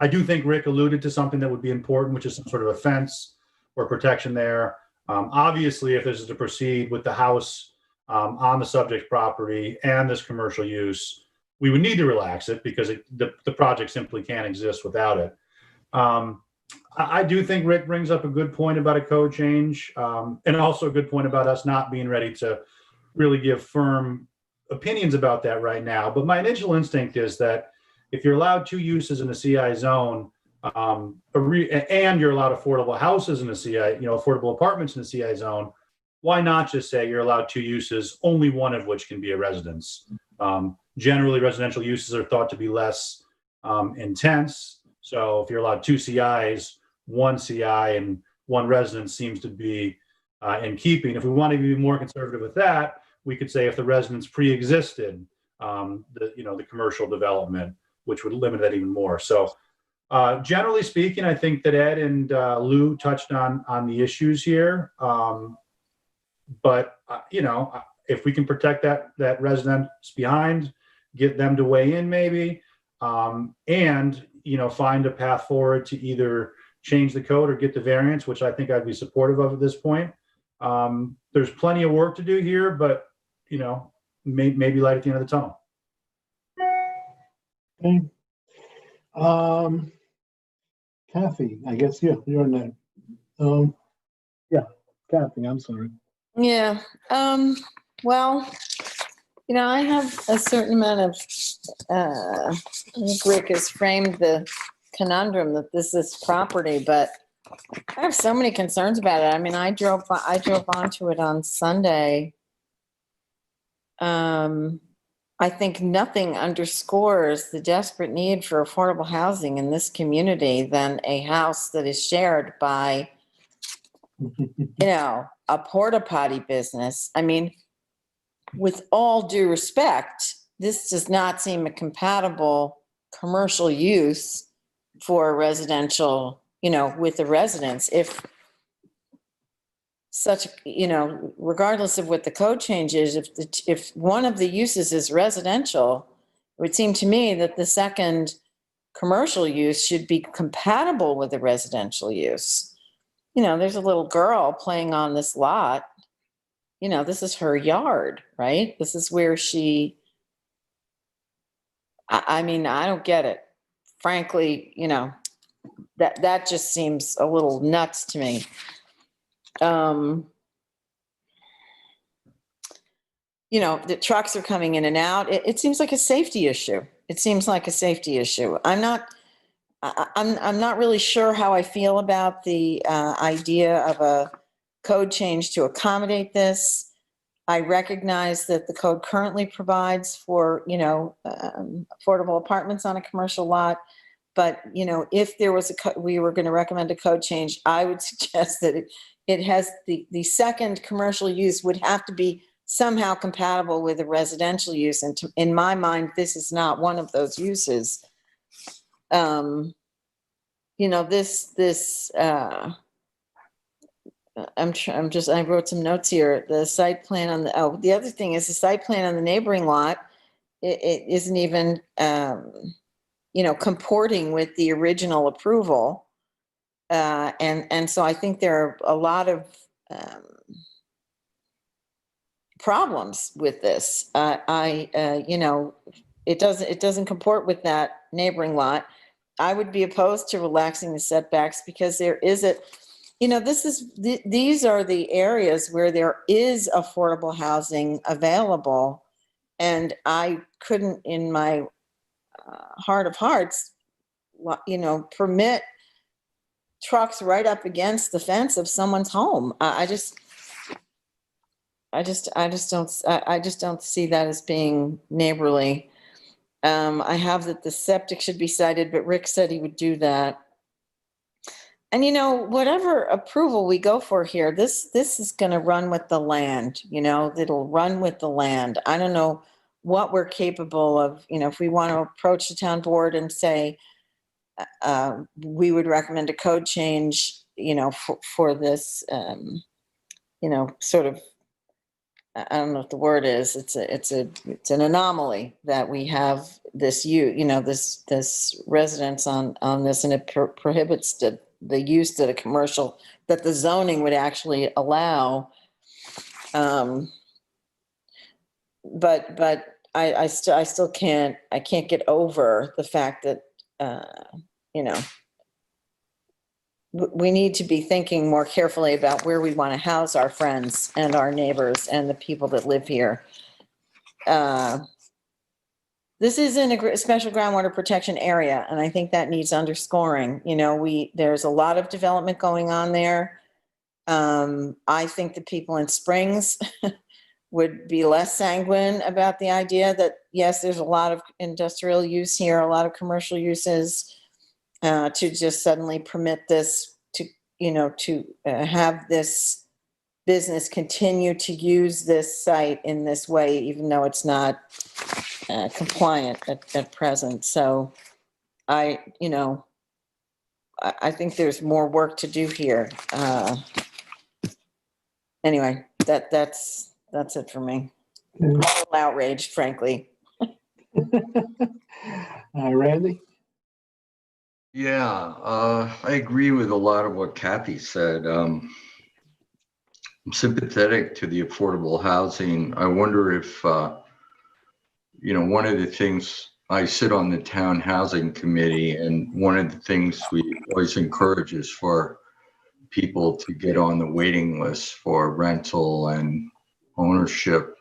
I do think Rick alluded to something that would be important, which is some sort of a fence or protection there. Obviously, if this is to proceed with the house on the subject property and this commercial use, we would need to relax it because the project simply can't exist without it. I do think Rick brings up a good point about a code change, and also a good point about us not being ready to really give firm opinions about that right now. But my initial instinct is that if you're allowed 2 uses in a CI zone, and you're allowed affordable houses in a CI, affordable apartments in a CI zone, why not just say you're allowed 2 uses, only one of which can be a residence? Generally, residential uses are thought to be less intense. So if you're allowed 2 CIs, 1 CI and 1 residence seems to be in keeping. If we want to be more conservative with that, we could say if the residence pre-existed the commercial development, which would limit that even more. So generally speaking, I think that Ed and Lou touched on the issues here. But if we can protect that residence behind, get them to weigh in maybe, and find a path forward to either change the code or get the variance, which I think I'd be supportive of at this point. There's plenty of work to do here, but maybe light at the end of the tunnel. Okay. Kathy, I guess you're next. Kathy, I'm sorry. Yeah. Well, I have a certain amount of, I think Rick has framed the conundrum that this is property, but I have so many concerns about it. I drove onto it on Sunday. I think nothing underscores the desperate need for affordable housing in this community than a house that is shared by, a porta potty business. With all due respect, this does not seem a compatible commercial use for residential, with the residents. If such, regardless of what the code change is, if one of the uses is residential, it would seem to me that the second commercial use should be compatible with the residential use. There's a little girl playing on this lot. This is her yard, right? This is where I don't get it. Frankly, that just seems a little nuts to me. The trucks are coming in and out. It seems like a safety issue. I'm not really sure how I feel about the idea of a code change to accommodate this. I recognize that the code currently provides for, affordable apartments on a commercial lot. But, if there was we were going to recommend a code change, I would suggest that it has the second commercial use would have to be somehow compatible with a residential use. And in my mind, this is not one of those uses. I wrote some notes here. The site plan on the other thing is the site plan on the neighboring lot. It isn't even, comporting with the original approval. And so I think there are a lot of problems with this. You know, it doesn't comport with that neighboring lot. I would be opposed to relaxing the setbacks because there is you know, these are the areas where there is affordable housing available. And I couldn't, in my heart of hearts, you know, permit trucks right up against the fence of someone's home. I just don't see that as being neighborly. I have that the septic should be cited, but Rick said he would do that. And you know, whatever approval we go for here, this is going to run with the land. You know, it'll run with the land. I don't know what we're capable of. You know, if we want to approach the town board and say we would recommend a code change, you know, for this, you know, sort of. I don't know what the word is. It's an anomaly that we have this this residence on this, and it prohibits the use that a commercial, that the zoning would actually allow. But I still can't get over the fact that you know, we need to be thinking more carefully about where we want to house our friends and our neighbors and the people that live here. This is in a special groundwater protection area, and I think that needs underscoring. You know, there's a lot of development going on there. I think the people in Springs would be less sanguine about the idea that, yes, there's a lot of industrial use here, a lot of commercial uses, to just suddenly permit this to, you know, to have this business continue to use this site in this way, even though it's not compliant at present. So I think there's more work to do here. Anyway, that's it for me. I'm a little outraged, frankly. Randy? Yeah, I agree with a lot of what Kathy said. I'm sympathetic to the affordable housing. I wonder if, you know, one of the things, I sit on the town housing committee, and one of the things we always encourage is for people to get on the waiting list for rental and ownership.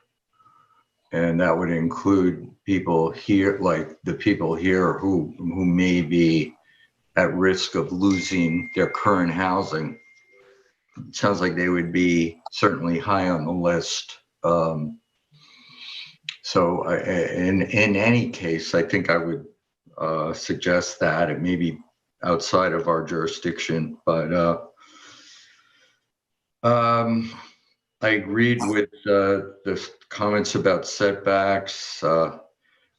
And that would include people here, like the people here who may be at risk of losing their current housing. It sounds like they would be certainly high on the list. So in any case, I think I would suggest that. It may be outside of our jurisdiction, but I agreed with the comments about setbacks.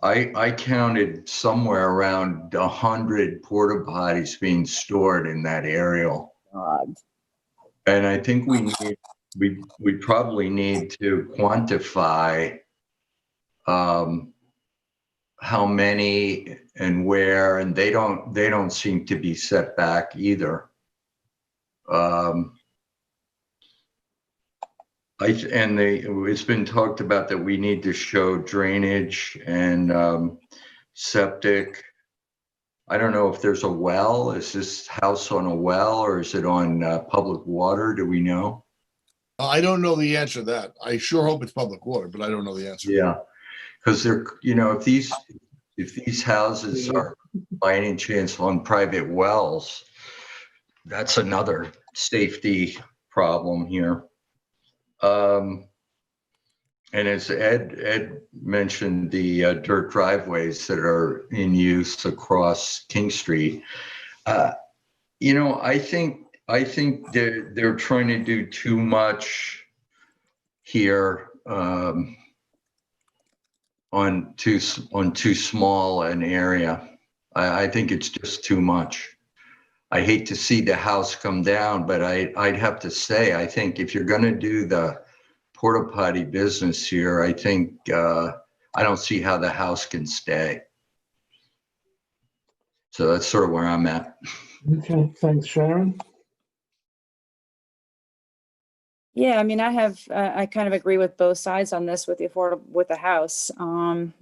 I counted somewhere around 100 porta potties being stored in that area. God. And I think we probably need to quantify how many and where, and they don't seem to be set back either. It's been talked about that we need to show drainage and septic. I don't know if there's a well. Is this house on a well, or is it on public water? Do we know? I don't know the answer to that. I sure hope it's public water, but I don't know the answer. Yeah, because they're, you know, if these houses are by any chance on private wells, that's another safety problem here. And as Ed mentioned, the dirt driveways that are in use across King Street, you know, I think they're trying to do too much here on too small an area. I think it's just too much. I hate to see the house come down, but I'd have to say, I think if you're going to do the porta potty business here, I think I don't see how the house can stay. So that's sort of where I'm at. Okay, thanks, Sharon. Yeah, I mean, I kind of agree with both sides on this with the house. I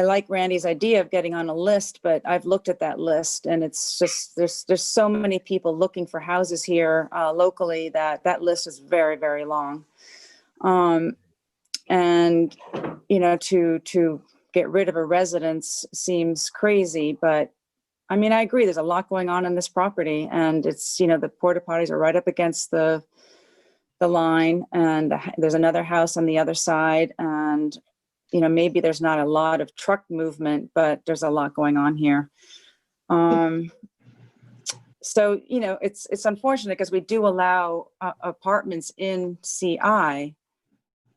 like Randy's idea of getting on a list, but I've looked at that list and it's just, there's so many people looking for houses here locally that list is very, very long. And, to get rid of a residence seems crazy, but I mean, I agree. There's a lot going on in this property, and it's, the porta potties are right up against the line, and there's another house on the other side, and maybe there's not a lot of truck movement, but there's a lot going on here. So it's unfortunate because we do allow apartments in CI.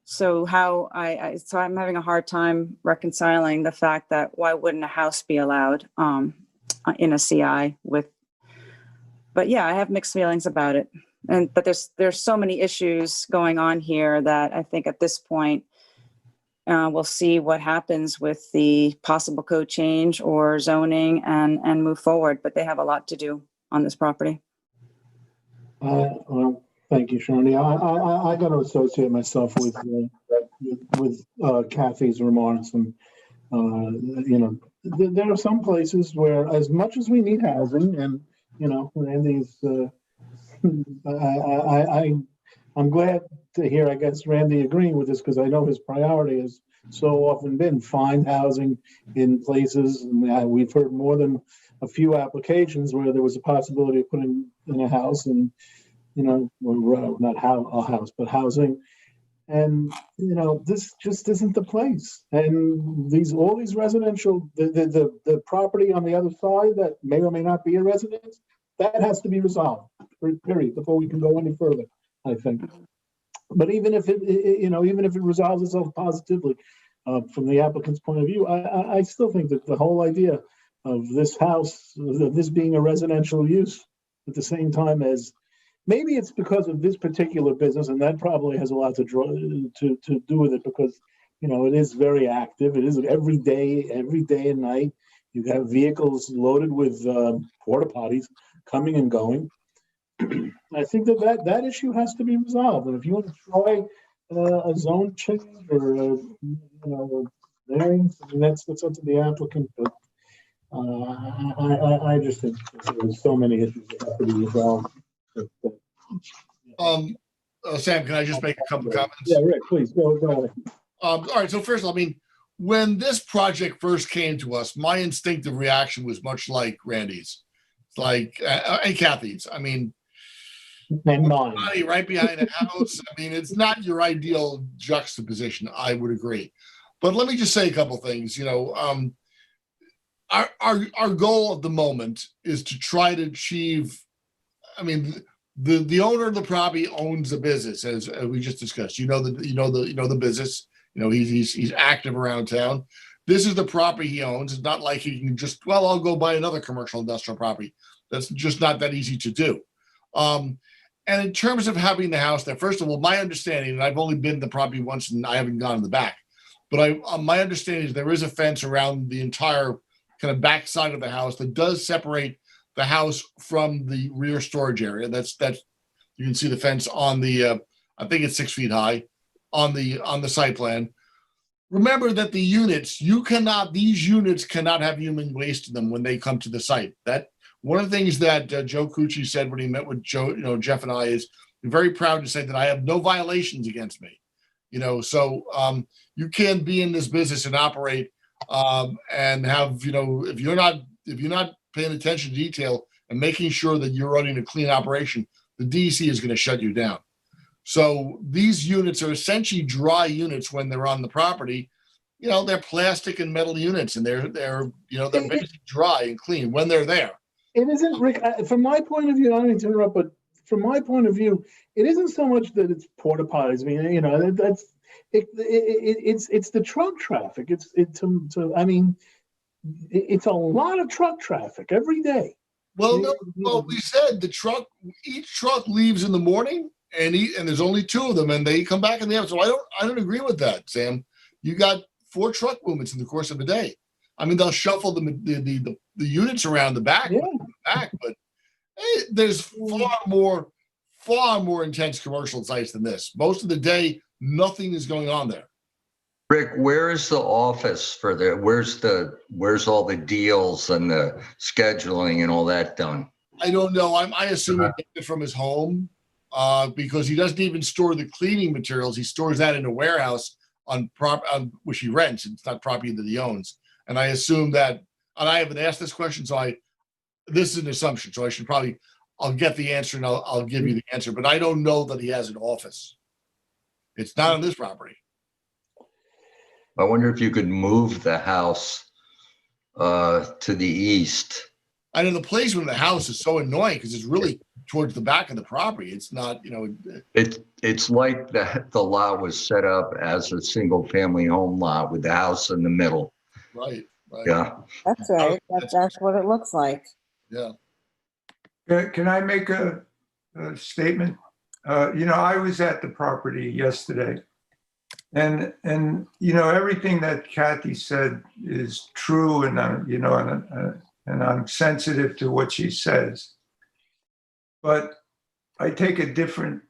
So so I'm having a hard time reconciling the fact that why wouldn't a house be allowed in a CI but yeah, I have mixed feelings about it. But there's so many issues going on here that I think at this point, we'll see what happens with the possible code change or zoning and move forward, but they have a lot to do on this property. Well, thank you, Shani. I got to associate myself with Kathy's remarks, and there are some places where, as much as we need housing, and Randy's, I'm glad to hear, I guess, Randy agreeing with this, because I know his priority has so often been find housing in places, and we've heard more than a few applications where there was a possibility of putting in a house, and not a house, but housing. And, this just isn't the place. And all these residential, the property on the other side that may or may not be a residence, that has to be resolved, period, before we can go any further, I think. But even if it resolves itself positively, from the applicant's point of view, I still think that the whole idea of this house, of this being a residential use at the same time as, maybe it's because of this particular business, and that probably has a lot to do with it, because it is very active. It is every day and night. You have vehicles loaded with porta potties coming and going. I think that issue has to be resolved. And if you want to try a zone change or variance, I mean, that's up to the applicant. But I just think there's so many issues that have to be resolved. Sam, can I just make a couple of comments? Yeah, Rick, please go ahead. All right. So first, when this project first came to us, my instinctive reaction was much like Randy's, and Kathy's. And mine, right behind the house. It's not your ideal juxtaposition. I would agree, but let me just say a couple things. Our goal at the moment is to try to achieve. The owner of the property owns the business, as we just discussed. The business. He's active around town. This is the property he owns. It's not like he can just, I'll go buy another commercial industrial property. That's just not that easy to do. And in terms of having the house there, first of all, my understanding, and I've only been to the property once and I haven't gone in the back, but my understanding is there is a fence around the entire kind of back side of the house that does separate the house from the rear storage area. That's you can see the fence on the I think it's 6 feet high on the site plan. Remember that these units cannot have human waste in them when they come to the site. That one of the things that Joe Cucci said when he met with Jeff and I is, I'm very proud to say that I have no violations against me. So you can't be in this business and operate and have, if you're not paying attention to detail and making sure that you're running a clean operation, the DEC is going to shut you down. So these units are essentially dry units when they're on the property. They're plastic and metal units, and they're basically dry and clean when they're there. It isn't, Rick, from my point of view, I don't mean to interrupt, but from my point of view, it isn't so much that it's porta potties. It's the truck traffic. It's a lot of truck traffic every day. We said each truck leaves in the morning, and there's only 2 of them, and they come back in the afternoon. So I don't agree with that, Sam. You got 4 truck movements in the course of a day. They'll shuffle the units around the back, but hey, there's far far more intense commercial sites than this. Most of the day, nothing is going on there. Rick, where is the office for where's all the deals and the scheduling and all that done? I don't know. I assume he gets it from his home because he doesn't even store the cleaning materials. He stores that in a warehouse which he rents. It's not property that he owns. And I assume that, and I haven't asked this question, so this is an assumption. So I'll get the answer and I'll give you the answer. But I don't know that he has an office. It's not on this property. I wonder if you could move the house to the east. I know the placement of the house is so annoying because it's really towards the back of the property. It's not, It's like the lot was set up as a single family home lot with the house in the middle. Right. Yeah. That's right. That's what it looks like. Yeah. Can I make a statement? I was at the property yesterday, and everything that Kathy said is true, and and I'm sensitive to what she says, but I take a different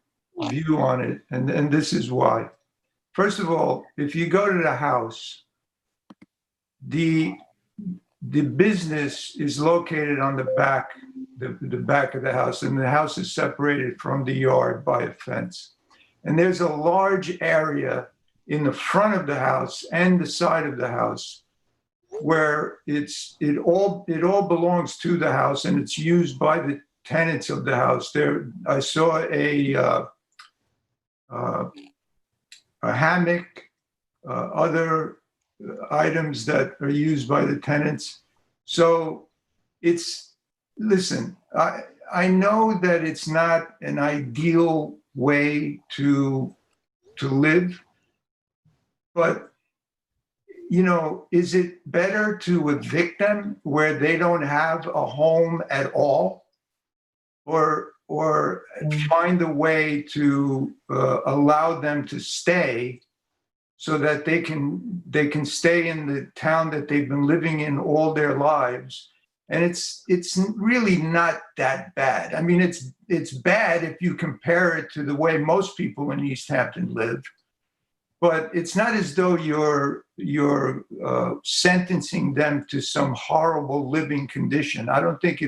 view on it, and this is why. First of all, if you go to the house, the business is located on the back of the house, and the house is separated from the yard by a fence. And there's a large area in the front of the house and the side of the house where it all belongs to the house, and it's used by the tenants of the house. There, I saw a hammock, other items that are used by the tenants. So listen, I know that it's not an ideal way to live, but is it better to evict them where they don't have a home at all, or find a way to allow them to stay so that they can stay in the town that they've been living in all their lives? And it's really not that bad. I mean, it's bad if you compare it to the way most people in East Hampton live, but it's not as though you're sentencing them to some horrible living condition. I don't think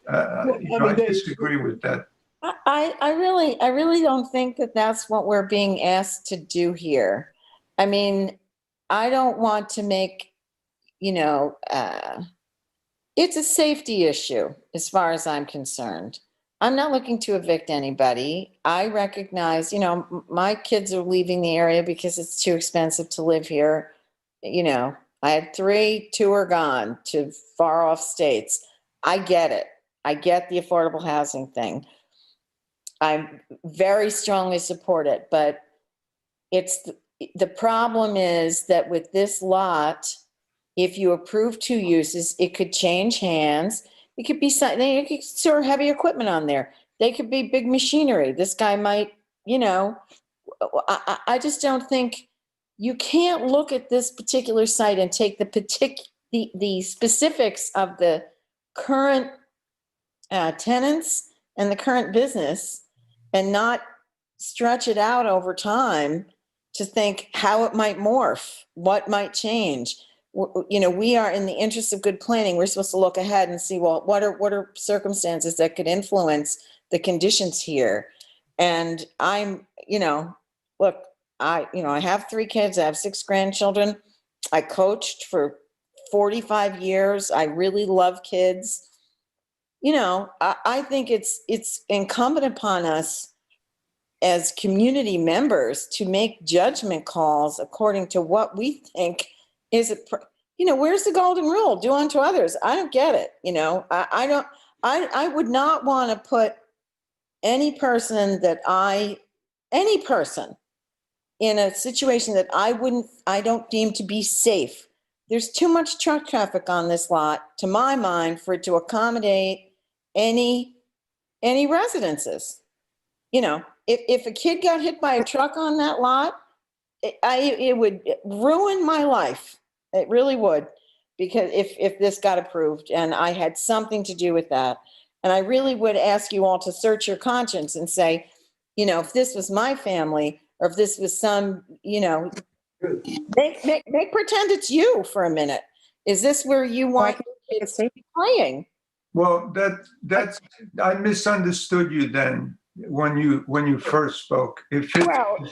I disagree with that. I really don't think that that's what we're being asked to do here. I mean, I don't want to make, it's a safety issue as far as I'm concerned. I'm not looking to evict anybody. I recognize, my kids are leaving the area because it's too expensive to live here. I had 3, 2 are gone to far off states. I get it. I get the affordable housing thing. I very strongly support it, but the problem is that with this lot, if you approve 2 uses, it could change hands. It could be something, you could store heavy equipment on there. They could be big machinery. This guy might, I just don't think you can't look at this particular site and take the specifics of the current tenants and the current business and not stretch it out over time to think how it might morph, what might change. We are in the interest of good planning. We're supposed to look ahead and see, well, what are circumstances that could influence the conditions here? And I'm, look, I have 3 kids. I have 6 grandchildren. I coached for 45 years. I really love kids. I think it's incumbent upon us as community members to make judgment calls according to what we think is where's the golden rule? Do unto others. I don't get it. I would not want to put any person in a situation that I don't deem to be safe. There's too much truck traffic on this lot, to my mind, for it to accommodate any residences. If a kid got hit by a truck on that lot, it would ruin my life. It really would, because if this got approved and I had something to do with that. And I really would ask you all to search your conscience and say, you know, if this was my family, or if this was some, you know, make pretend it's you for a minute. Is this where you want your kids to be playing? Well, that's I misunderstood you then when you first spoke. If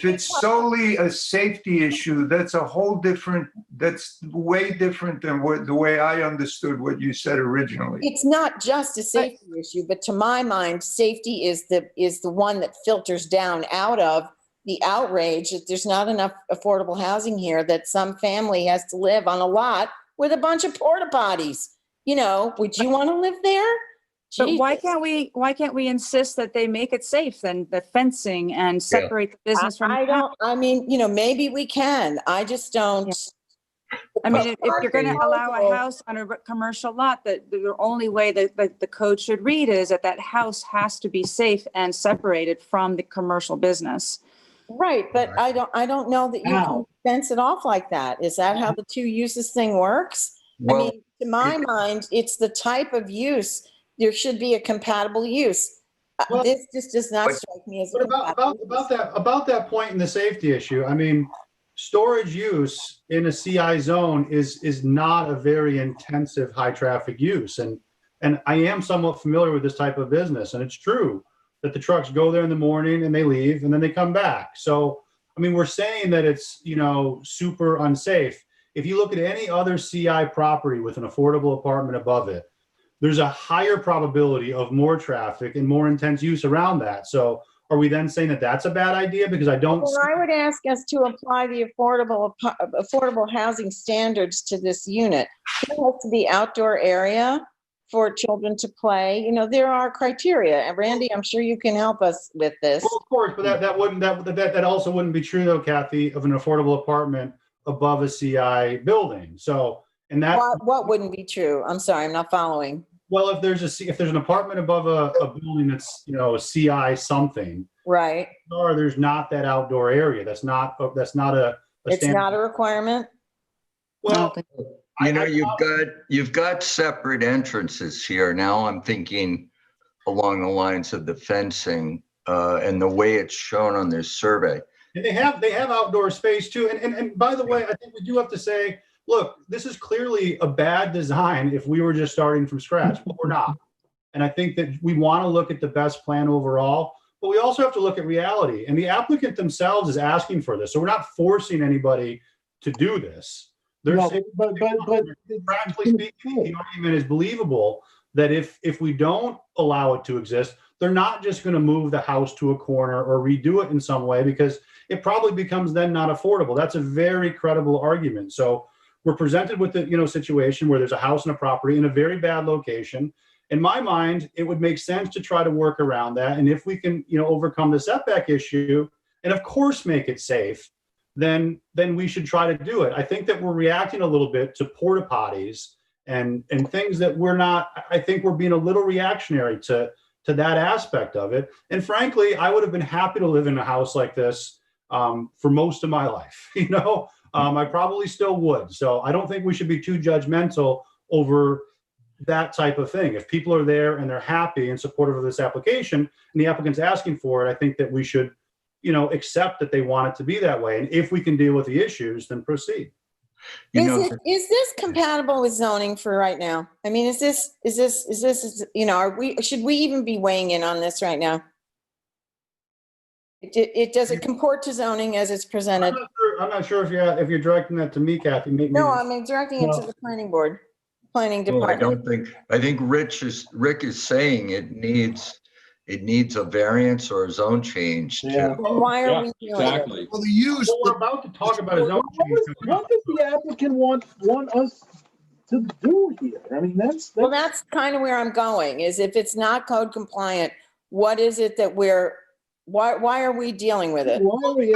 it's solely a safety issue, that's a whole different. That's way different than the way I understood what you said originally. It's not just a safety issue, but to my mind, safety is the one that filters down out of the outrage that there's not enough affordable housing here, that some family has to live on a lot with a bunch of porta potties. You know, would you want to live there? But why can't we insist that they make it safe, then the fencing and separate the business from? I mean, you know, maybe we can. I just don't. I mean, if you're going to allow a house on a commercial lot, the only way that the code should read is that house has to be safe and separated from the commercial business. Right, but I don't know that you can fence it off like that. Is that how the two uses thing works? Well, I mean, to my mind, it's the type of use. There should be a compatible use. Well, this just does not strike me as. But about that point in the safety issue, I mean, storage use in a CI zone is not a very intensive high traffic use, and I am somewhat familiar with this type of business, and it's true that the trucks go there in the morning and they leave and then they come back. So, I mean, we're saying that it's, you know, super unsafe. If you look at any other CI property with an affordable apartment above it, there's a higher probability of more traffic and more intense use around that. So are we then saying that that's a bad idea? Because I don't. Well, I would ask us to apply the affordable housing standards to this unit. There has to be outdoor area for children to play. You know, there are criteria. And Randy, I'm sure you can help us with this. Well, of course, but that also wouldn't be true though, Kathy, of an affordable apartment above a CI building. So, and that what wouldn't be true? I'm sorry, I'm not following. Well, if there's an apartment above a building that's, you know, a CI something, right? Or there's not that outdoor area. That's not a it's not a requirement. Well, you know, you've got separate entrances here. Now I'm thinking along the lines of the fencing and the way it's shown on this survey. And they have outdoor space too. And by the way, I think we do have to say, look, this is clearly a bad design if we were just starting from scratch, but we're not. And I think that we want to look at the best plan overall, but we also have to look at reality. And the applicant themselves is asking for this. So we're not forcing anybody to do this. But practically speaking, the argument is believable that if we don't allow it to exist, they're not just going to move the house to a corner or redo it in some way, because it probably becomes then not affordable. That's a very credible argument. So we're presented with the, you know, situation where there's a house and a property in a very bad location. In my mind, it would make sense to try to work around that. And if we can, you know, overcome the setback issue and of course make it safe, then we should try to do it. I think that we're reacting a little bit to porta potties and things that we're not. I think we're being a little reactionary to that aspect of it. And frankly, I would have been happy to live in a house like this for most of my life. You know, I probably still would. So I don't think we should be too judgmental over that type of thing. If people are there and they're happy and supportive of this application and the applicant's asking for it, I think that we should, you know, accept that they want it to be that way. And if we can deal with the issues, then proceed. Is this compatible with zoning for right now? I mean, is this, you know, should we even be weighing in on this right now? Does it comport to zoning as it's presented? I'm not sure if you're directing that to me, Kathy. No, I'm directing it to the planning board, planning department. I think Rick is saying it needs a variance or a zone change. Yeah. Why are we doing it? Well, the use. Well, we're about to talk about a zone change. What does the applicant want us to do here? I mean, that's kind of where I'm going. Is if it's not code compliant, what is it that why are we dealing with it? Why are we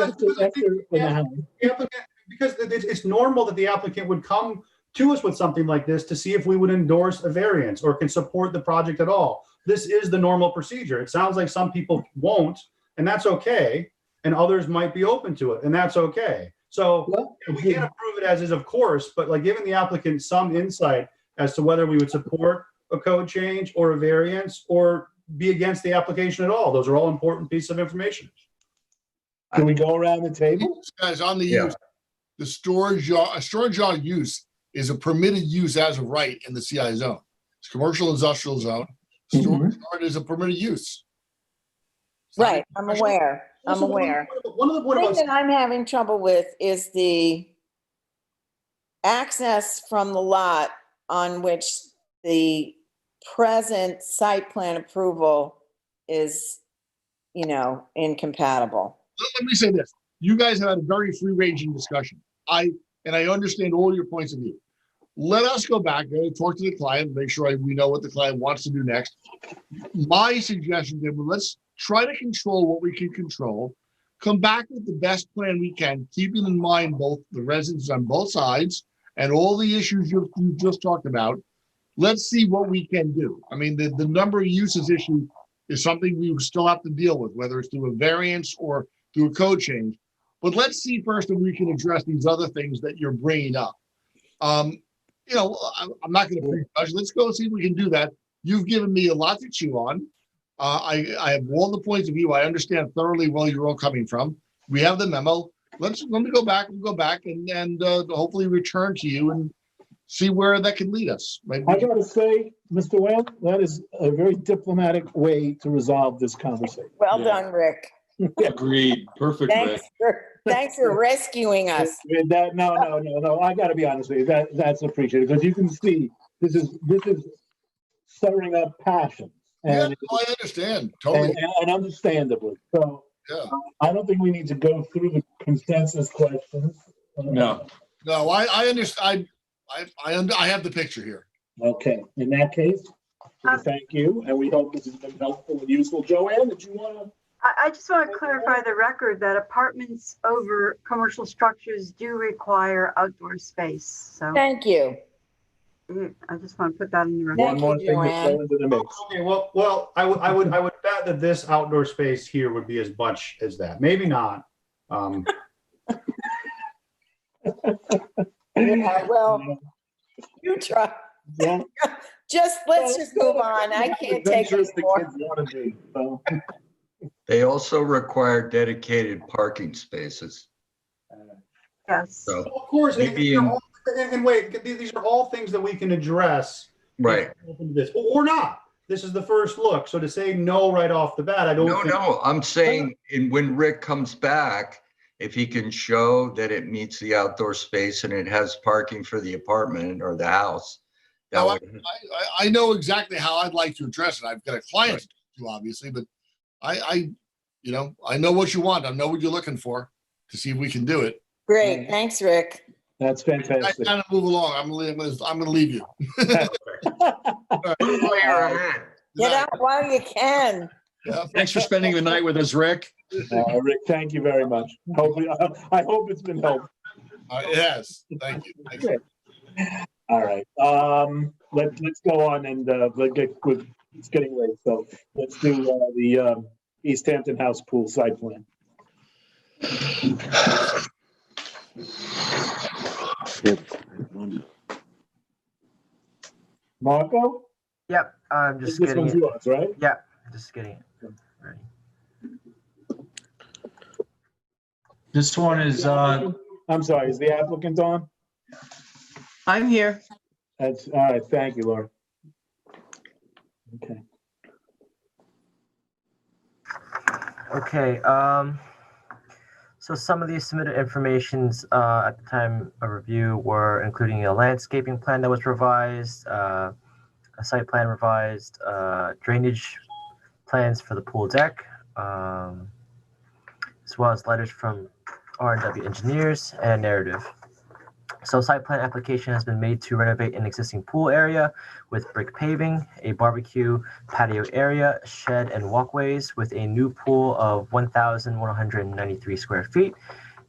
because it's normal that the applicant would come to us with something like this to see if we would endorse a variance or can support the project at all. This is the normal procedure. It sounds like some people won't, and that's okay. And others might be open to it, and that's okay. So we can't approve it as is, of course, but like giving the applicant some insight as to whether we would support a code change or a variance or be against the application at all. Those are all important pieces of information. Can we go around the table? Guys, on the use, the storage yard use is a permitted use as of right in the CI zone. It's commercial industrial zone. Storage yard is a permitted use. Right, I'm aware. I'm aware. The thing that I'm having trouble with is the access from the lot on which the present site plan approval is, you know, incompatible. Let me say this. You guys have had a very free-ranging discussion. I understand all your points of view. Let us go back and talk to the client, make sure we know what the client wants to do next. My suggestion is let's try to control what we can control, come back with the best plan we can, keeping in mind both the residents on both sides and all the issues you just talked about. Let's see what we can do. I mean, the number of uses issue is something we still have to deal with, whether it's through a variance or through a code change. But let's see first if we can address these other things that you're bringing up. You know, I'm not going to prejudge. Let's go see if we can do that. You've given me a lot to chew on. I have all the points of view. I understand thoroughly where you're all coming from. We have the memo. Let me go back and hopefully return to you and see where that can lead us. Maybe I got to say, Mr. Whale, that is a very diplomatic way to resolve this conversation. Well done, Rick. Agreed. Perfect, Rick. Thanks for rescuing us. No. I got to be honest with you. That's appreciated because you can see this is stirring up passion. And I understand totally, and understandably. So I don't think we need to go through the consensus questions. No, I understand. I have the picture here. Okay, in that case, thank you, and we hope this has been helpful and useful. Joanne, did you want to? I just want to clarify the record that apartments over commercial structures do require outdoor space. So thank you. I just want to put that in the record. One more thing to throw into the mix. Okay, well, I would bet that this outdoor space here would be as much as that. Maybe not. Yeah, well, you try. Yeah. Let's just move on. I can't take it more. They also require dedicated parking spaces. Yes. So of course, maybe and wait, these are all things that we can address. Right. This or not. This is the first look. So to say no right off the bat, I don't. No. I'm saying, when Rick comes back, if he can show that it meets the outdoor space and it has parking for the apartment or the house. I know exactly how I'd like to address it. I've got a client to obviously, but I know what you want. I know what you're looking for to see if we can do it. Great. Thanks, Rick. That's fantastic. I kind of move along. I'm going to leave you. Get out while you can. Yeah. Thanks for spending the night with us, Rick. Rick, thank you very much. I hope it's been helpful. Yes, thank you. Thank you. All right. Let's go on and it's getting late, so let's do the East Hampton House Pool site plan. Marco? Yep, I'm just this getting one's it. yours, right? Yeah, just getting it. Ready. This one is, I'm sorry, is the applicant on? I'm here. That's all right. Thank you, Laura. Okay. Okay, so some of these submitted informations at the time of review were including a landscaping plan that was revised, a site plan revised, drainage plans for the pool deck, as well as letters from R&W engineers and a narrative. So site plan application has been made to renovate an existing pool area with brick paving, a barbecue patio area, shed and walkways with a new pool of 1,193 square feet,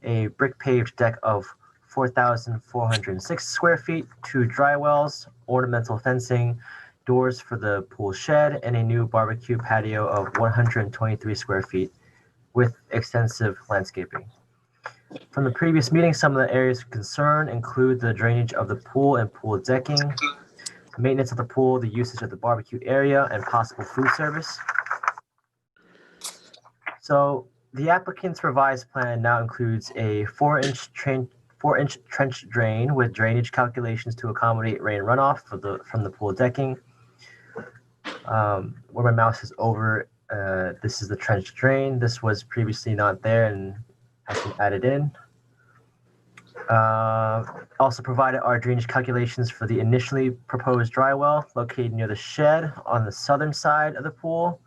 a brick paved deck of 4,406 square feet, 2 dry wells, ornamental fencing, doors for the pool shed, and a new barbecue patio of 123 square feet with extensive landscaping. From the previous meeting, some of the areas of concern include the drainage of the pool and pool decking, maintenance of the pool, the usage of the barbecue area, and possible food service. So the applicant's revised plan now includes a 4-inch trench drain with drainage calculations to accommodate rain runoff from the pool decking. Where my mouse is over, this is the trench drain. This was previously not there and has been added in. Also provided are drainage calculations for the initially proposed dry well located near the shed on the southern side of the pool,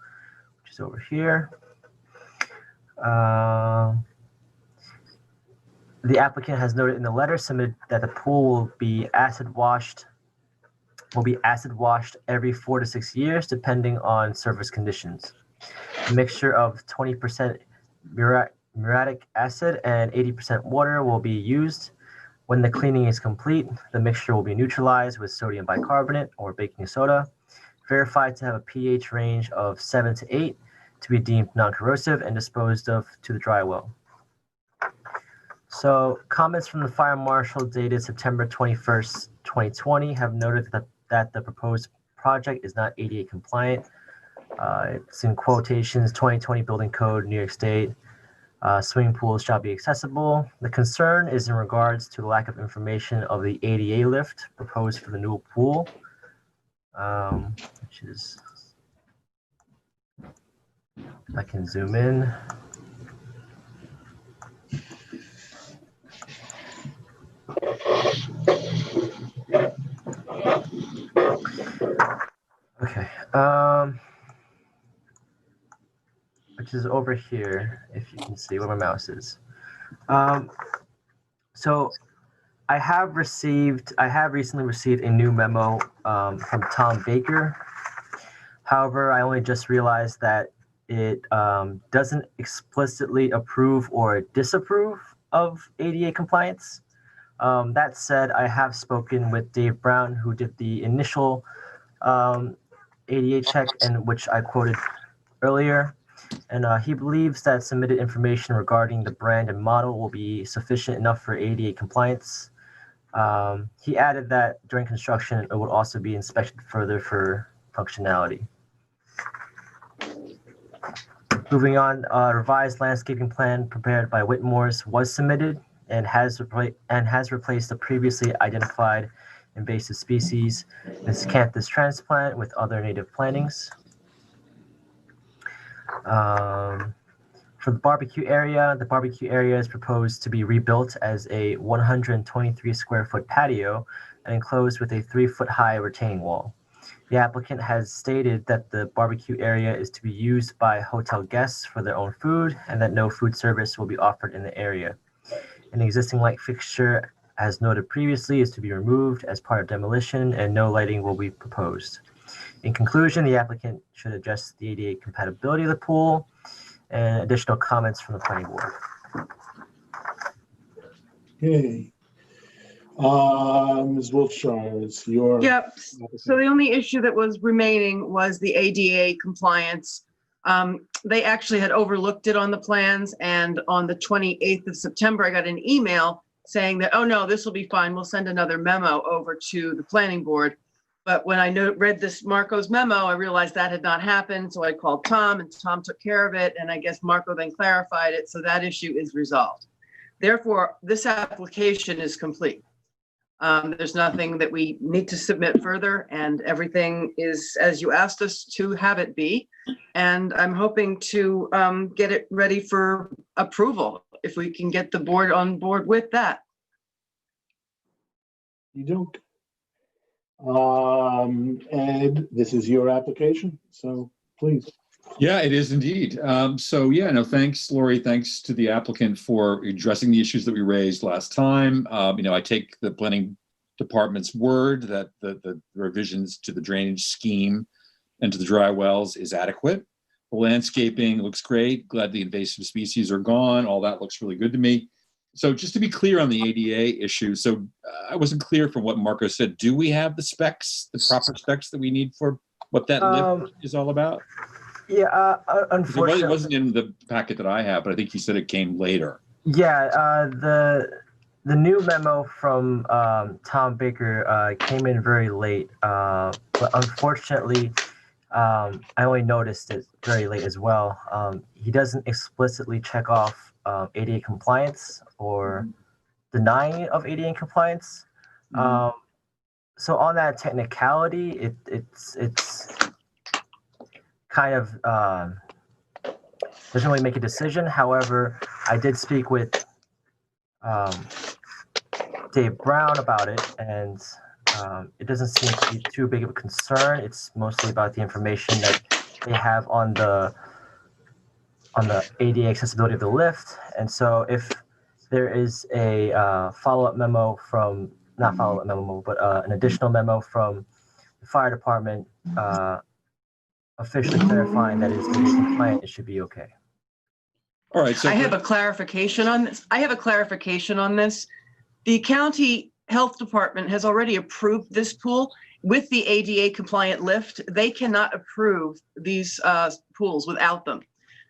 which is over here. The applicant has noted in the letter submitted that the pool will be acid washed every 4 to 6 years, depending on surface conditions. A mixture of 20% muriatic acid and 80% water will be used. When the cleaning is complete, the mixture will be neutralized with sodium bicarbonate or baking soda, verified to have a pH range of 7 to 8 to be deemed non-corrosive, and disposed of to the dry well. So comments from the fire marshal dated September 21st, 2020 have noted that the proposed project is not ADA compliant. It's in quotations, 2020 Building Code, New York State. Swimming pools shall be accessible. The concern is in regards to the lack of information of the ADA lift proposed for the new pool, which is, I can zoom in. Okay. Which is over here, if you can see where my mouse is. So I have recently received a new memo from Tom Baker. However, I only just realized that it doesn't explicitly approve or disapprove of ADA compliance. That said, I have spoken with Dave Brown, who did the initial ADA check, and which I quoted earlier. And he believes that submitted information regarding the brand and model will be sufficient enough for ADA compliance. He added that during construction, it would also be inspected further for functionality. Moving on, revised landscaping plan prepared by Whitmore's was submitted and has replaced the previously identified invasive species, Miscanthus transplant, with other native plantings. For the barbecue area is proposed to be rebuilt as a 123 square foot patio and enclosed with a 3-foot high retaining wall. The applicant has stated that the barbecue area is to be used by hotel guests for their own food and that no food service will be offered in the area. An existing light fixture, as noted previously, is to be removed as part of demolition, and no lighting will be proposed. In conclusion, the applicant should address the ADA compatibility of the pool and additional comments from the planning board. Okay. Ms. Wiltshire, it's your. Yep. So the only issue that was remaining was the ADA compliance. They actually had overlooked it on the plans, and on the 28th of September, I got an email saying that, oh no, this will be fine. We'll send another memo over to the planning board. But when I read this Marco's memo, I realized that had not happened. So I called Tom, and Tom took care of it. And I guess Marco then clarified it. So that issue is resolved. Therefore, this application is complete. There's nothing that we need to submit further, and everything is as you asked us to have it be. And I'm hoping to get it ready for approval if we can get the board on board with that. You don't. Ed, this is your application, so please. Yeah, it is indeed. So yeah, no, thanks, Lori. Thanks to the applicant for addressing the issues that we raised last time. I take the planning department's word that the revisions to the drainage scheme and to the dry wells is adequate. The landscaping looks great. Glad the invasive species are gone. All that looks really good to me. So just to be clear on the ADA issue, so I wasn't clear from what Marco said. Do we have the specs, the proper specs that we need for what that lift is all about? Yeah, unfortunately. It wasn't in the packet that I have, but I think he said it came later. Yeah, the new memo from Tom Baker came in very late, but unfortunately, I only noticed it very late as well. He doesn't explicitly check off ADA compliance or denying of ADA compliance. So on that technicality, it's kind of doesn't really make a decision. However, I did speak with Dave Brown about it, and it doesn't seem to be too big of a concern. It's mostly about the information that they have on the ADA accessibility of the lift. And so if there is a follow-up memo from, not follow-up memo, but an additional memo from the fire department officially clarifying that it's ADA compliant, it should be okay. All right. So I have a clarification on this. The county health department has already approved this pool with the ADA compliant lift. They cannot approve these pools without them.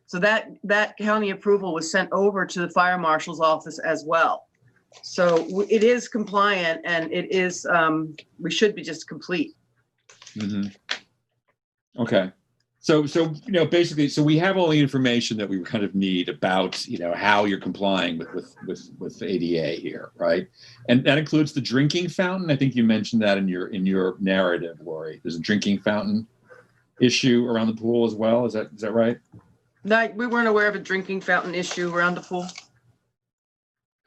So that county approval was sent over to the fire marshal's office as well. So it is compliant, and it is, we should be just complete. Okay. So basically, so we have all the information that we kind of need about, how you're complying with ADA here, right? And that includes the drinking fountain. I think you mentioned that in your narrative, Lori. There's a drinking fountain issue around the pool as well. Is that right? No, we weren't aware of a drinking fountain issue around the pool.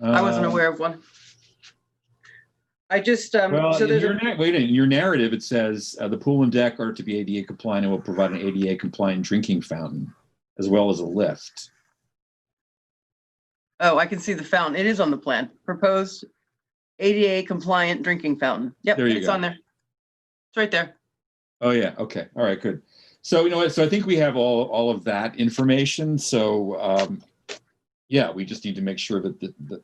I wasn't aware of one. I just, well, so there's in your narrative, it says the pool and deck are to be ADA compliant and will provide an ADA compliant drinking fountain as well as a lift. Oh, I can see the fountain. It is on the plan. Proposed ADA compliant drinking fountain. Yep, There you it's go. on there. It's right there. Oh yeah. Okay. All right. Good. So so I think we have all of that information. So yeah, we just need to make sure that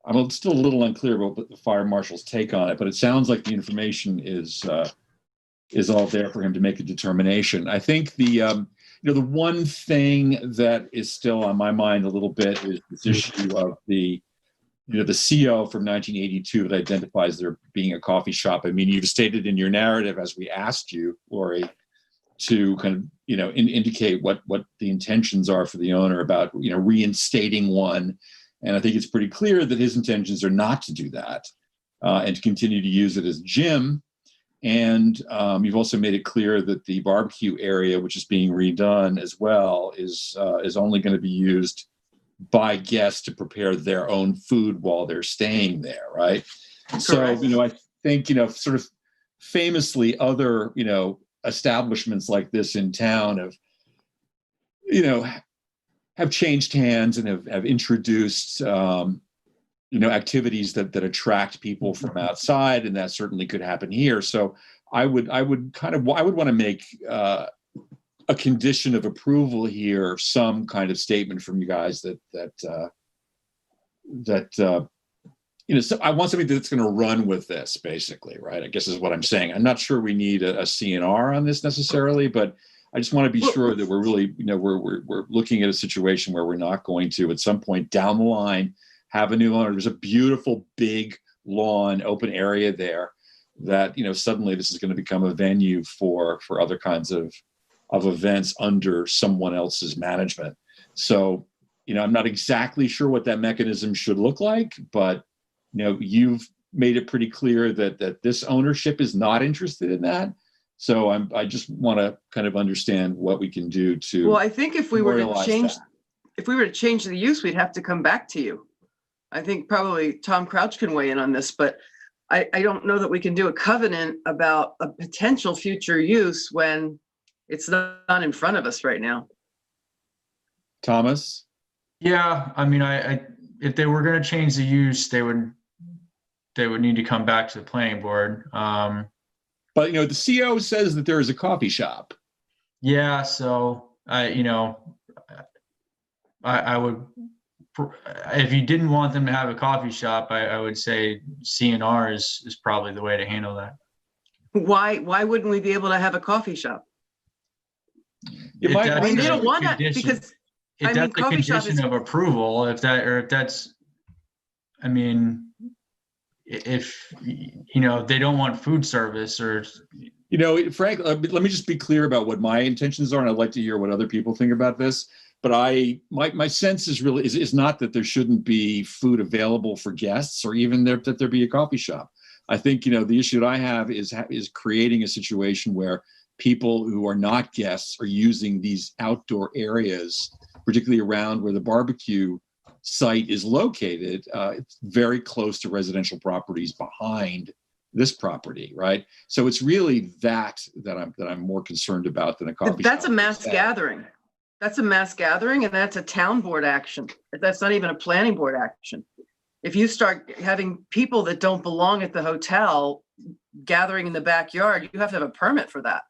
I'm still a little unclear about the fire marshal's take on it, but it sounds like the information is all there for him to make a determination. I think the one thing that is still on my mind a little bit is this issue of the CO from 1982 that identifies there being a coffee shop. I mean, you've stated in your narrative, as we asked you, Lori, to kind of indicate what the intentions are for the owner about reinstating one. And I think it's pretty clear that his intentions are not to do that and to continue to use it as a gym. And you've also made it clear that the barbecue area, which is being redone as well, is only going to be used by guests to prepare their own food while they're staying there, right? Correct. So, I think, sort of famously other, establishments like this in town have changed hands and have introduced, activities that attract people from outside, and that certainly could happen here. So I would want to make a condition of approval here, some kind of statement from you guys that so I want somebody that's going to run with this, basically, right? I guess is what I'm saying. I'm not sure we need a CNR on this necessarily, but I just want to be sure that we're really, we're looking at a situation where we're not going to, at some point down the line, have a new owner. There's a beautiful, big lawn, open area there that, suddenly this is going to become a venue for other kinds of events under someone else's management. So, I'm not exactly sure what that mechanism should look like, but, you've made it pretty clear that this ownership is not interested in that. So I just want to kind of understand what we can do to. Well, I think if we were to change the use, we'd have to come back to you. I think probably Tom Crouch can weigh in on this, but I don't know that we can do a covenant about a potential future use when it's not in front of us right now. Thomas? Yeah, I mean, if they were going to change the use, they would need to come back to the planning board. But the CO says that there is a coffee shop. Yeah, so I would, if you didn't want them to have a coffee shop, I would say CNR is probably the way to handle that. Why wouldn't we be able to have a coffee shop? They don't want that because if that's a condition of approval, if that's, I mean, if, they don't want food service or. Frank, let me just be clear about what my intentions are, and I'd like to hear what other people think about this. But my sense is really is not that there shouldn't be food available for guests, or even that there be a coffee shop. I think the issue that I have is creating a situation where people who are not guests are using these outdoor areas, particularly around where the barbecue site is located. It's very close to residential properties behind this property, right? So it's really that I'm more concerned about than a coffee shop. That's a mass gathering. That's a mass gathering, and that's a town board action. That's not even a planning board action. If you start having people that don't belong at the hotel gathering in the backyard, you have to have a permit for that.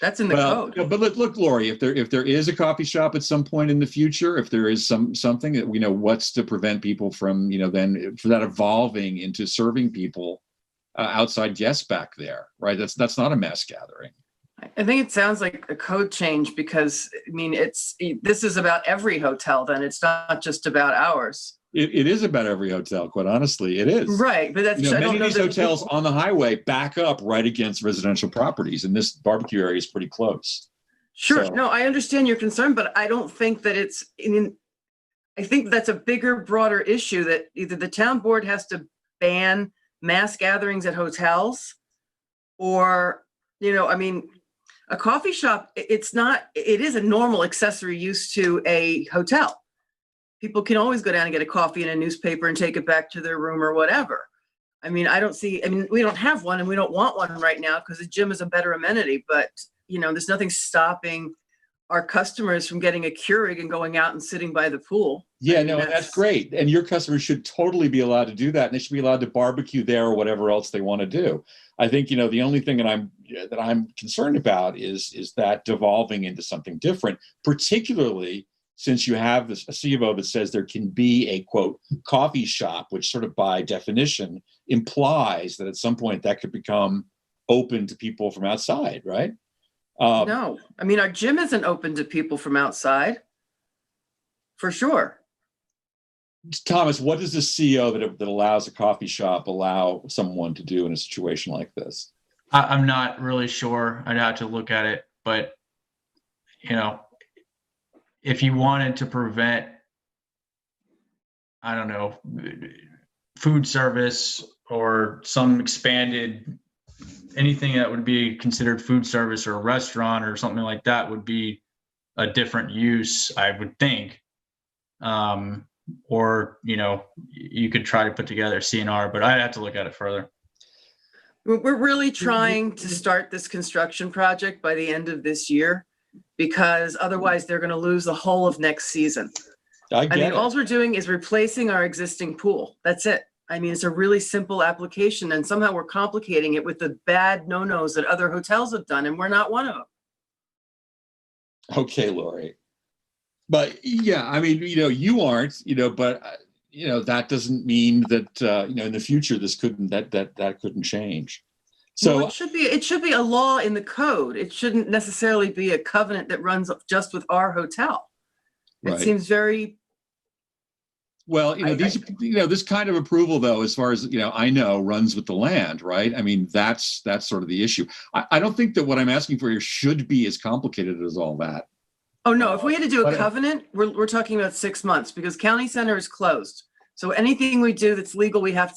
That's in the code. But look, Lori, if there is a coffee shop at some point in the future, if there is something that we know, what's to prevent people from, then for that evolving into serving people outside guests back there, right? That's not a mass gathering. I think it sounds like a code change because, this is about every hotel then. It's not just about ours. It is about every hotel, quite honestly. It is. Right, but that's many of these hotels on the highway back up right against residential properties, and this barbecue area is pretty close. Sure, So, no, I understand your concern, but I don't think that I think that's a bigger, broader issue that either the town board has to ban mass gatherings at hotels or, a coffee shop, it is a normal accessory use to a hotel. People can always go down and get a coffee and a newspaper and take it back to their room or whatever. We don't have one and we don't want one right now because the gym is a better amenity, but there's nothing stopping our customers from getting a Keurig and going out and sitting by the pool. Yeah, that's great. And your customers should totally be allowed to do that. And they should be allowed to barbecue there or whatever else they want to do. I think, the only thing that I'm concerned about is that devolving into something different, particularly since you have a CVO that says there can be a, quote, coffee shop, which sort of by definition implies that at some point that could become open to people from outside, right? No, our gym isn't open to people from outside, for sure. Thomas, what does the CO that allows a coffee shop allow someone to do in a situation like this? I'm not really sure. I'd have to look at it, but if you wanted to prevent, I don't know, food service or some expanded, anything that would be considered food service or a restaurant or something like that would be a different use, I would think. Or, you could try to put together a CNR, but I'd have to look at it further. We're really trying to start this construction project by the end of this year because otherwise they're going to lose the whole of next season. All we're doing is replacing our existing pool. That's it. It's a really simple application and somehow we're complicating it with the bad no-nos that other hotels have done and we're not one of them. Okay, Lori. But yeah, you aren't, but that doesn't mean that, in the future, this that couldn't change. So well, it should be a law in the code. It shouldn't necessarily be a covenant that runs just with our hotel. It right. seems very. Well, this kind of approval, though, as far as, I know, runs with the land, right? That's sort of the issue. I don't think that what I'm asking for here should be as complicated as all that. Oh, no, if we had to do a covenant, we're talking about 6 months because county center is closed. So anything we do that's legal, it has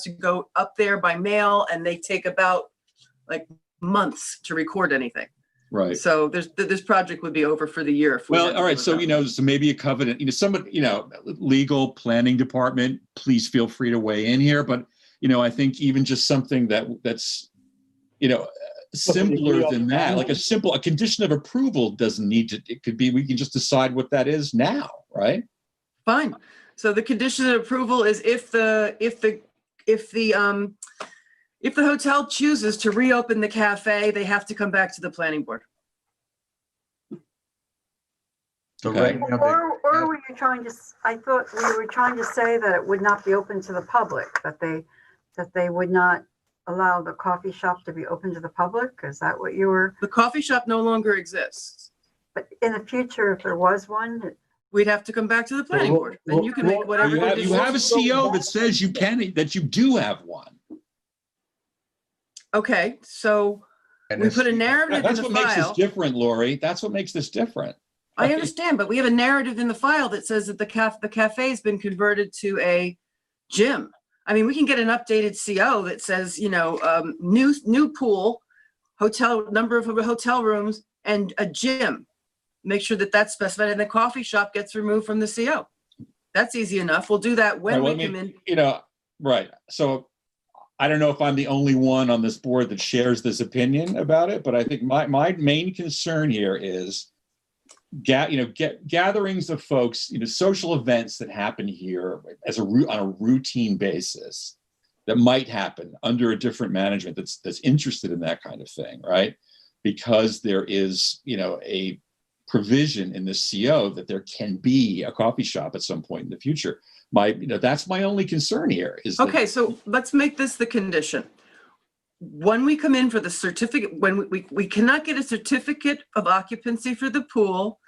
to go up there by mail and they take about months to record anything. Right. So this project would be over for the year. All right. So, so maybe a covenant, legal planning department, please feel free to weigh in here. But, I think even just something that's, simpler than that, like a condition of approval doesn't need to, it could be, we can just decide what that is now, right? Fine. So the condition of approval is if the hotel chooses to reopen the cafe, they have to come back to the planning board. Okay. Or were you trying to, I thought we were trying to say that it would not be open to the public, that they would not allow the coffee shop to be open to the public? Is that what you were? The coffee shop no longer exists. But in the future, if there was one, we'd have to come back to the planning board. Then you can make whatever. You have a CO that says that you do have one. Okay, so we put a narrative in That's the what makes this file. different, Lori. That's what makes this different. I understand, but we have a narrative in the file that says that the cafe's been converted to a gym. I mean, we can get an updated CO that says, new pool, number of hotel rooms, and a gym. Make sure that that's specified, and the coffee shop gets removed from the CO. That's easy enough. We'll do that when we come in. Right. So I don't know if I'm the only one on this board that shares this opinion about it, but I think my main concern here is gatherings of folks, social events that happen here on a routine basis that might happen under a different management that's interested in that kind of thing, right? Because there is, a provision in the CO that there can be a coffee shop at some point in the future. That's my only concern here. Okay, so let's make this the condition. When we come in for the certificate, when we cannot get a certificate of occupancy for the pool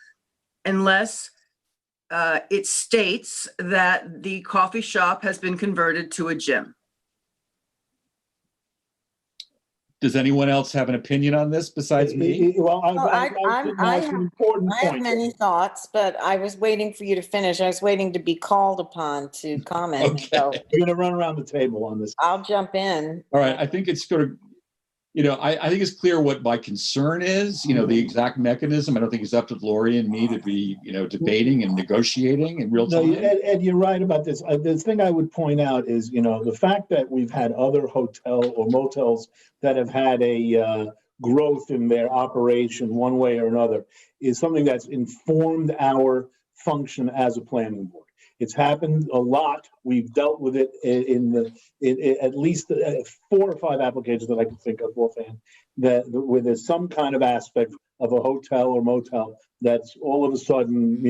unless it states that the coffee shop has been converted to a gym. Does anyone else have an opinion on this besides me? Well, I have many thoughts, but I was waiting for you to finish. I was waiting to be called upon to comment. Okay. So You're going to run around the table on this. I'll jump in. All right. I think it's sort of, I think it's clear what my concern is, the exact mechanism. I don't think it's up to Lori and me to be, debating and negotiating in real time. No, Ed, you're right about this. The thing I would point out is, the fact that we've had other hotel or motels that have had a growth in their operation one way or another is something that's informed our function as a planning board. It's happened a lot. We've dealt with it in at least 4 or 5 applications that I can think of offhand, where there's some kind of aspect of a hotel or motel that's all of a sudden,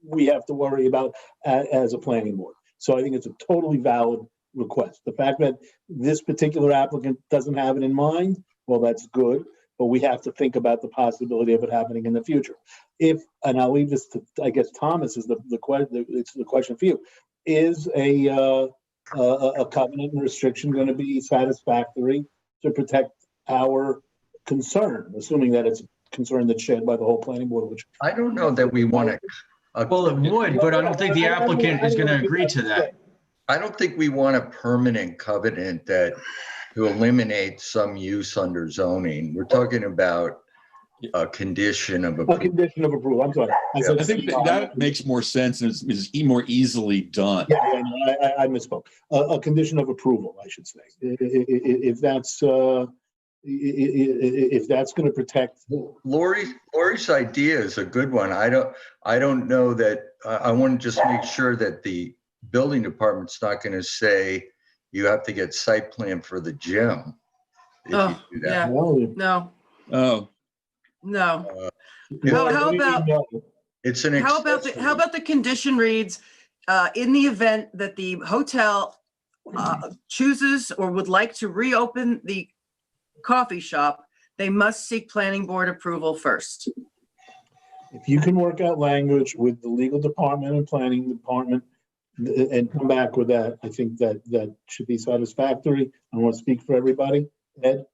we have to worry about as a planning board. So I think it's a totally valid request. The fact that this particular applicant doesn't have it in mind, well, that's good, but we have to think about the possibility of it happening in the future. And I'll leave this to, I guess, Thomas is the question. It's the question for you: is a covenant and restriction going to be satisfactory to protect our concern, assuming that it's a concern that's shared by the whole planning board? Which I don't know that we want to. Well, it would, but I don't think the applicant is going to agree to that. I don't think we want a permanent covenant to eliminate some use under zoning. We're talking about a condition of approval. A condition of approval. I'm sorry. I think that makes more sense and is more easily done. Yeah, I misspoke. A condition of approval, I should say. If that's going to protect. Lori's idea is a good one. I don't know that. I want to just make sure that the building department's not going to say you have to get site plan for the gym. Oh, yeah. No. Oh. No. How about it's an how about the condition reads in the event that the hotel chooses or would like to reopen the coffee shop, they must seek planning board approval first. If you can work out language with the legal department and planning department and come back with that, I think that should be satisfactory. I want to speak for everybody. Ed?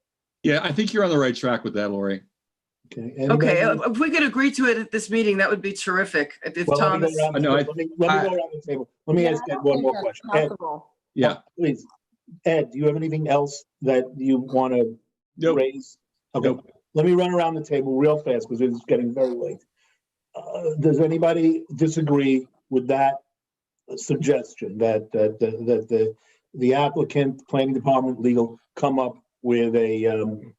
Yeah, I think you're on the right track with that, Lori. Okay. Okay, if we could agree to it at this meeting, that would be terrific. If Well, Thomas, let me go around the table. Let me ask Ed one more question. Ed, yeah, please. Ed, do you have anything else that you want to raise? Okay. Nope. Let me run around the table real fast because it's getting very late. Does anybody disagree with that suggestion that the applicant, planning department, legal come up with a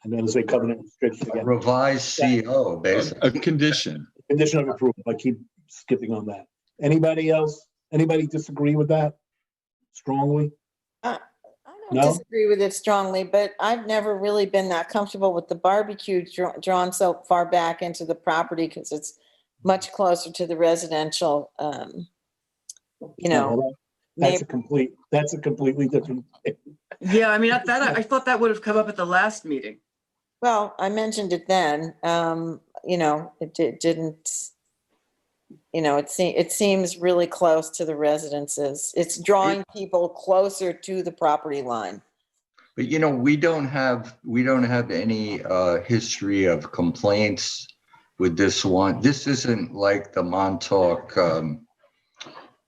I'm going to say covenant restriction again. Revised CO, basically. A condition. Condition of approval. I keep skipping on that. Anybody else? Anybody disagree with that strongly? I don't disagree with it strongly, but I've never really been that comfortable with the barbecue drawn so far back into the property because it's much closer to the residential, That's a completely different thing. yeah, I mean, I thought that would have come up at the last meeting. Well, I mentioned it then. It didn't. it seems really close to the residences. It's drawing people closer to the property line. But we don't have any history of complaints with this one. This isn't like the Montauk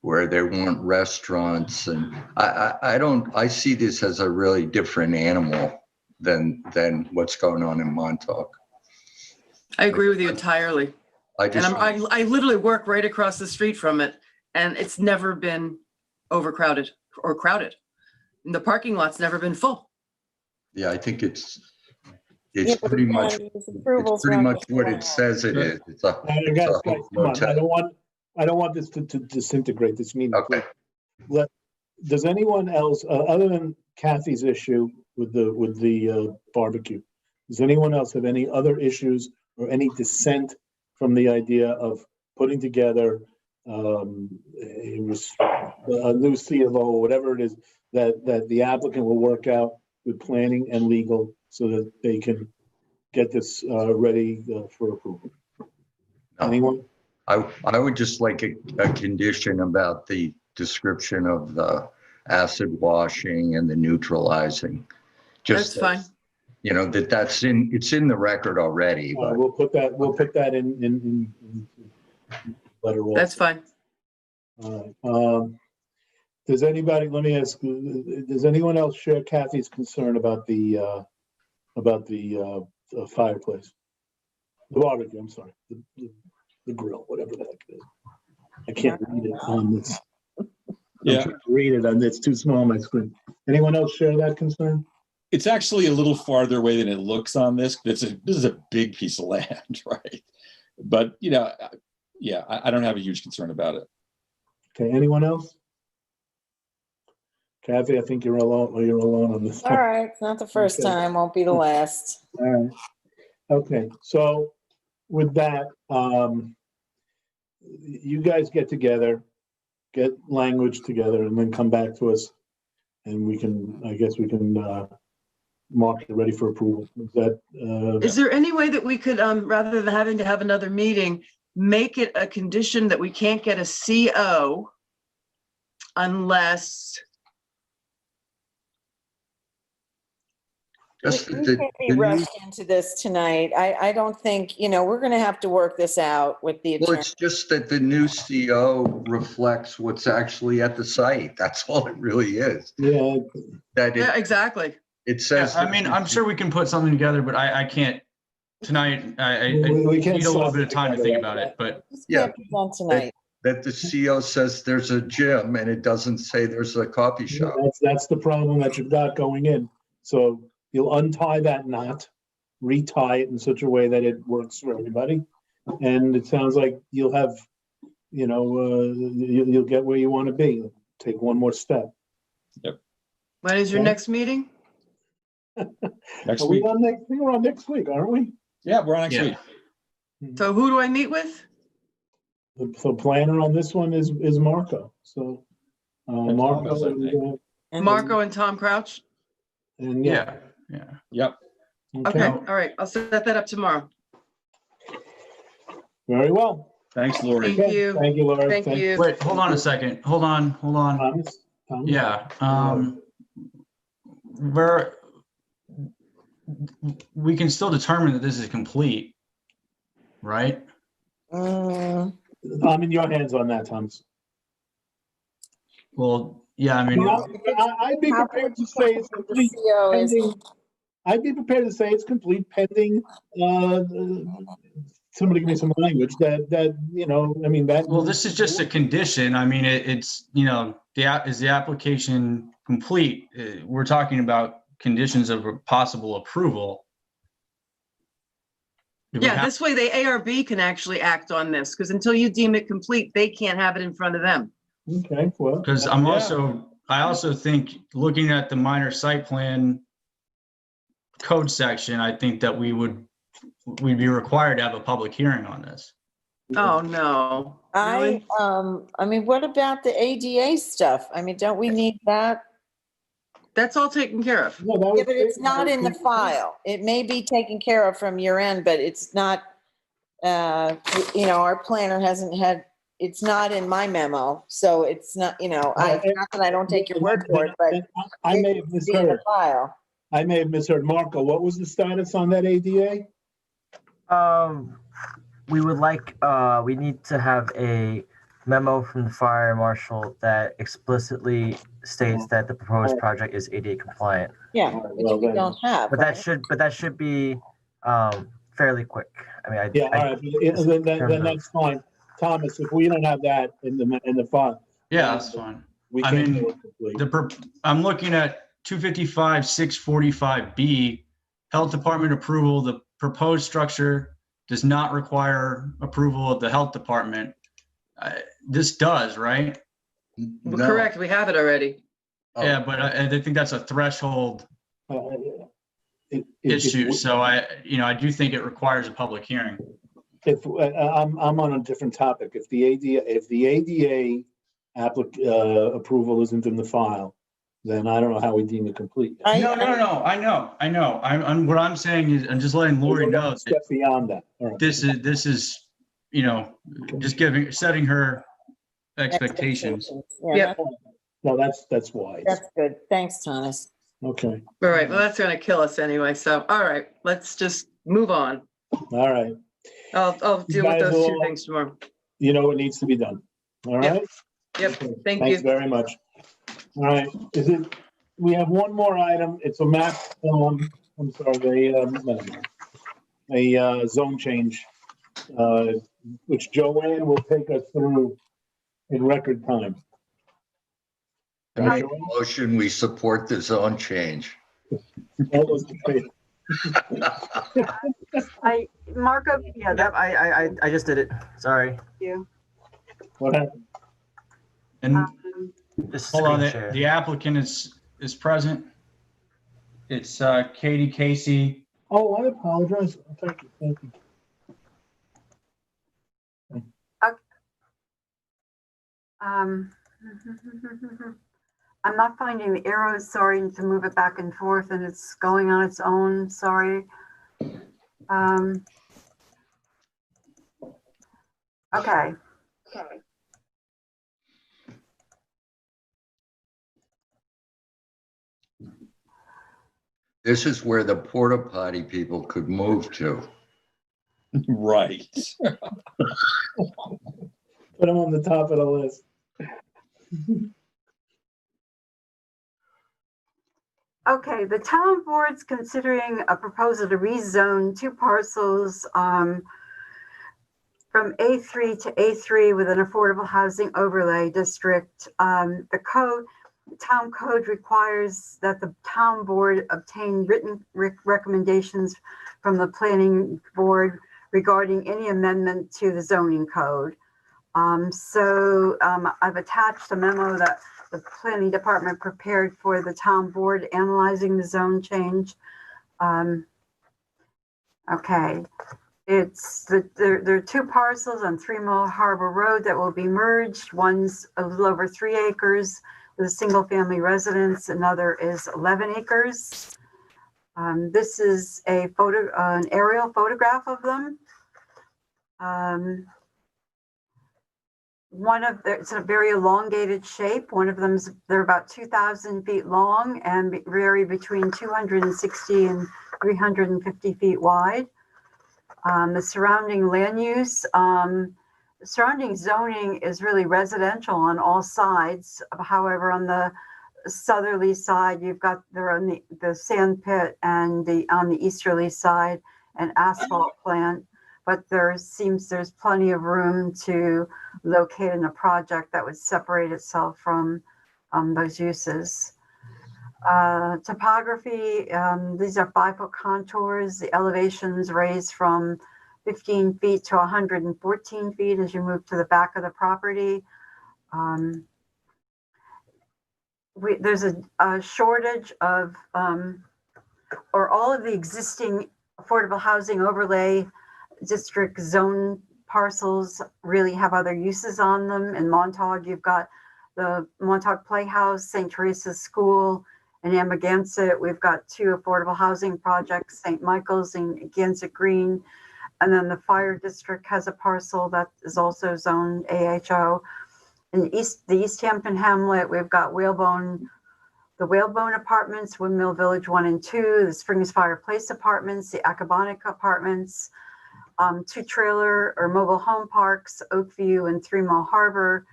where there weren't restaurants, and I see this as a really different animal than what's going on in Montauk. I agree with you entirely. I literally work right across the street from it, and it's never been overcrowded or crowded. And the parking lot's never been full. Yeah, I think it's pretty much what it says it is. It's a Guys, come on. motel. I don't want this to disintegrate this meeting. Okay. Does anyone else, other than Kathy's issue with the barbecue, does anyone else have any other issues or any dissent from the idea of putting together a new CFO, or whatever it is, that the applicant will work out with planning and legal so that they can get this ready for approval? Anyone? I would just like a condition about the description of the acid washing and the neutralizing. That's fine. It's in the record already. But We'll put that in letter. That's fine. Does anybody, let me ask, does anyone else share Kathy's concern about the fireplace? The barbecue, I'm sorry, the grill, whatever the heck it is. I can't read it on this. Yeah. I'm trying to read it on, it's too small on my screen. Anyone else share that concern? It's actually a little farther away than it looks on this. This is a big piece of land, right? But, I don't have a huge concern about it. Okay, anyone else? Kathy, I think you're alone on this. All right, it's not the first time, won't be the last. All right. Okay, so with that, you guys get together, get language together, and then come back to us, and we can mark it ready for approval. Is there any way that we could, rather than having to have another meeting, make it a condition that we can't get a CO unless We can't be rushed into this tonight. I don't think, we're going to have to work this out with the attorney. Well, it's just that the new CO reflects what's actually at the site. That's all it really is. Yeah. Exactly. It says. I'm sure we can put something together, but I can't tonight. I need a little bit of time to think about it, but yeah, tonight. That the CO says there's a gym and it doesn't say there's a coffee shop. That's the problem that you've got going in. So you'll untie that knot, retie it in such a way that it works for everybody. And it sounds like you'll have, you'll get where you want to be. Take one more step. Yep. When is your next meeting? Next week. We're on next week, aren't we? Yeah, we're on next week. So who do I meet with? The planner on this one is Marco. So Marco and Tom Crouch. And Yep. Okay. All right. I'll set that up tomorrow. Very well. Thanks, Lori. Thank you. Thank you, Laura. Thank you. wait, hold on a second. Hold on. Thomas? Yeah. We can still determine that this is complete, right? I'm in your hands on that, Thomas. Well, yeah, I mean, I'd be prepared to say it's complete pending. I'd be prepared to say it's complete pending. Somebody give me some language that. Well, this is just a condition. I mean, it's is the application complete? We're talking about conditions of possible approval. Yeah, this way the ARB can actually act on this, because until you deem it complete, they can't have it in front of them. Okay, well. Because I also think looking at the minor site plan code section, I think that we'd be required to have a public hearing on this. Oh, no. Really? What about the ADA stuff? I mean, don't we need that? That's all taken care of. No, but it's not in the file. It may be taken care of from your end, but it's not, our planner hasn't had it's not in my memo, so it's not, not that I don't take your word for it, but I may have it's in the misheard. file. I may have misheard. Marco, what was the status on that ADA? We would like, we need to have a memo from the fire marshal that explicitly states that the proposed project is ADA compliant. Yeah, which we don't have. But that should be fairly quick. I mean, Yeah, all right, then that's fine. Thomas, if we don't have that in the file. Yeah, that's fine. We I can't mean, do it complete. I'm looking at 255-645B, Health Department approval. The proposed structure does not require approval of the Health Department. This does, right? Well, correct, we have it already. Yeah, but I think that's a threshold issue. So I do think it requires a public hearing. If I'm on a different topic, if the ADA approval isn't in the file, then I don't know how we deem it complete. No. I know. What I'm saying is, I'm just letting Lori know. Step beyond that. All right. This is, just setting her expectations. Yeah, No, that's wise. that's good. Thanks, Thomas. Okay. All right, well, that's gonna kill us anyway, so, all right, let's just move on. All right. I'll deal with guys those two will- things tomorrow. You know what needs to be done. All right. Yep, Okay. thank Thanks you. very much. All right. We have one more item. It's a map. I'm sorry, a zone change, which Joanne will take us through in record time. I make a motion, we support the zone change. All those in favor? Marco, yeah, that, I just did it. Sorry. you. What happened? And Just hold on, screen share. the applicant is present. It's Katie Casey. Oh, I apologize. Thank you. I'm not finding the arrows, sorry, to move it back and forth, and it's going on its own, sorry. Okay. This is where the porta potty people could move to. Right. Put them on the top of the list. Okay, the town board's considering a proposal to rezone two parcels from A3 to A3 with an affordable housing overlay district. The town code requires that the town board obtain written recommendations from the planning board regarding any amendment to the zoning code. I've attached a memo that the planning department prepared for the town board analyzing the zone change. Okay, there are two parcels on 3 Mile Harbor Road that will be merged. One's a little over 3 acres with a single family residence. Another is 11 acres. This is an aerial photograph of them. It's a very elongated shape. One of them they're about 2,000 feet long and vary between 260 and 350 feet wide. The surrounding land use, the surrounding zoning is really residential on all sides. However, on the southerly side, they're on the sand pit, and on the easterly side, an asphalt plant. But there's plenty of room to locate in a project that would separate itself from those uses. Topography, these are 5-foot contours. The elevations raise from 15 feet to 114 feet as you move to the back of the property. There's a shortage of, or all of the existing affordable housing overlay district zone parcels really have other uses on them. In Montauk, you've got the Montauk Playhouse, St. Teresa's School. In Amagansett, we've got 2 affordable housing projects, St. Michael's and Gansett Green. And then the fire district has a parcel that is also zoned AHO. In the East Hampton hamlet, we've got the Whalebone Apartments, Windmill Village 1 and 2, the Springs Fireplace Apartments, the Accabonac Apartments, 2 trailer or mobile home parks, Oakview and 3 Mile Harbor,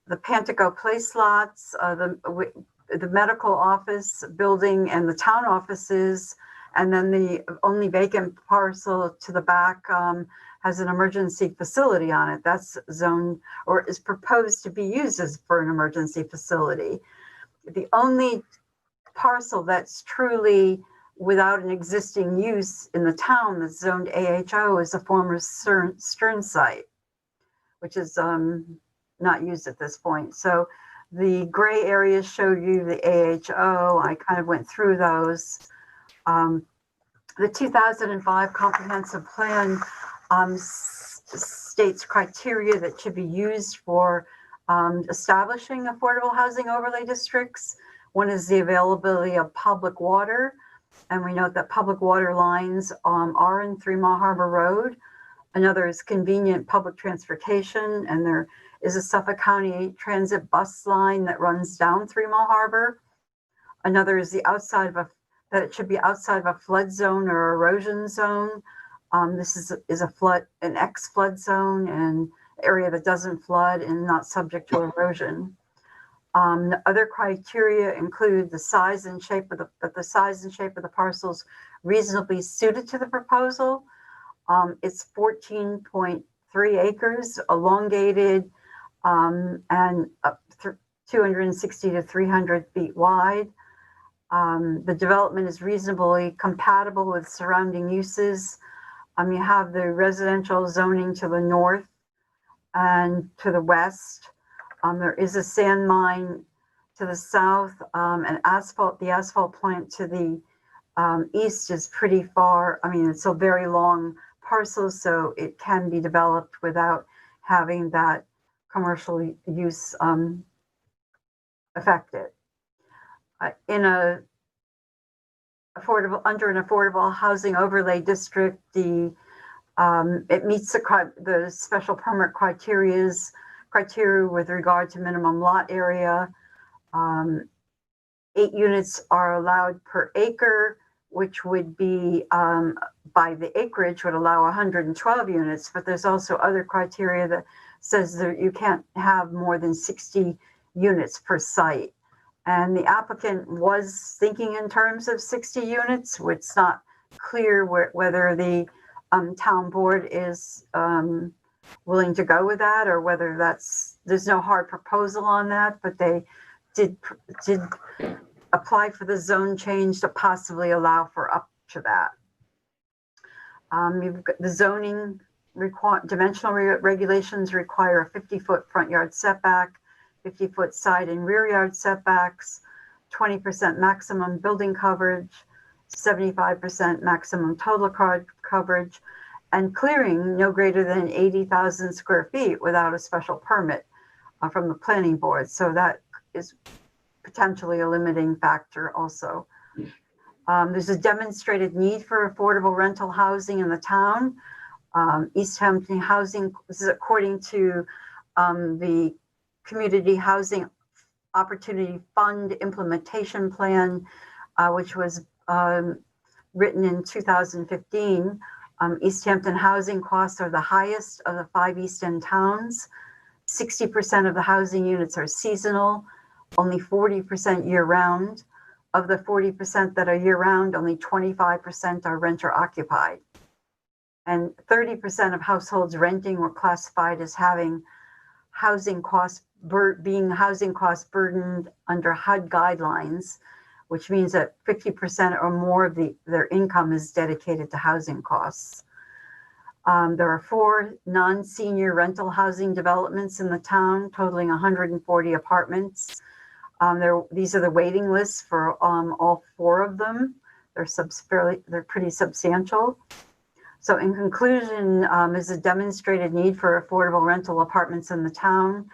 the Pantico Place lots, the medical office building and the town offices, and then the only vacant parcel to the back has an emergency facility on it. That's zoned or is proposed to be used as for an emergency facility. The only parcel that's truly without an existing use in the town that's zoned AHO is a former Stern site, which is not used at this point. So the gray areas show you the AHO. I kind of went through those. The 2005 comprehensive plan states criteria that should be used for establishing affordable housing overlay districts. One is the availability of public water. And we note that public water lines are in 3 Mile Harbor Road. Another is convenient public transportation. And there is a Suffolk County Transit bus line that runs down 3 Mile Harbor. Another is the that it should be outside of a flood zone or erosion zone. This is an ex-flood zone and area that doesn't flood and not subject to erosion. The other criteria include the size and shape of the parcels reasonably suited to the proposal. It's 14.3 acres, elongated, and 260 to 300 feet wide. The development is reasonably compatible with surrounding uses. You have the residential zoning to the north and to the west. There is a sand mine to the south, and the asphalt plant to the east is pretty far. It's a very long parcel, so it can be developed without having that commercial use affected. Under an affordable housing overlay district, it meets the special permit criteria with regard to minimum lot area. 8 units are allowed per acre, which would be by the acreage would allow 112 units, but there's also other criteria that says that you can't have more than 60 units per site. And the applicant was thinking in terms of 60 units, which it's not clear whether the town board is willing to go with that or whether there's no hard proposal on that, but they did apply for the zone change to possibly allow for up to that. You've got the zoning dimensional regulations require a 50-foot front yard setback, 50-foot side and rear yard setbacks, 20% maximum building coverage, 75% maximum total coverage, and clearing no greater than 80,000 square feet without a special permit from the planning board. So that is potentially a limiting factor also. There's a demonstrated need for affordable rental housing in the town. East Hampton Housing, this is according to the Community Housing Opportunity Fund Implementation Plan, which was written in 2015. East Hampton housing costs are the highest of the 5 East End towns. 60% of the housing units are seasonal, only 40% year-round. Of the 40% that are year-round, only 25% are renter occupied. And 30% of households renting were classified as having housing costs burdened under HUD guidelines, which means that 50% or more of their income is dedicated to housing costs. There are 4 non-senior rental housing developments in the town, totaling 140 apartments. These are the waiting lists for all 4 of them. They're pretty substantial. So in conclusion, there's a demonstrated need for affordable rental apartments in the town.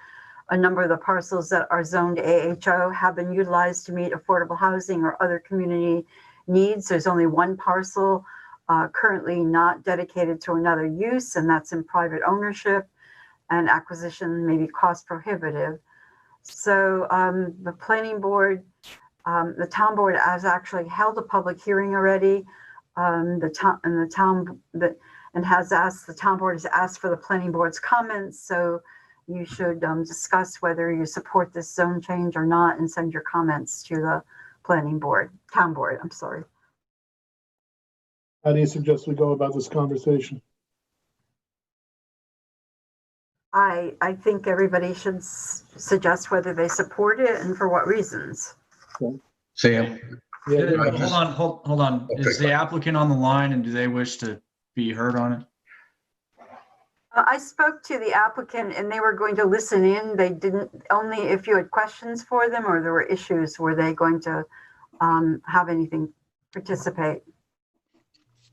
A number of the parcels that are zoned AHO have been utilized to meet affordable housing or other community needs. There's only 1 parcel currently not dedicated to another use, and that's in private ownership, and acquisition may be cost prohibitive. So the planning board, the town board has actually held a public hearing already. The town board has asked for the planning board's comments. So you should discuss whether you support this zone change or not, and send your comments to the town board, I'm sorry. How do you suggest we go about this conversation? I think everybody should suggest whether they support it and for what reasons. Sam? Hold on. Okay. Is the applicant on the line, and do they wish to be heard on it? I spoke to the applicant and they were going to listen in. They didn't, only if you had questions for them or there were issues, were they going to have anything participate?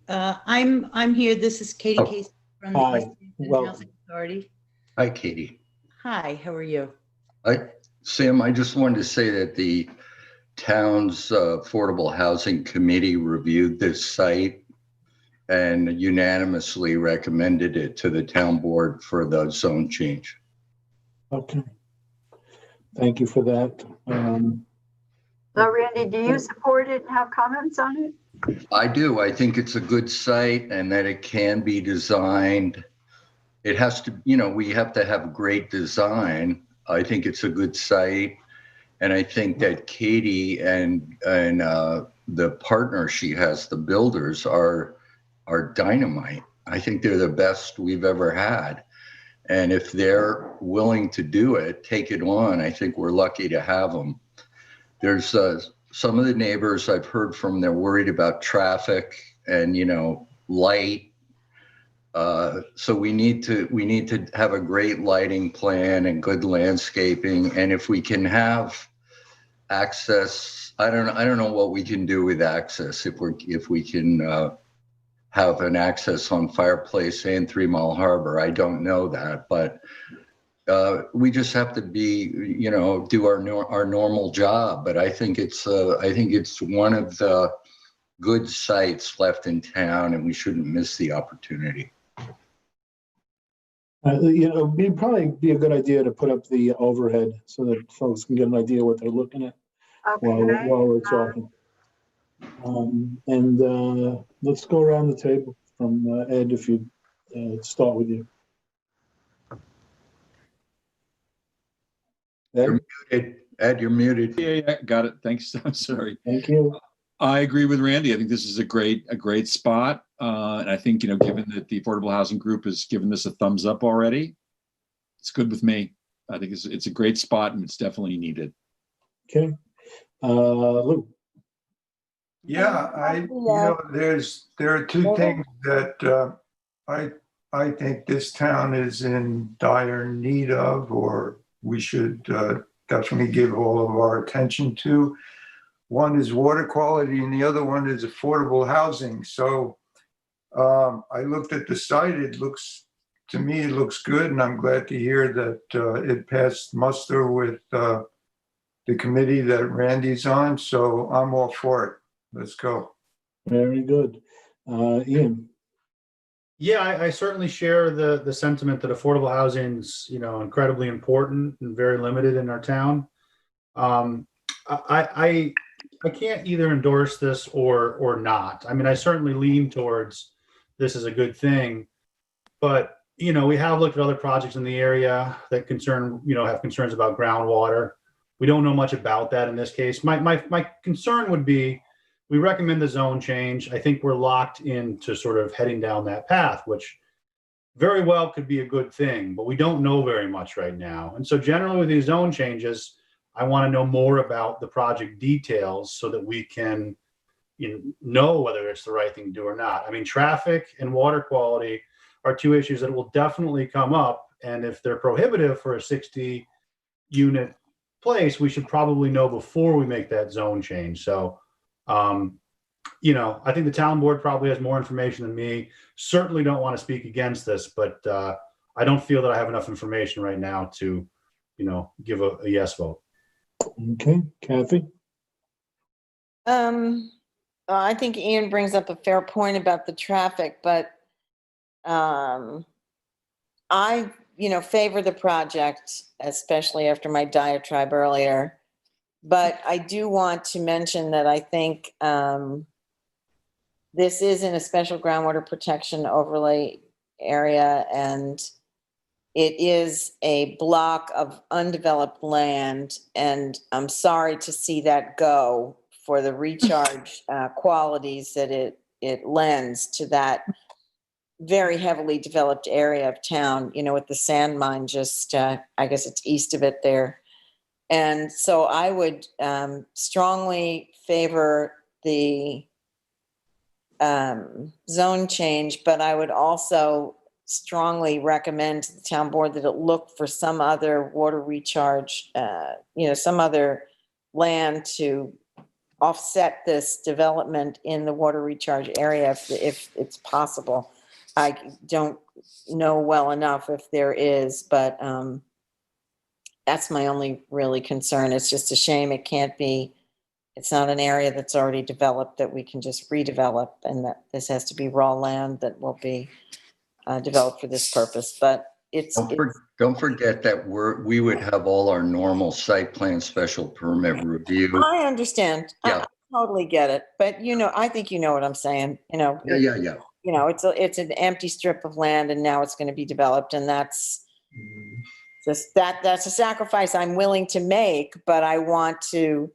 I'm here. This is Katie Case from the Hi. East Hampton Well, Housing Authority. Hi, Katie. Hi, how are you? Sam, I just wanted to say that the town's Affordable Housing Committee reviewed this site and unanimously recommended it to the town board for the zone change. Okay. Thank you for that. So Randy, do you support it and have comments on it? I do. I think it's a good site and that it can be designed. It has to, we have to have great design. I think it's a good site. And I think that Katie and the partner she has, the builders, are dynamite. I think they're the best we've ever had. And if they're willing to do it, take it on, I think we're lucky to have them. There's some of the neighbors I've heard from, they're worried about traffic and, light. So we need to have a great lighting plan and good landscaping. And if we can have access, I don't know what we can do with access. If we can have an access on Fireplace and 3 Mile Harbor, I don't know that, but we just have to be, do our normal job. But I think it's one of the good sites left in town, and we shouldn't miss the opportunity. It'd probably be a good idea to put up the overhead so that folks can get an idea what they're looking at while we're talking. And let's go around the table from Ed, if you start with you. Ed? You're muted. Ed, you're muted. Yeah, got it. Thanks. I'm sorry. Thank you. I agree with Randy. I think this is a great spot. And I think, given that the Affordable Housing Group has given this a thumbs up already, it's good with me. I think it's a great spot and it's definitely needed. Okay. Lou. Yeah, there are two things that I think this town is in dire need of, or we should definitely give all of our attention to. One is water quality and the other one is affordable housing. So I looked at the site. To me, it looks good, and I'm glad to hear that it passed muster with the committee that Randy's on. So I'm all for it. Let's go. Very good. Ian. Yeah, I certainly share the sentiment that affordable housing is, incredibly important and very limited in our town. I can't either endorse this or not. I mean, I certainly lean towards this is a good thing, but we have looked at other projects in the area that have concerns about groundwater. We don't know much about that in this case. My concern would be, we recommend the zone change. I think we're locked into sort of heading down that path, which very well could be a good thing, but we don't know very much right now. And so generally with these zone changes, I want to know more about the project details so that we can know whether it's the right thing to do or not. I mean, traffic and water quality are two issues that will definitely come up. And if they're prohibitive for a 60 unit place, we should probably know before we make that zone change. So, I think the town board probably has more information than me. Certainly don't want to speak against this, but I don't feel that I have enough information right now to, give a yes vote. Okay, Kathy. I think Ian brings up a fair point about the traffic, but I, favor the project, especially after my diatribe earlier. But I do want to mention that I think this is in a special groundwater protection overlay area, and it is a block of undeveloped land, and I'm sorry to see that go for the recharge qualities that it lends to that very heavily developed area of town, with the sand mine just, I guess it's east of it there. And so I would strongly favor the zone change, but I would also strongly recommend to the town board that it look for some other water recharge, some other land to offset this development in the water recharge area if it's possible. I don't know well enough if there is, but that's my only really concern. It's just a shame it can't be, it's not an area that's already developed that we can just redevelop, and that this has to be raw land that will be developed for this purpose. But Don't forget that we would have all our normal site plan special permit review. I understand. Yeah. I totally get it. But I think you know what I'm saying. Yeah. It's an empty strip of land, and now it's going to be developed, and that's just that's a sacrifice I'm willing to make, but I want to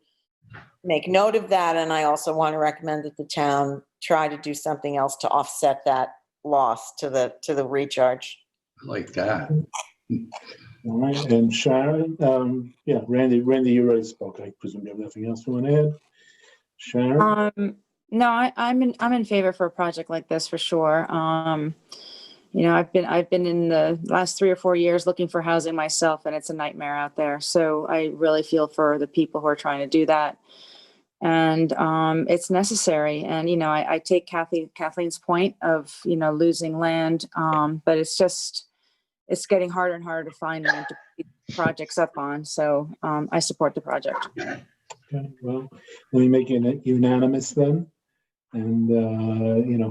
make note of that, and I also want to recommend that the town try to do something else to offset that loss to the recharge. I like that. All right, and Sharon, Randy, you already spoke. I presume you have nothing else you want to add? Sharon? No, I'm in favor for a project like this for sure. I've been in the last 3 or 4 years looking for housing myself, and it's a nightmare out there. So I really feel for the people who are trying to do that. And it's necessary. And, I take Kathleen's point of, losing land. But it's getting harder and harder to find land to put projects up on. So I support the project. Okay, well, let me make it unanimous then. And,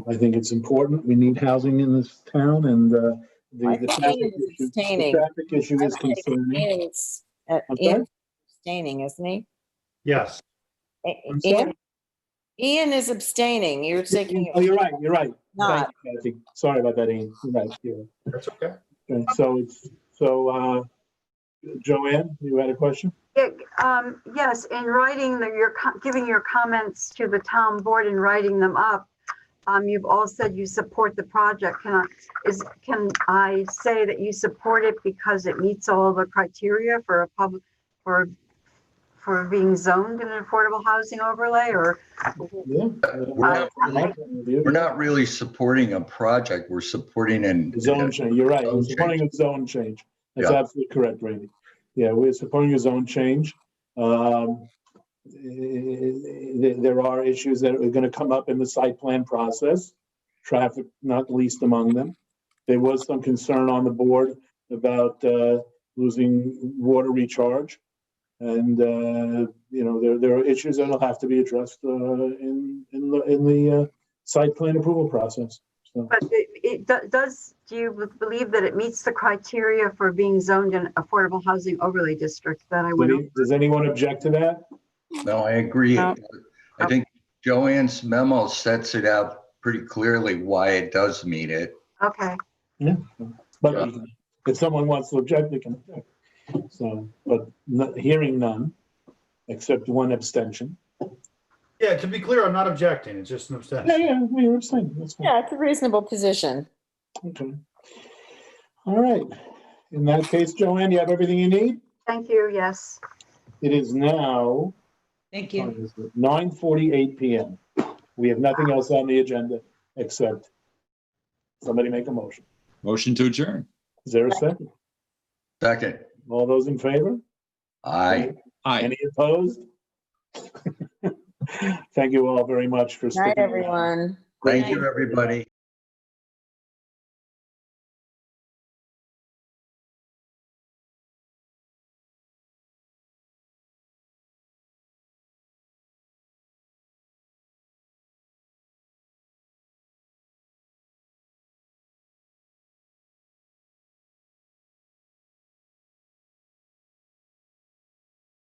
I think it's important. We need housing in this town, and the traffic issue is concerning. Ian's abstaining, isn't he? Yes. Ian is abstaining. You're taking. Oh, you're right. Not. Thank you, Kathy. Sorry about that, Ian. You're right. Yeah. That's okay. Okay, so Joanne, you had a question? Yes, in writing you're giving your comments to the town board and writing them up. You've all said you support the project. Can I say that you support it because it meets all the criteria for for being zoned in an affordable housing overlay, or? We're not really supporting a project. We're supporting zone change. You're right. We're supporting a zone change. That's absolutely correct, Randy. Yeah, we're supporting a zone change. There are issues that are going to come up in the site plan process, traffic not least among them. There was some concern on the board about losing water recharge, and there are issues that will have to be addressed in the site plan approval process. So. But do you believe that it meets the criteria for being zoned in affordable housing overlay district that I would? Does anyone object to that? No, I agree. No. I think Joanne's memo sets it out pretty clearly why it does meet it. Okay. Yeah, but if someone wants to object, they can object. So, but hearing none, except one abstention. Yeah, to be clear, I'm not objecting. It's just an abstention. Yeah, you're abstaining. That's fine. Yeah, it's a reasonable position. Okay. All right. In that case, Joanne, you have everything you need? Thank you, yes. It is now. Thank you. 9:48 p.m. We have nothing else on the agenda except somebody make a motion. Motion to adjourn. Is there a second? Second. All those in favor? Aye. Aye. Any opposed? Thank you all very much for Night, sticking around. everyone. Thank you, everybody.